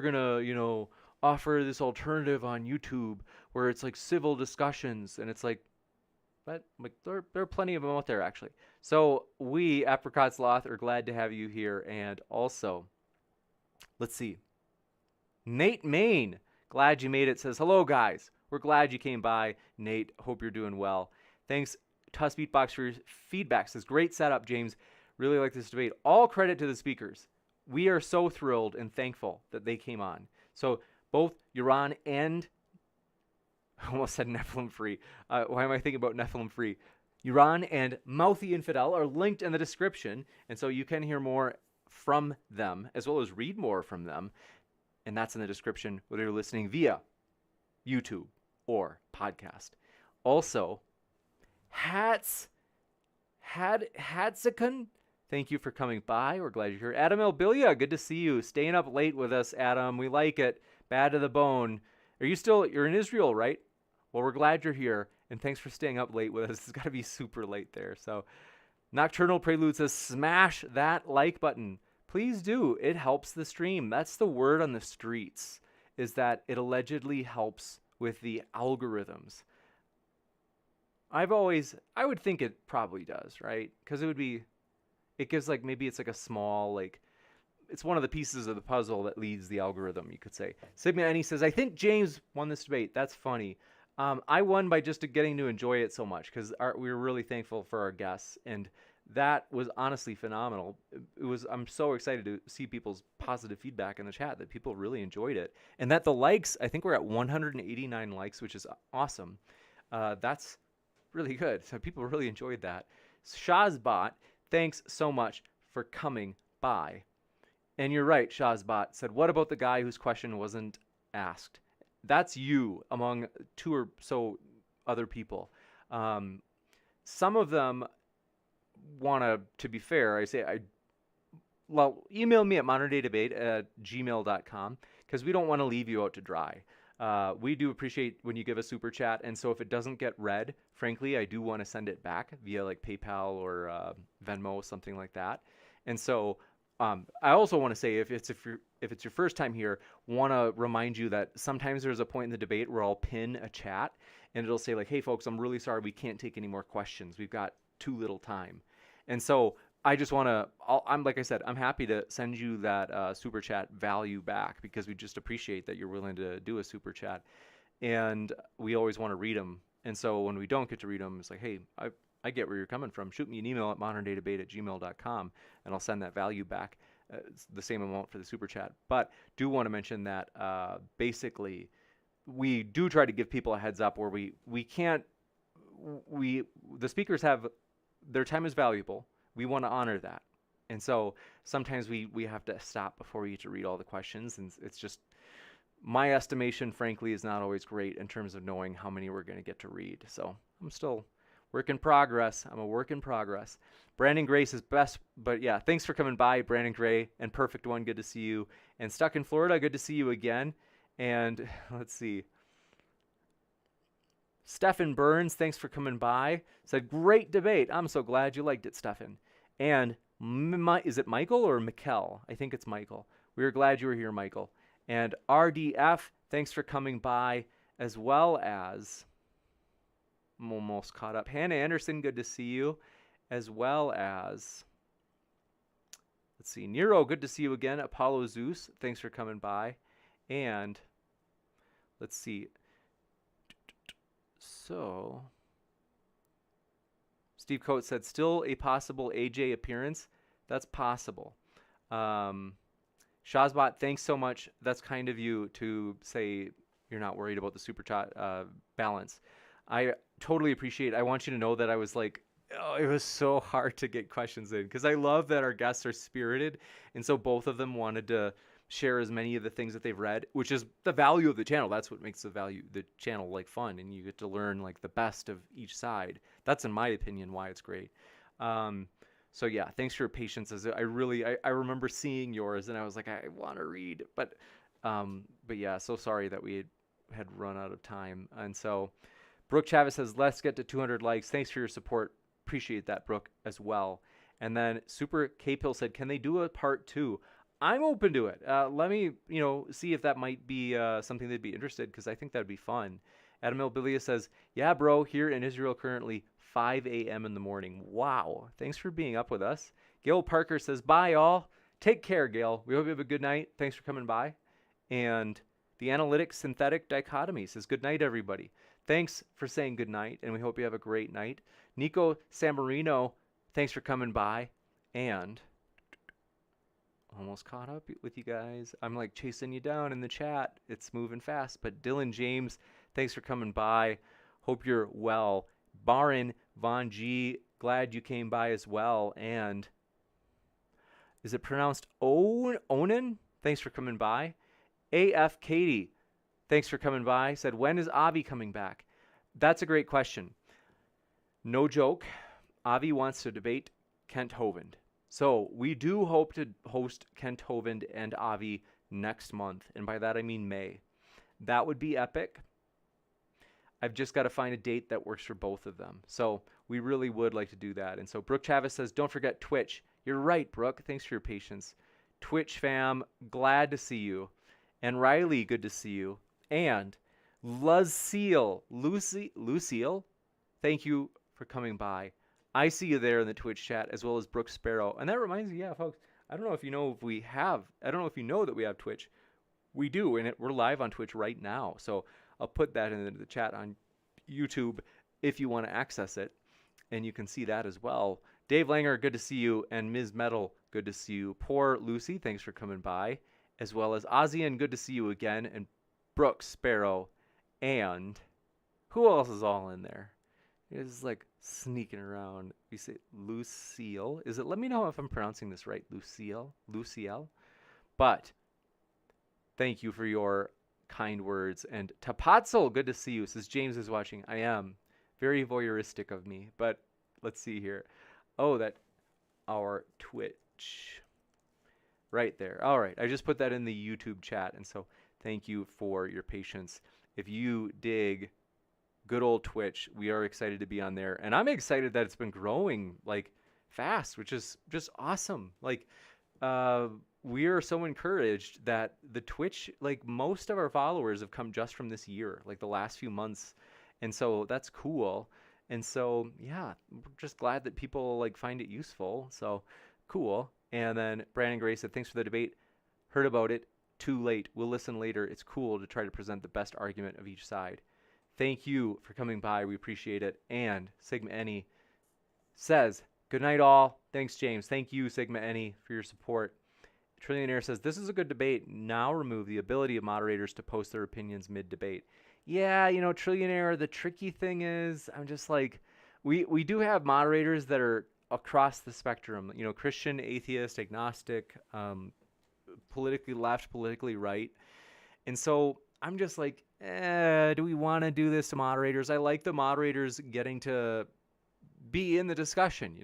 gonna, offer this alternative on YouTube where it's like civil discussions, and it's like, but like there are plenty of them out there, actually. So we, Apricot Sloth, are glad to have you here. And also, let's see. Nate Main, glad you made it, says, hello, guys. We're glad you came by. Nate, hope you're doing well. Thanks, Tuss Beatbox, for your feedback. Says, great setup, James. Really like this debate. All credit to the speakers. We are so thrilled and thankful that they came on. So both Yaron and I almost said Nephilim Free. Why am I thinking about Nephilim Free? Yaron and Mouthy Infidel are linked in the description, and so you can hear more from them, as well as read more from them, and that's in the description, whether you're listening via YouTube or podcast. Also, Hatzikun thank you for coming by. We're glad you're here. Adam Elbilia, good to see you. Staying up late with us, Adam. We like it. Bad to the bone. You're in Israel, right? Well, we're glad you're here, and thanks for staying up late with us. It's got to be super late there. So, Nocturnal Prelude says, smash that like button. Please do. It helps the stream. That's the word on the streets, is that it allegedly helps with the algorithms. I would think it probably does, right? Because it gives maybe it's a small, it's one of the pieces of the puzzle that leads the algorithm, you could say. Sigma Annie says, I think James won this debate. That's funny. I won by just getting to enjoy it so much because we were really thankful for our guests, and that was honestly phenomenal. I'm so excited to see people's positive feedback in the chat that people really enjoyed it, and that the likes, I think we're at 189 likes, which is awesome. That's really good. So people really enjoyed that. Shazbot, thanks so much for coming by. And you're right, Shazbot said, what about the guy whose question wasn't asked? That's you among two or so other people. Some of them want to be fair, email me at moderndaydebate@gmail.com because we don't want to leave you out to dry. We do appreciate when you give a super chat, and so if it doesn't get read, frankly, I do want to send it back via PayPal or Venmo, something like that. And so I also want to say if it's your first time here, want to remind you that sometimes there's a point in the debate where I'll pin a chat and it'll say hey folks, I'm really sorry we can't take any more questions. We've got too little time. And so I just want to, like I said, I'm happy to send you that super chat value back because we just appreciate that you're willing to do a super chat. And we always want to read them. And so when we don't get to read them, it's hey, I get where you're coming from. Shoot me an email at moderndaydebate@gmail.com and I'll send that value back. It's the same amount for the super chat. But do want to mention that basically we do try to give people a heads up where the speakers have, their time is valuable. We want to honor that. And so sometimes we have to stop before we get to read all the questions. And it's just, my estimation, frankly, is not always great in terms of knowing how many we're going to get to read. So I'm still work in progress. I'm a work in progress. Brandon Gray says best, but yeah, thanks for coming by, Brandon Gray. And Perfect One, good to see you. And Stuck in Florida, good to see you again. And let's see. Stefan Burns, thanks for coming by. Said, great debate. I'm so glad you liked it, Stefan. And is it Michael or Mikkel? I think it's Michael. We are glad you were here, Michael. And RDF, thanks for coming by, as well as, I'm almost caught up. Hannah Anderson, good to see you, as well as, let's see, Nero, good to see you again. Apollo Zeus, thanks for coming by. And let's see. So, Steve Coates said, still a possible AJ appearance. That's possible. Shazbot, thanks so much. That's kind of you to say you're not worried about the super chat balance. I totally appreciate it. I want you to know that I was it was so hard to get questions in because I love that our guests are spirited. And so both of them wanted to share as many of the things that they've read, which is the value of the channel. That's what makes the channel fun, and you get to learn the best of each side. That's, in my opinion, why it's great. So yeah, thanks for your patience. I remember seeing yours and I was I want to read, but yeah, so sorry that we had run out of time. And so Brooke Chavez says, let's get to 200 likes. Thanks for your support. Appreciate that, Brooke, as well. And then Super K-Pill said, can they do a part 2? I'm open to it. Let me, see if that might be something they'd be interested, because I think that'd be fun. Adam Elbilia says, yeah, bro, here in Israel currently 5 a.m. in the morning. Wow. Thanks for being up with us. Gail Parker says, bye, all. Take care, Gail. We hope you have a good night. Thanks for coming by. And the Analytic Synthetic Dichotomy says, good night, everybody. Thanks for saying good night, and we hope you have a great night. Nico Sammarino, thanks for coming by. And almost caught up with you guys. I'm chasing you down in the chat. It's moving fast. But Dylan James, thanks for coming by. Hope you're well. Barin Von G, glad you came by as well. And is it pronounced Onan? Thanks for coming by. AF Katie, thanks for coming by. Said, when is Avi coming back? That's a great question. No joke. Avi wants to debate Kent Hovind. So we do hope to host Kent Hovind and Avi next month. And by that, I mean May. That would be epic. I've just got to find a date that works for both of them. So we really would like to do that. And so Brooke Chavez says, don't forget Twitch. You're right, Brooke. Thanks for your patience. Twitch fam, glad to see you. And Riley, good to see you. And Lucille, thank you for coming by. I see you there in the Twitch chat, as well as Brooke Sparrow. And that reminds me, yeah, folks, I don't know if you know that we have Twitch. We do, and we're live on Twitch right now. So I'll put that in the chat on YouTube if you want to access it, and you can see that as well. Dave Langer, good to see you, and Ms. Metal, good to see you. Poor Lucy, thanks for coming by, as well as Ozian, good to see you again, and Brooke Sparrow, and who else is all in there? It's like sneaking around. We say Lucille. Is it? Let me know if I'm pronouncing this right. Lucille. But thank you for your kind words. And Tapatzel, good to see you. Says James is watching. I am. Very voyeuristic of me. But let's see here. Oh, that our Twitch. Right there. All right. I just put that in the YouTube chat. And so thank you for your patience. If you dig good old Twitch, we are excited to be on there. And I'm excited that it's been growing like fast, which is just awesome. Like, we are so encouraged that the Twitch, like most of our followers have come just from this year, like the last few months. And so that's cool. And so, yeah, we're just glad that people like find it useful. So cool. And then Brandon Gray said, thanks for the debate. Heard about it. Too late. We'll listen later. It's cool to try to present the best argument of each side. Thank you for coming by. We appreciate it. And Sigma Eni says, good night all. Thanks, James. Thank you, Sigma Eni, for your support. Trillionaire says, this is a good debate. Now remove the ability of moderators to post their opinions mid-debate. Yeah, Trillionaire, the tricky thing is, I'm just like, we do have moderators that are across the spectrum, Christian, atheist, agnostic, politically left, politically right. And so I'm just like, do we want to do this to moderators? I like the moderators getting to be in the discussion,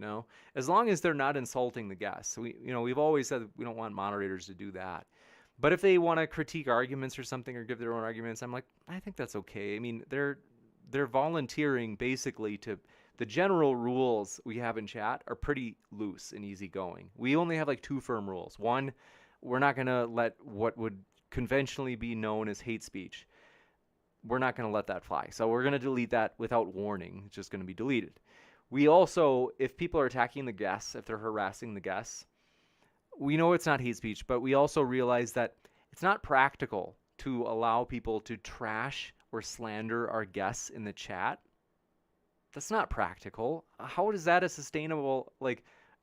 as long as they're not insulting the guests. We've always said we don't want moderators to do that. But if they want to critique arguments or something or give their own arguments, I'm like, I think that's okay. I mean, they're volunteering basically to the general rules we have in chat are pretty loose and easygoing. We only have like 2 firm rules. One, we're not going to let what would conventionally be known as hate speech. We're not going to let that fly. So we're going to delete that without warning. It's just going to be deleted. We also, if people are attacking the guests, if they're harassing the guests, we know it's not hate speech, but we also realize that it's not practical to allow people to trash or slander our guests in the chat. That's not practical. How is that a sustainable,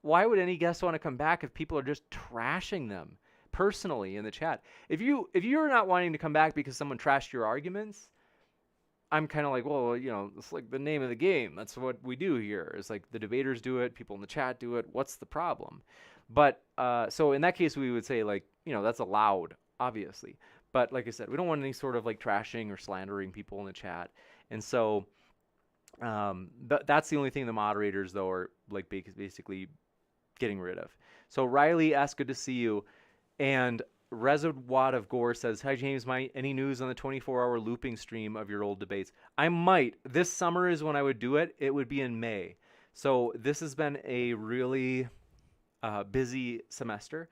why would any guest want to come back if people are just trashing them personally in the chat? If you're not wanting to come back because someone trashed your arguments, I'm kind of like, well, it's like the name of the game. That's what we do here. It's like the debaters do it, people in the chat do it. What's the problem? But so in that case, we would say that's allowed, obviously. But like I said, we don't want any sort of trashing or slandering people in the chat. And so that's the only thing the moderators, though, are basically getting rid of. So Riley asks, good to see you. And Reservoir of Gore says, hi, James. Any news on the 24-hour looping stream of your old debates? I might. This summer is when I would do it. It would be in May. So this has been a really busy semester,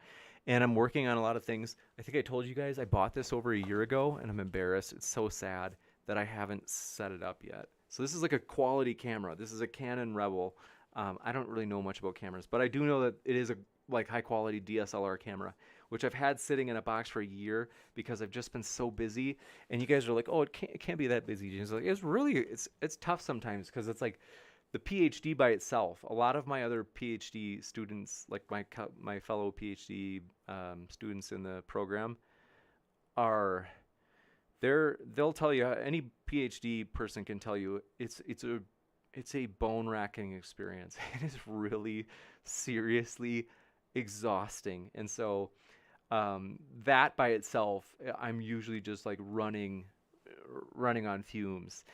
and I'm working on a lot of things. I think I told you guys I bought this over a year ago, and I'm embarrassed. It's so sad that I haven't set it up yet. So this is like a quality camera. This is a Canon Rebel. I don't really know much about cameras, but I do know that it is a high quality DSLR camera, which I've had sitting in a box for a year because I've just been so busy. And you guys are like, oh, it can't be that busy, James. It's tough sometimes because it's like the PhD by itself. A lot of my other PhD students, like my fellow PhD students in the program, they'll tell you, any PhD person can tell you, it's a bone-racking experience. It is really seriously exhausting. And so that by itself, I'm usually just running on fumes.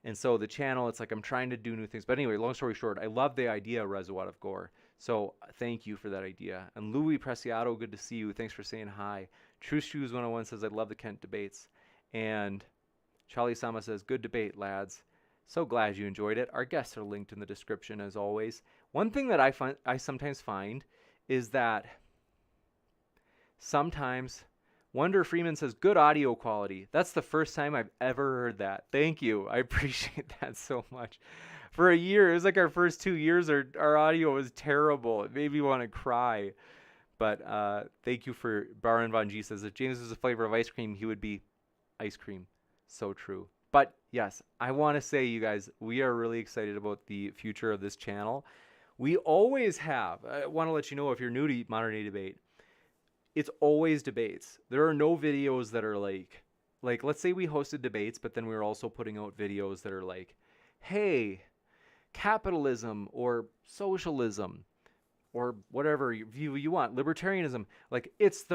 And so the channel, it's like I'm trying to do new things. But anyway, long story short, I love the idea, Rezuat of Gore. So thank you for that idea. And Louis Preciado, good to see you. Thanks for saying hi. True Shoes 101 says, I love the Kent debates. And Charlie Sama says, good debate, lads. So glad you enjoyed it. Our guests are linked in the description as always. One thing that I sometimes find is that sometimes Wonder Freeman says, good audio quality. That's the first time I've ever heard that. Thank you. I appreciate that so much. For a year, it was like our first 2 years, our audio was terrible. It made me want to cry. But thank you for Baron Von G says, if James was a flavor of ice cream, he would be ice cream. So true. But yes, I want to say, you guys, we are really excited about the future of this channel. We always have. I want to let you know, if you're new to Modern Day Debate, it's always debates. There are no videos that are like let's say we hosted debates, but then we were also putting out videos that are like, hey, capitalism or socialism or whatever view you want, libertarianism. Like it's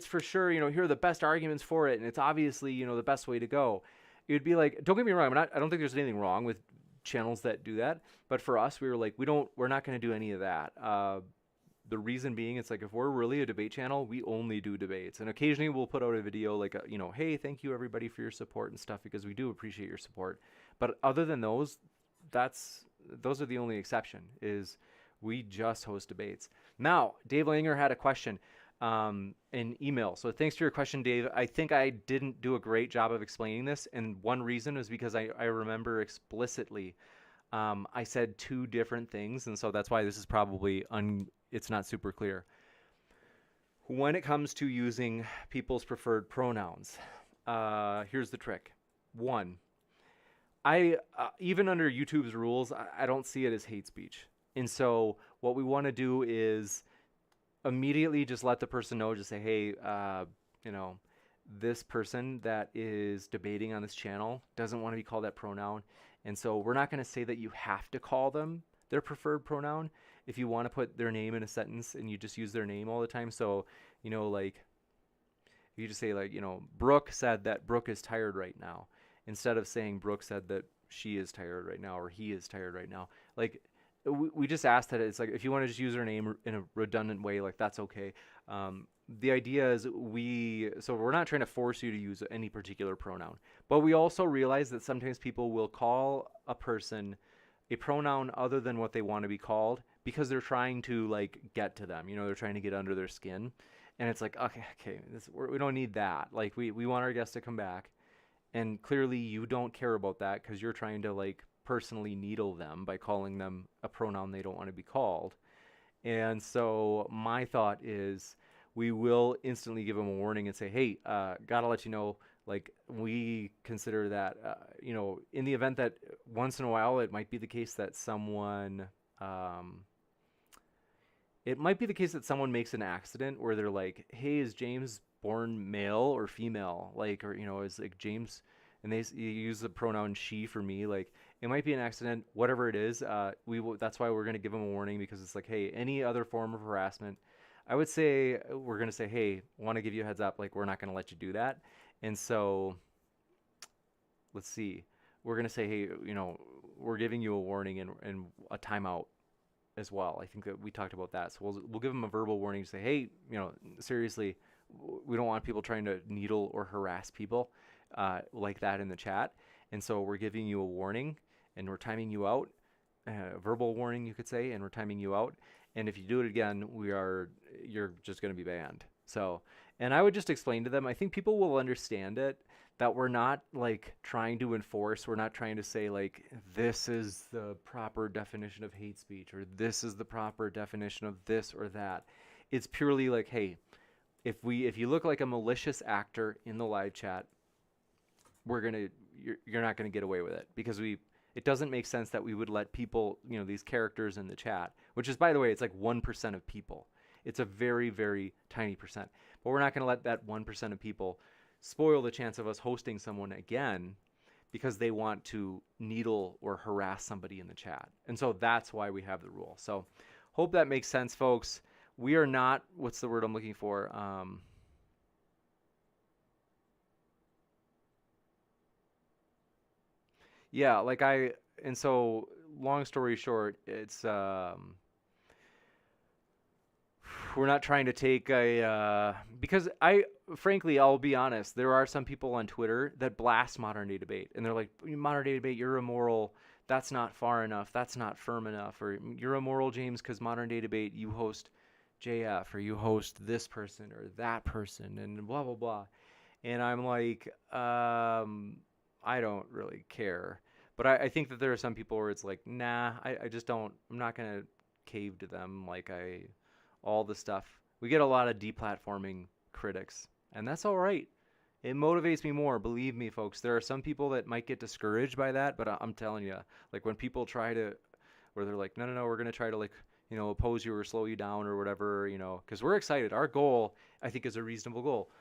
for sure, here are the best arguments for it, and it's obviously, the best way to go. It would be like, don't get me wrong, I don't think there's anything wrong with channels that do that, but for us, we were like, we're not going to do any of that. The reason being, it's like, if we're really a debate channel, we only do debates. And occasionally we'll put out a video like, hey, thank you everybody for your support and stuff, because we do appreciate your support. But other than those, those are the only exception, is we just host debates. Now, Dave Langer had a question in email. So thanks for your question, Dave. I think I didn't do a great job of explaining this. And one reason is because I remember explicitly I said two different things. And so that's why this is probably it's not super clear. When it comes to using people's preferred pronouns, here's the trick. One, even under YouTube's rules, I don't see it as hate speech. And so what we want to do is immediately just let the person know, just say, hey, this person that is debating on this channel doesn't want to be called that pronoun. And so we're not going to say that you have to call them their preferred pronoun if you want to put their name in a sentence and you just use their name all the time. So, like, if you just say, like, Brooke said that Brooke is tired right now, instead of saying Brooke said that she is tired right now or he is tired right now. Like, we just asked that it's like, if you want to just use their name in a redundant way, like, that's okay. The idea is so we're not trying to force you to use any particular pronoun, but we also realize that sometimes people will call a person a pronoun other than what they want to be called because they're trying to, like, get to them. They're trying to get under their skin. And it's like, okay, we don't need that. Like, we want our guests to come back. And clearly you don't care about that because you're trying to, like, personally needle them by calling them a pronoun they don't want to be called. And so my thought is we will instantly give them a warning and say, hey, gotta let you know, like, we consider that, in the event that once in a while it might be the case that someone makes an accident where they're like, hey, is James born male or female? Like, or, is like James, and you use the pronoun she for me. Like, it might be an accident, whatever it is. That's why we're going to give them a warning, because it's like, hey, any other form of harassment, I would say we're going to say, hey, want to give you a heads up, like, we're not going to let you do that. And so let's see, we're going to say, hey, we're giving you a warning and a timeout as well. I think that we talked about that. So we'll give them a verbal warning to say, hey, seriously, we don't want people trying to needle or harass people like that in the chat. And so we're giving you a warning and we're timing you out, verbal warning, you could say, and we're timing you out. And if you do it again, you're just going to be banned. So, and I would just explain to them, I think people will understand it, that we're not, like, trying to enforce, we're not trying to say, like, this is the proper definition of hate speech, or this is the proper definition of this or that. It's purely like, hey, if you look like a malicious actor in the live chat, you're not gonna get away with it, because it doesn't make sense that we would let people, these characters in the chat, which is, by the way, it's like 1% of people. It's a very, very tiny percent. But we're not going to let that 1% of people spoil the chance of us hosting someone again because they want to needle or harass somebody in the chat. And so that's why we have the rule. So hope that makes sense, folks. We are not, what's the word I'm looking for? Yeah, like and so long story short, it's we're not trying to take a because frankly, I'll be honest, there are some people on Twitter that blast modern day debate, and they're like, modern day debate, you're immoral. That's not far enough. That's not firm enough. Or you're immoral, James, because modern day debate, you host JF or you host this person or that person, and blah blah blah. And I'm like, I don't really care. But I think that there are some people where it's like, nah, I just don't. I'm not gonna cave to them like all the stuff. We get a lot of deplatforming critics, and that's all right. It motivates me more. Believe me, folks. There are some people that might get discouraged by that, but I'm telling you, like when people try to, where they're like, no, no, no, we're gonna try to like, oppose you or slow you down or whatever, because we're excited. Our goal, I think, is a reasonable goal.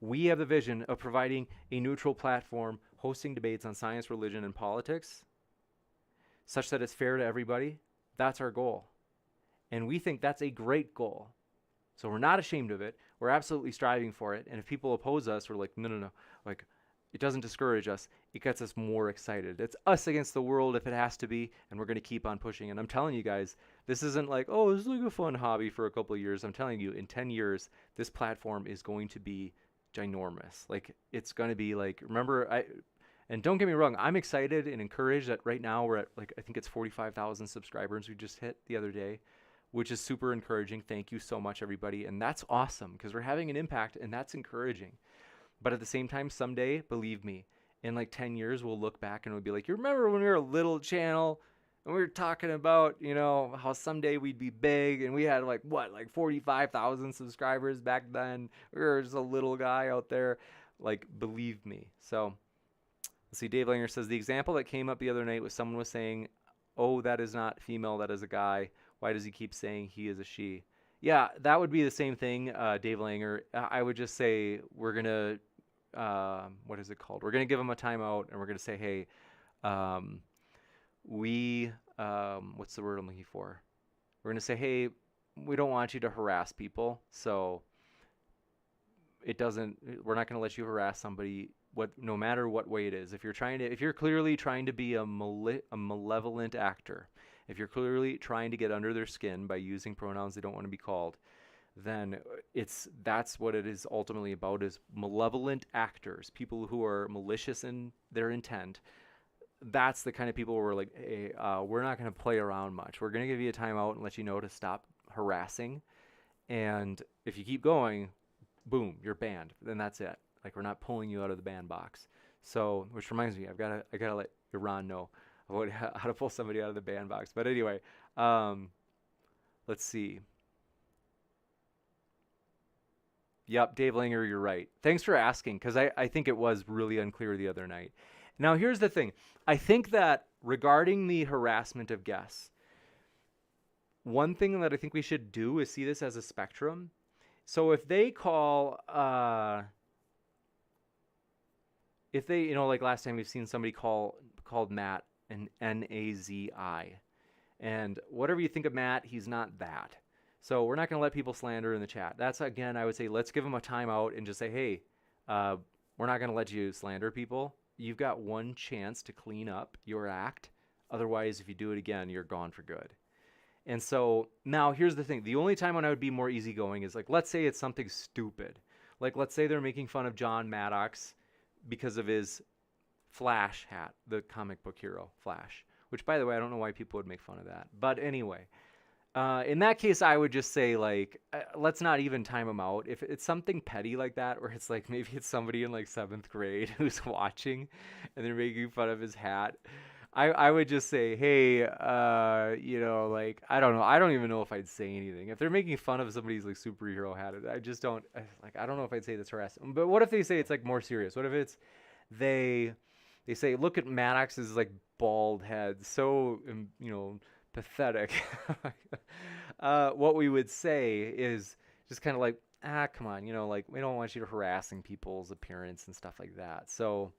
We have the vision of providing a neutral platform hosting debates on science, religion, and politics such that it's fair to everybody. That's our goal. And we think that's a great goal. So we're not ashamed of it. We're absolutely striving for it. And if people oppose us, we're like, no, no, no. Like, it doesn't discourage us. It gets us more excited. It's us against the world if it has to be. And we're going to keep on pushing. And I'm telling you guys, this isn't like, oh, this is like a fun hobby for a couple of years. I'm telling you, in 10 years, this platform is going to be ginormous. Like, it's going to be like, and don't get me wrong, I'm excited and encouraged that right now we're at like, I think it's 45,000 subscribers we just hit the other day, which is super encouraging. Thank you so much, everybody. And that's awesome because we're having an impact and that's encouraging. But at the same time, someday, believe me, in like 10 years, we'll look back and we'll be like, you remember when we were a little channel and we were talking about, how someday we'd be big and we had like 45,000 subscribers back then. We were just a little guy out there. Like, believe me. So let's see. Dave Langer says the example that came up the other night was someone was saying, oh, that is not female, that is a guy. Why does he keep saying he is a she? Yeah, that would be the same thing, Dave Langer. I would just say we're going to, what is it called? We're going to give him a timeout and we're going to say, hey, what's the word I'm looking for? We're going to say, hey, we don't want you to harass people. So we're not going to let you harass somebody no matter what way it is. If you're clearly trying to be a malevolent actor, if you're clearly trying to get under their skin by using pronouns they don't want to be called, then that's what it is ultimately about, is malevolent actors, people who are malicious in their intent. That's the kind of people where we're like, hey, we're not going to play around much. We're going to give you a timeout and let you know to stop harassing. And if you keep going, boom, you're banned. Then that's it. Like, we're not pulling you out of the ban box. So, which reminds me, I gotta let Yaron know about how to pull somebody out of the ban box. But anyway, let's see. Yep, Dave Langer, you're right. Thanks for asking, because I think it was really unclear the other night. Now, here's the thing. I think that regarding the harassment of guests, one thing that I think we should do is see this as a spectrum. So if they call, like last time we've seen somebody called Matt an Nazi, and whatever you think of Matt, he's not that. So we're not going to let people slander in the chat. That's, again, I would say let's give them a timeout and just say, hey, we're not going to let you slander people. You've got one chance to clean up your act. Otherwise, if you do it again, you're gone for good. And so now here's the thing. The only time when I would be more easygoing is like, let's say it's something stupid. Like, let's say they're making fun of John Maddox because of his Flash hat, the comic book hero Flash, which, by the way, I don't know why people would make fun of that. But anyway, in that case, I would just say, like, let's not even time them out. If it's something petty like that, where it's like maybe it's somebody in like 7th grade who's watching and they're making fun of his hat, I would just say, hey, like, I don't know. I don't even know if I'd say anything. If they're making fun of somebody's like superhero hat, I just don't, like, I don't know if I'd say that's harassment. But what if they say it's like more serious? What if it's they say, look at Maddox's like bald head, so pathetic. What we would say is just kind of like, come on, like, we don't want you to harassing people's appearance and stuff like that. So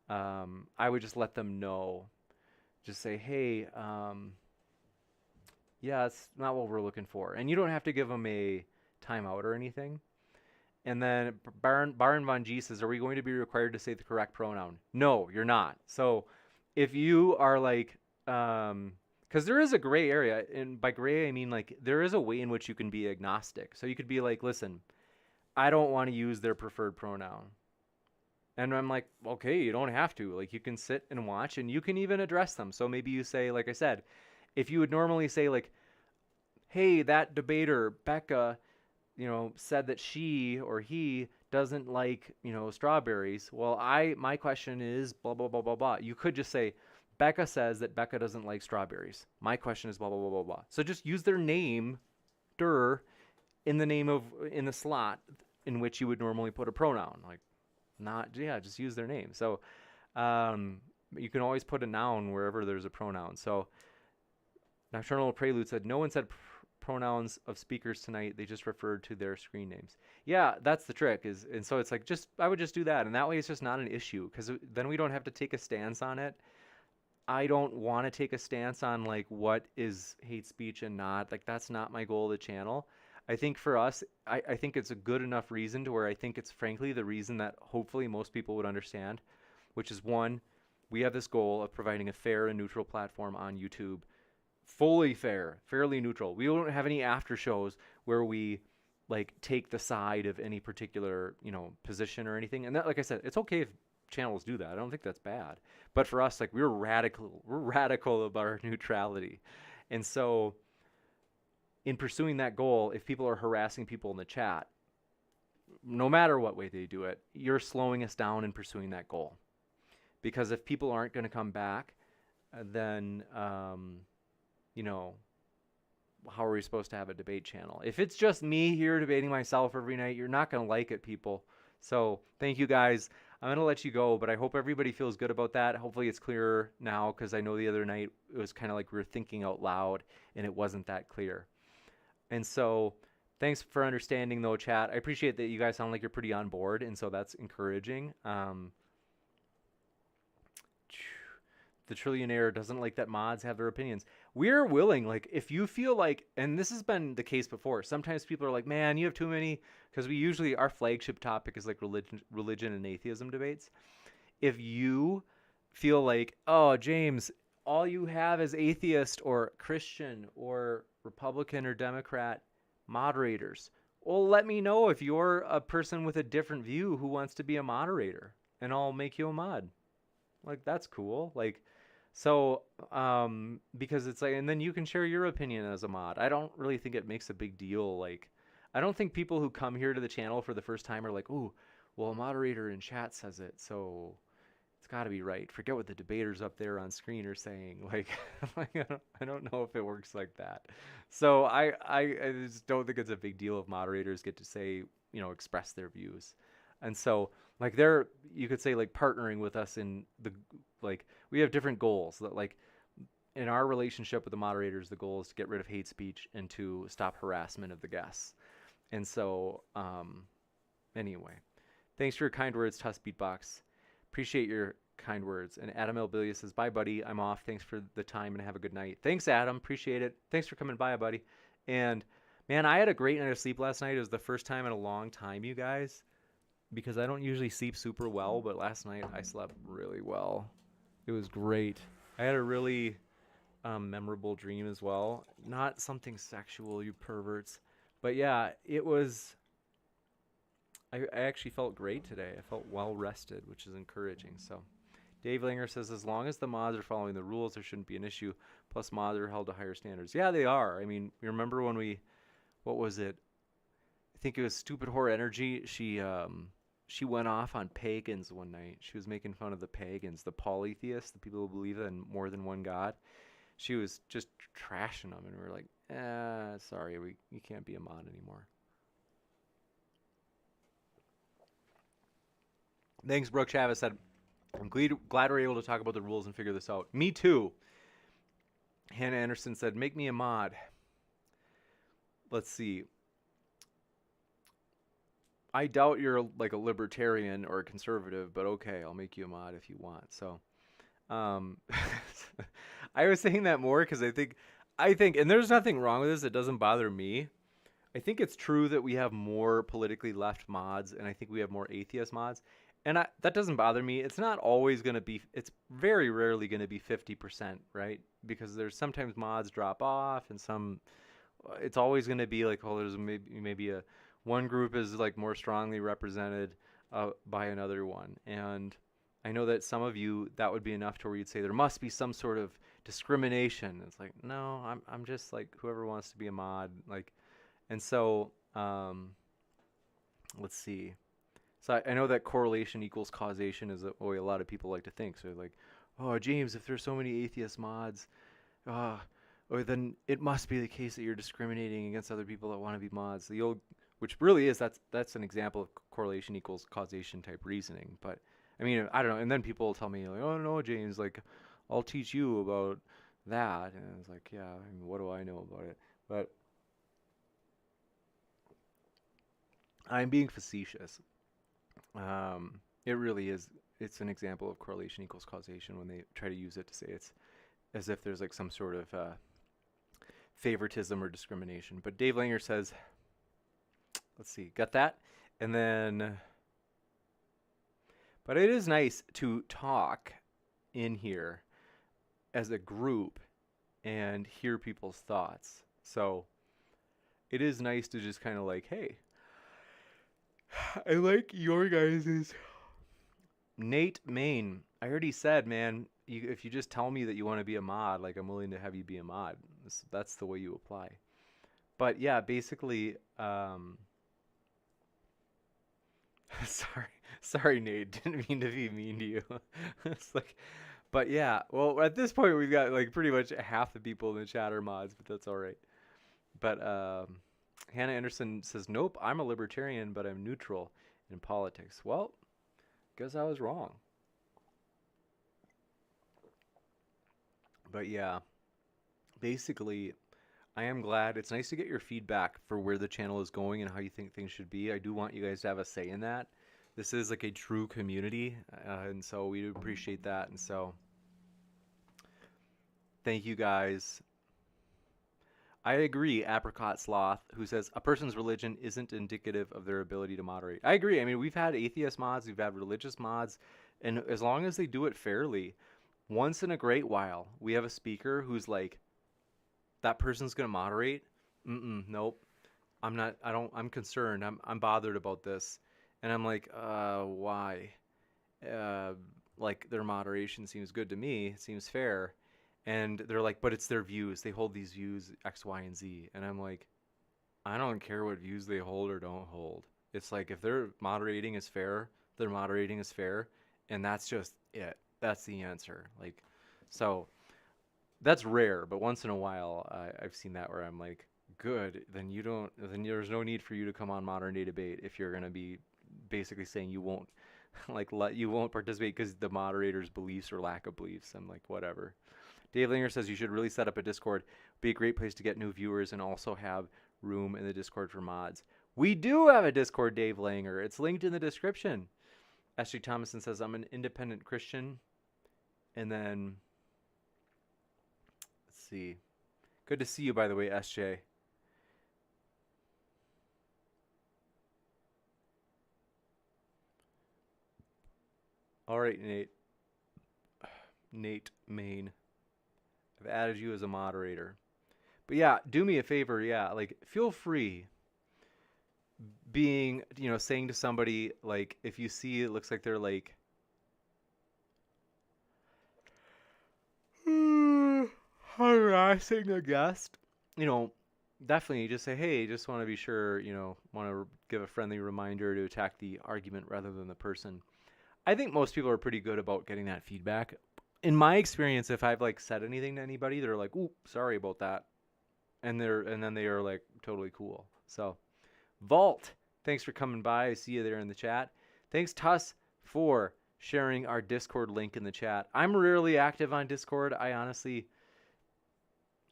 I would just let them know, just say, hey, yeah, it's not what we're looking for. And you don't have to give them a timeout or anything. And then Baron Von G says, are we going to be required to say the correct pronoun? No, you're not. So if you are like, because there is a gray area, and by gray I mean like there is a way in which you can be agnostic. So you could be like, listen, I don't want to use their preferred pronoun. And I'm like, okay, you don't have to. Like, you can sit and watch, and you can even address them. So maybe you say, like I said, if you would normally say, like, hey, that debater, Becca, said that she or he doesn't like, strawberries. Well, my question is blah, blah, blah, blah, blah. You could just say, Becca says that Becca doesn't like strawberries. My question is blah, blah, blah, blah, blah. So just use their name, in the slot in which you would normally put a pronoun. Like, just use their name. So you can always put a noun wherever there's a pronoun. So Nocturnal Prelude said, no one said pronouns of speakers tonight. They just referred to their screen names. Yeah, that's the trick. And so it's like, I would just do that. And that way it's just not an issue, because then we don't have to take a stance on it. I don't want to take a stance on like what is hate speech and not. Like, that's not my goal of the channel. I think for us, I think it's a good enough reason to where I think it's frankly the reason that hopefully most people would understand, which is, one, we have this goal of providing a fair and neutral platform on YouTube. Fully fair, fairly neutral. We don't have any after shows where we like take the side of any particular, position or anything. And that, like I said, it's okay if channels do that. I don't think that's bad. But for us, like, we're radical about our neutrality. And so in pursuing that goal, if people are harassing people in the chat, no matter what way they do it, you're slowing us down in pursuing that goal. Because if people aren't going to come back, then, how are we supposed to have a debate channel? If it's just me here debating myself every night, you're not going to like it, people. So thank you guys. I'm going to let you go, but I hope everybody feels good about that. Hopefully it's clearer now, because I know the other night it was kind of like we were thinking out loud and it wasn't that clear. And so thanks for understanding, though, chat. I appreciate that you guys sound like you're pretty on board, and so that's encouraging. The trillionaire doesn't like that mods have their opinions. We're willing, like, if you feel like, and this has been the case before, sometimes people are like, man, you have too many, because our flagship topic is like religion and atheism debates. If you feel like, oh, James, all you have is atheist or Christian or Republican or Democrat moderators, well, let me know if you're a person with a different view who wants to be a moderator, and I'll make you a mod. Like, that's cool. Like, so, because it's like, and then you can share your opinion as a mod. I don't really think it makes a big deal. Like, I don't think people who come here to the channel for the first time are like, ooh, well, a moderator in chat says it, so it's got to be right. Forget what the debaters up there on screen are saying. Like, I don't know if it works like that. So I just don't think it's a big deal if moderators get to say, express their views. And so, like, you could say, like, partnering with us in we have different goals. That, like, in our relationship with the moderators, the goal is to get rid of hate speech and to stop harassment of the guests. And so, anyway, thanks for your kind words, Tuss Beatbox. Appreciate your kind words. And Adam Elbilia says, bye, buddy. I'm off. Thanks for the time and have a good night. Thanks, Adam. Appreciate it. Thanks for coming by, buddy. And, man, I had a great night of sleep last night. It was the first time in a long time, you guys, because I don't usually sleep super well, but last night I slept really well. It was great. I had a really memorable dream as well. Not something sexual, you perverts. But yeah, it was... I actually felt great today. I felt well rested, which is encouraging. So Dave Langer says, as long as the mods are following the rules, there shouldn't be an issue. Plus, mods are held to higher standards. Yeah, they are. I mean, you remember when what was it? I think it was Stupid Whore Energy. She went off on pagans one night. She was making fun of the pagans, the polytheists, the people who believe in more than one God. She was just trashing them, and we were like, sorry, you can't be a mod anymore. Thanks, Brooke Chavez said, I'm glad we're able to talk about the rules and figure this out. Me too. Hannah Anderson said, make me a mod. Let's see. I doubt you're like a libertarian or a conservative, but okay, I'll make you a mod if you want. So, I was saying that more because I think, and there's nothing wrong with this. It doesn't bother me. I think it's true that we have more politically left mods, and I think we have more atheist mods. And that doesn't bother me. It's not always going to be, it's very rarely going to be 50%, right? Because there's sometimes mods drop off and it's always going to be like, oh, there's maybe one group is like more strongly represented by another one. And I know that some of you, that would be enough to where you'd say there must be some sort of discrimination. It's like, no, I'm just like whoever wants to be a mod. Like, and so, let's see. So I know that correlation equals causation is the way a lot of people like to think. So like, oh, James, if there's so many atheist mods, or then it must be the case that you're discriminating against other people that want to be mods. Which really is, that's an example of correlation equals causation type reasoning. But I mean, I don't know. And then people will tell me like, oh no, James, like I'll teach you about that. And it's like, yeah, I mean, what do I know about it? But I'm being facetious. It really is. It's an example of correlation equals causation when they try to use it to say it's as if there's like some sort of favoritism or discrimination. But Dave Langer says, let's see, got that? And then, but it is nice to talk in here as a group and hear people's thoughts. So it is nice to just kind of like, hey, I like your guys's. Nate Main, I already said, man, if you just tell me that you want to be a mod, like I'm willing to have you be a mod. That's the way you apply. But yeah, basically, sorry, Nate, didn't mean to be mean to you. It's like, but yeah, well, at this point we've got like pretty much half the people in the chat are mods, but that's all right. But Hannah Anderson says, nope, I'm a libertarian, but I'm neutral in politics. Well, guess I was wrong. But yeah, basically, I am glad. It's nice to get your feedback for where the channel is going and how you think things should be. I do want you guys to have a say in that. This is like a true community, and so we appreciate that. And so, thank you guys. I agree, Apricot Sloth, who says a person's religion isn't indicative of their ability to moderate. I agree. I mean, we've had atheist mods, we've had religious mods, and as long as they do it fairly, once in a great while, we have a speaker who's like, that person's going to moderate. Nope. I'm not, I'm concerned. I'm bothered about this. And I'm like, why? Like their moderation seems good to me. It seems fair. And they're like, but it's their views. They hold these views, X, Y, and Z. And I'm like, I don't care what views they hold or don't hold. It's like, if they're moderating is fair, their moderating is fair. And that's just it. That's the answer. Like, so that's rare. But once in a while, I've seen that where I'm like, good, then there's no need for you to come on Modern Day Debate if you're going to be basically saying you won't, you won't participate because the moderator's beliefs or lack of beliefs. I'm like, whatever. Dave Linger says you should really set up a Discord. Be a great place to get new viewers and also have room in the Discord for mods. We do have a Discord, Dave Langer. It's linked in the description. Ashley Thomason says, I'm an independent Christian. And then, let's see. Good to see you, by the way, SJ. All right, Nate Main. I've added you as a moderator. But yeah, do me a favor, yeah, like feel free being, saying to somebody, like, if you see it looks like they're like harassing a guest, definitely just say, hey, just want to be sure, want to give a friendly reminder to attack the argument rather than the person. I think most people are pretty good about getting that feedback. In my experience, if I've like said anything to anybody, they're like, "Ooh, sorry about that," and then they are like totally cool. So, Vault, thanks for coming by. I see you there in the chat. Thanks, Tuss, for sharing our Discord link in the chat. I'm rarely active on Discord. I honestly,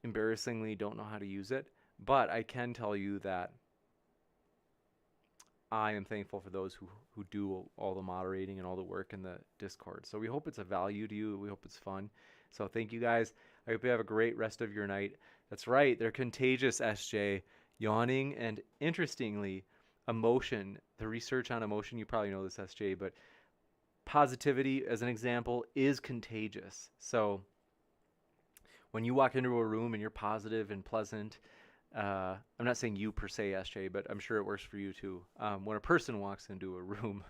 embarrassingly, don't know how to use it, but I can tell you that I am thankful for those who do all the moderating and all the work in the Discord. So we hope it's a value to you. We hope it's fun. So thank you guys. I hope you have a great rest of your night. That's right. They're contagious, SJ. Yawning and, interestingly, emotion. The research on emotion, you probably know this, SJ, but positivity, as an example, is contagious. So when you walk into a room and you're positive and pleasant, I'm not saying you per se, SJ, but I'm sure it works for you too. When a person walks into a room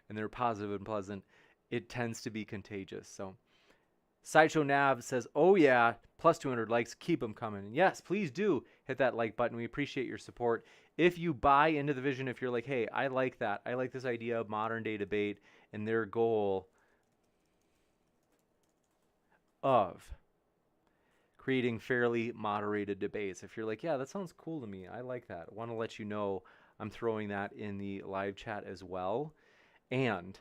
and they're positive and pleasant, it tends to be contagious. So Sideshow Nav says, oh yeah, plus 200 likes, keep them coming. And yes, please do hit that like button. We appreciate your support. If you buy into the vision, if you're like, hey, I like that. I like this idea of modern day debate and their goal of creating fairly moderated debates. If you're like, yeah, that sounds cool to me. I like that. I want to let you know I'm throwing that in the live chat as well. And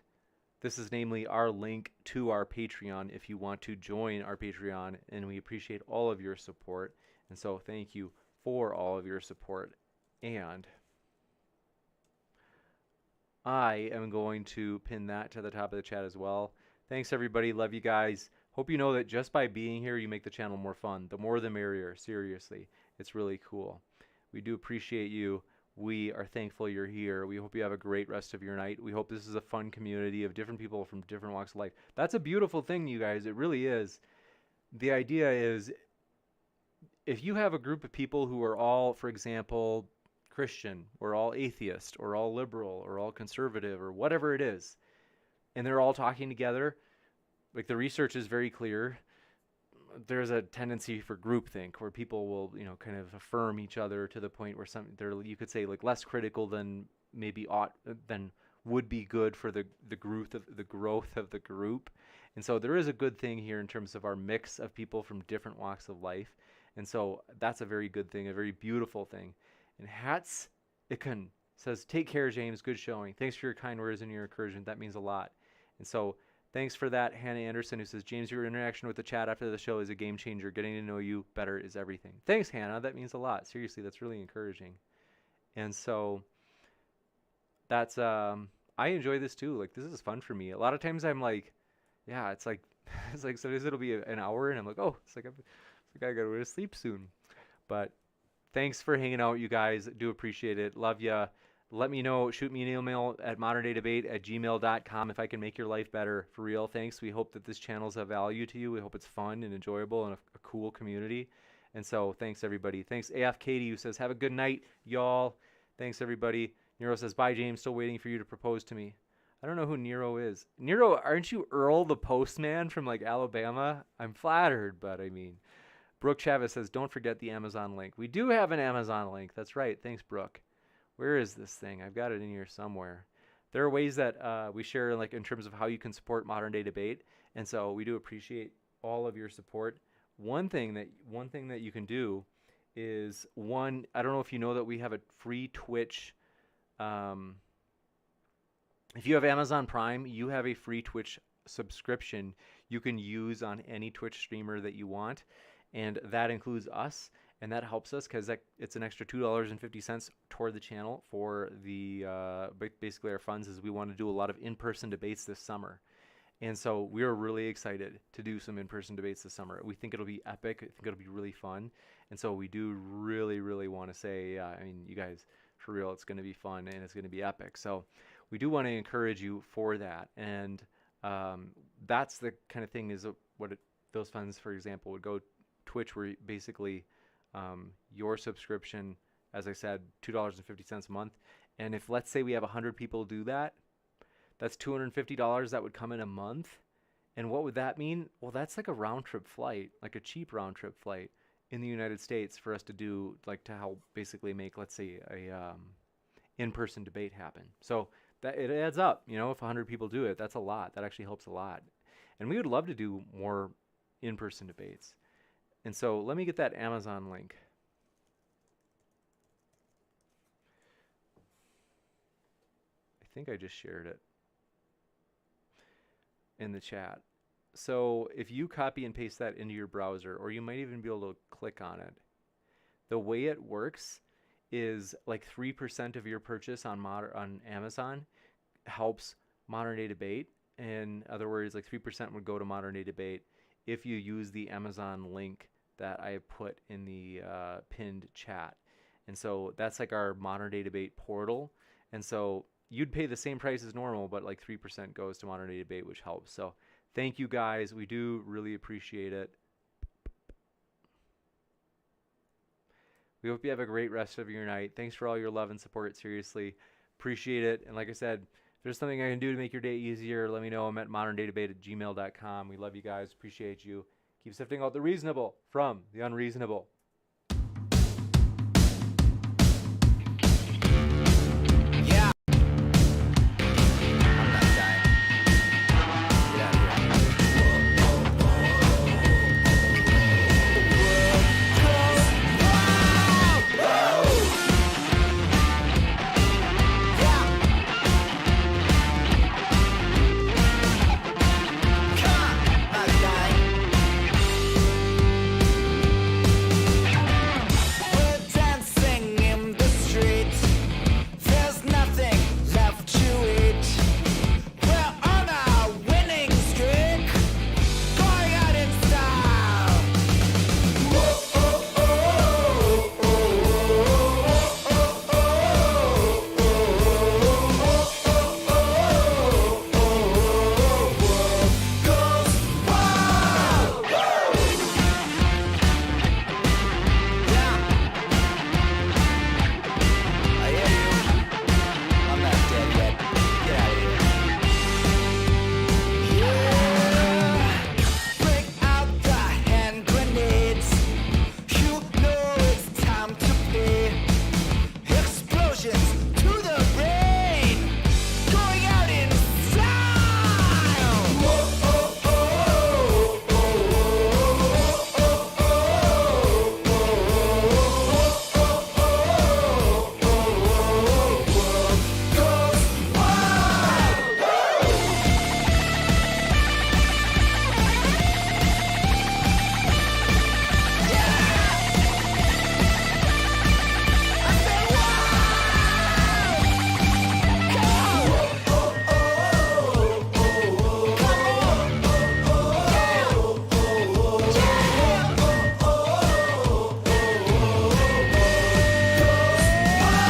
this is namely our link to our Patreon if you want to join our Patreon, and we appreciate all of your support. And so thank you for all of your support. And I am going to pin that to the top of the chat as well. Thanks, everybody. Love you guys. Hope you know that just by being here, you make the channel more fun. The more the merrier, seriously. It's really cool. We do appreciate you. We are thankful you're here. We hope you have a great rest of your night. We hope this is a fun community of different people from different walks of life. That's a beautiful thing, you guys. It really is. The idea is, if you have a group of people who are all, for example, Christian, or all atheist, or all liberal, or all conservative, or whatever it is, and they're all talking together, like the research is very clear, there's a tendency for groupthink where people will, kind of affirm each other to the point where they're, you could say, like less critical than maybe than would be good for the growth of the group. And so there is a good thing here in terms of our mix of people from different walks of life. And so that's a very good thing, a very beautiful thing. And Hats Ikun says, take care, James. Good showing. Thanks for your kind words and your encouragement. That means a lot. And so thanks for that, Hannah Anderson, who says, James, your interaction with the chat after the show is a game changer. Getting to know you better is everything. Thanks, Hannah. That means a lot. Seriously, that's really encouraging. And so that's, I enjoy this too. Like, this is fun for me. A lot of times I'm like, yeah, it's like sometimes it'll be an hour and I'm like, oh, it's like I gotta go to sleep soon. But thanks for hanging out, you guys. Do appreciate it. Love ya. Let me know. Shoot me an email at moderndaydebate@gmail.com if I can make your life better. For real, thanks. We hope that this channel's of value to you. We hope it's fun and enjoyable and a cool community. And so thanks, everybody. Thanks, AF Katie, who says, have a good night, y'all. Thanks, everybody. Nero says, bye, James. Still waiting for you to propose to me. I don't know who Nero is. Nero, aren't you Earl the postman from, like, Alabama? I'm flattered, but I mean. Brooke Chavez says, don't forget the Amazon link. We do have an Amazon link. That's right. Thanks, Brooke. Where is this thing? I've got it in here somewhere. There are ways that we share, like, in terms of how you can support modern day debate, and so we do appreciate all of your support. One thing that you can do is I don't know if you know that we have a free Twitch. If you have Amazon Prime, you have a free Twitch subscription you can use on any Twitch streamer that you want, and that includes us. And that helps us because it's an extra $2.50 toward the channel for the basically our funds, as we want to do a lot of in-person debates this summer. And so we're really excited to do some in-person debates this summer. We think it'll be epic. I think it'll be really fun. And so we do really, really want to say, I mean, you guys, for real, it's going to be fun and it's going to be epic. So we do want to encourage you for that. And that's the kind of thing is those funds, for example, would go Twitch, where basically your subscription, as I said, $2.50 a month. And if, let's say, we have 100 people do that, that's $250 that would come in a month. And what would that mean? Well, that's like a round trip flight, like a cheap round trip flight in the United States for us to do, like, to help basically make, let's say, a in-person debate happen. So that it adds up, if 100 people do it, that's a lot. That actually helps a lot. And we would love to do more in-person debates. And so let me get that Amazon link. I think I just shared it in the chat. So if you copy and paste that into your browser, or you might even be able to click on it, the way it works is like 3% of your purchase on Amazon helps Modern Day Debate. In other words, like 3% would go to Modern Day Debate if you use the Amazon link that I put in the pinned chat. And so that's like our Modern Day Debate portal. And so you'd pay the same price as normal, but like 3% goes to modern day debate, which helps. So thank you guys. We do really appreciate it. We hope you have a great rest of your night. Thanks for all your love and support. Seriously, appreciate it. And like I said, if there's something I can do to make your day easier, let me know. I'm at moderndaydebate@gmail.com. We love you guys. Appreciate you. Keep sifting out the reasonable from the unreasonable.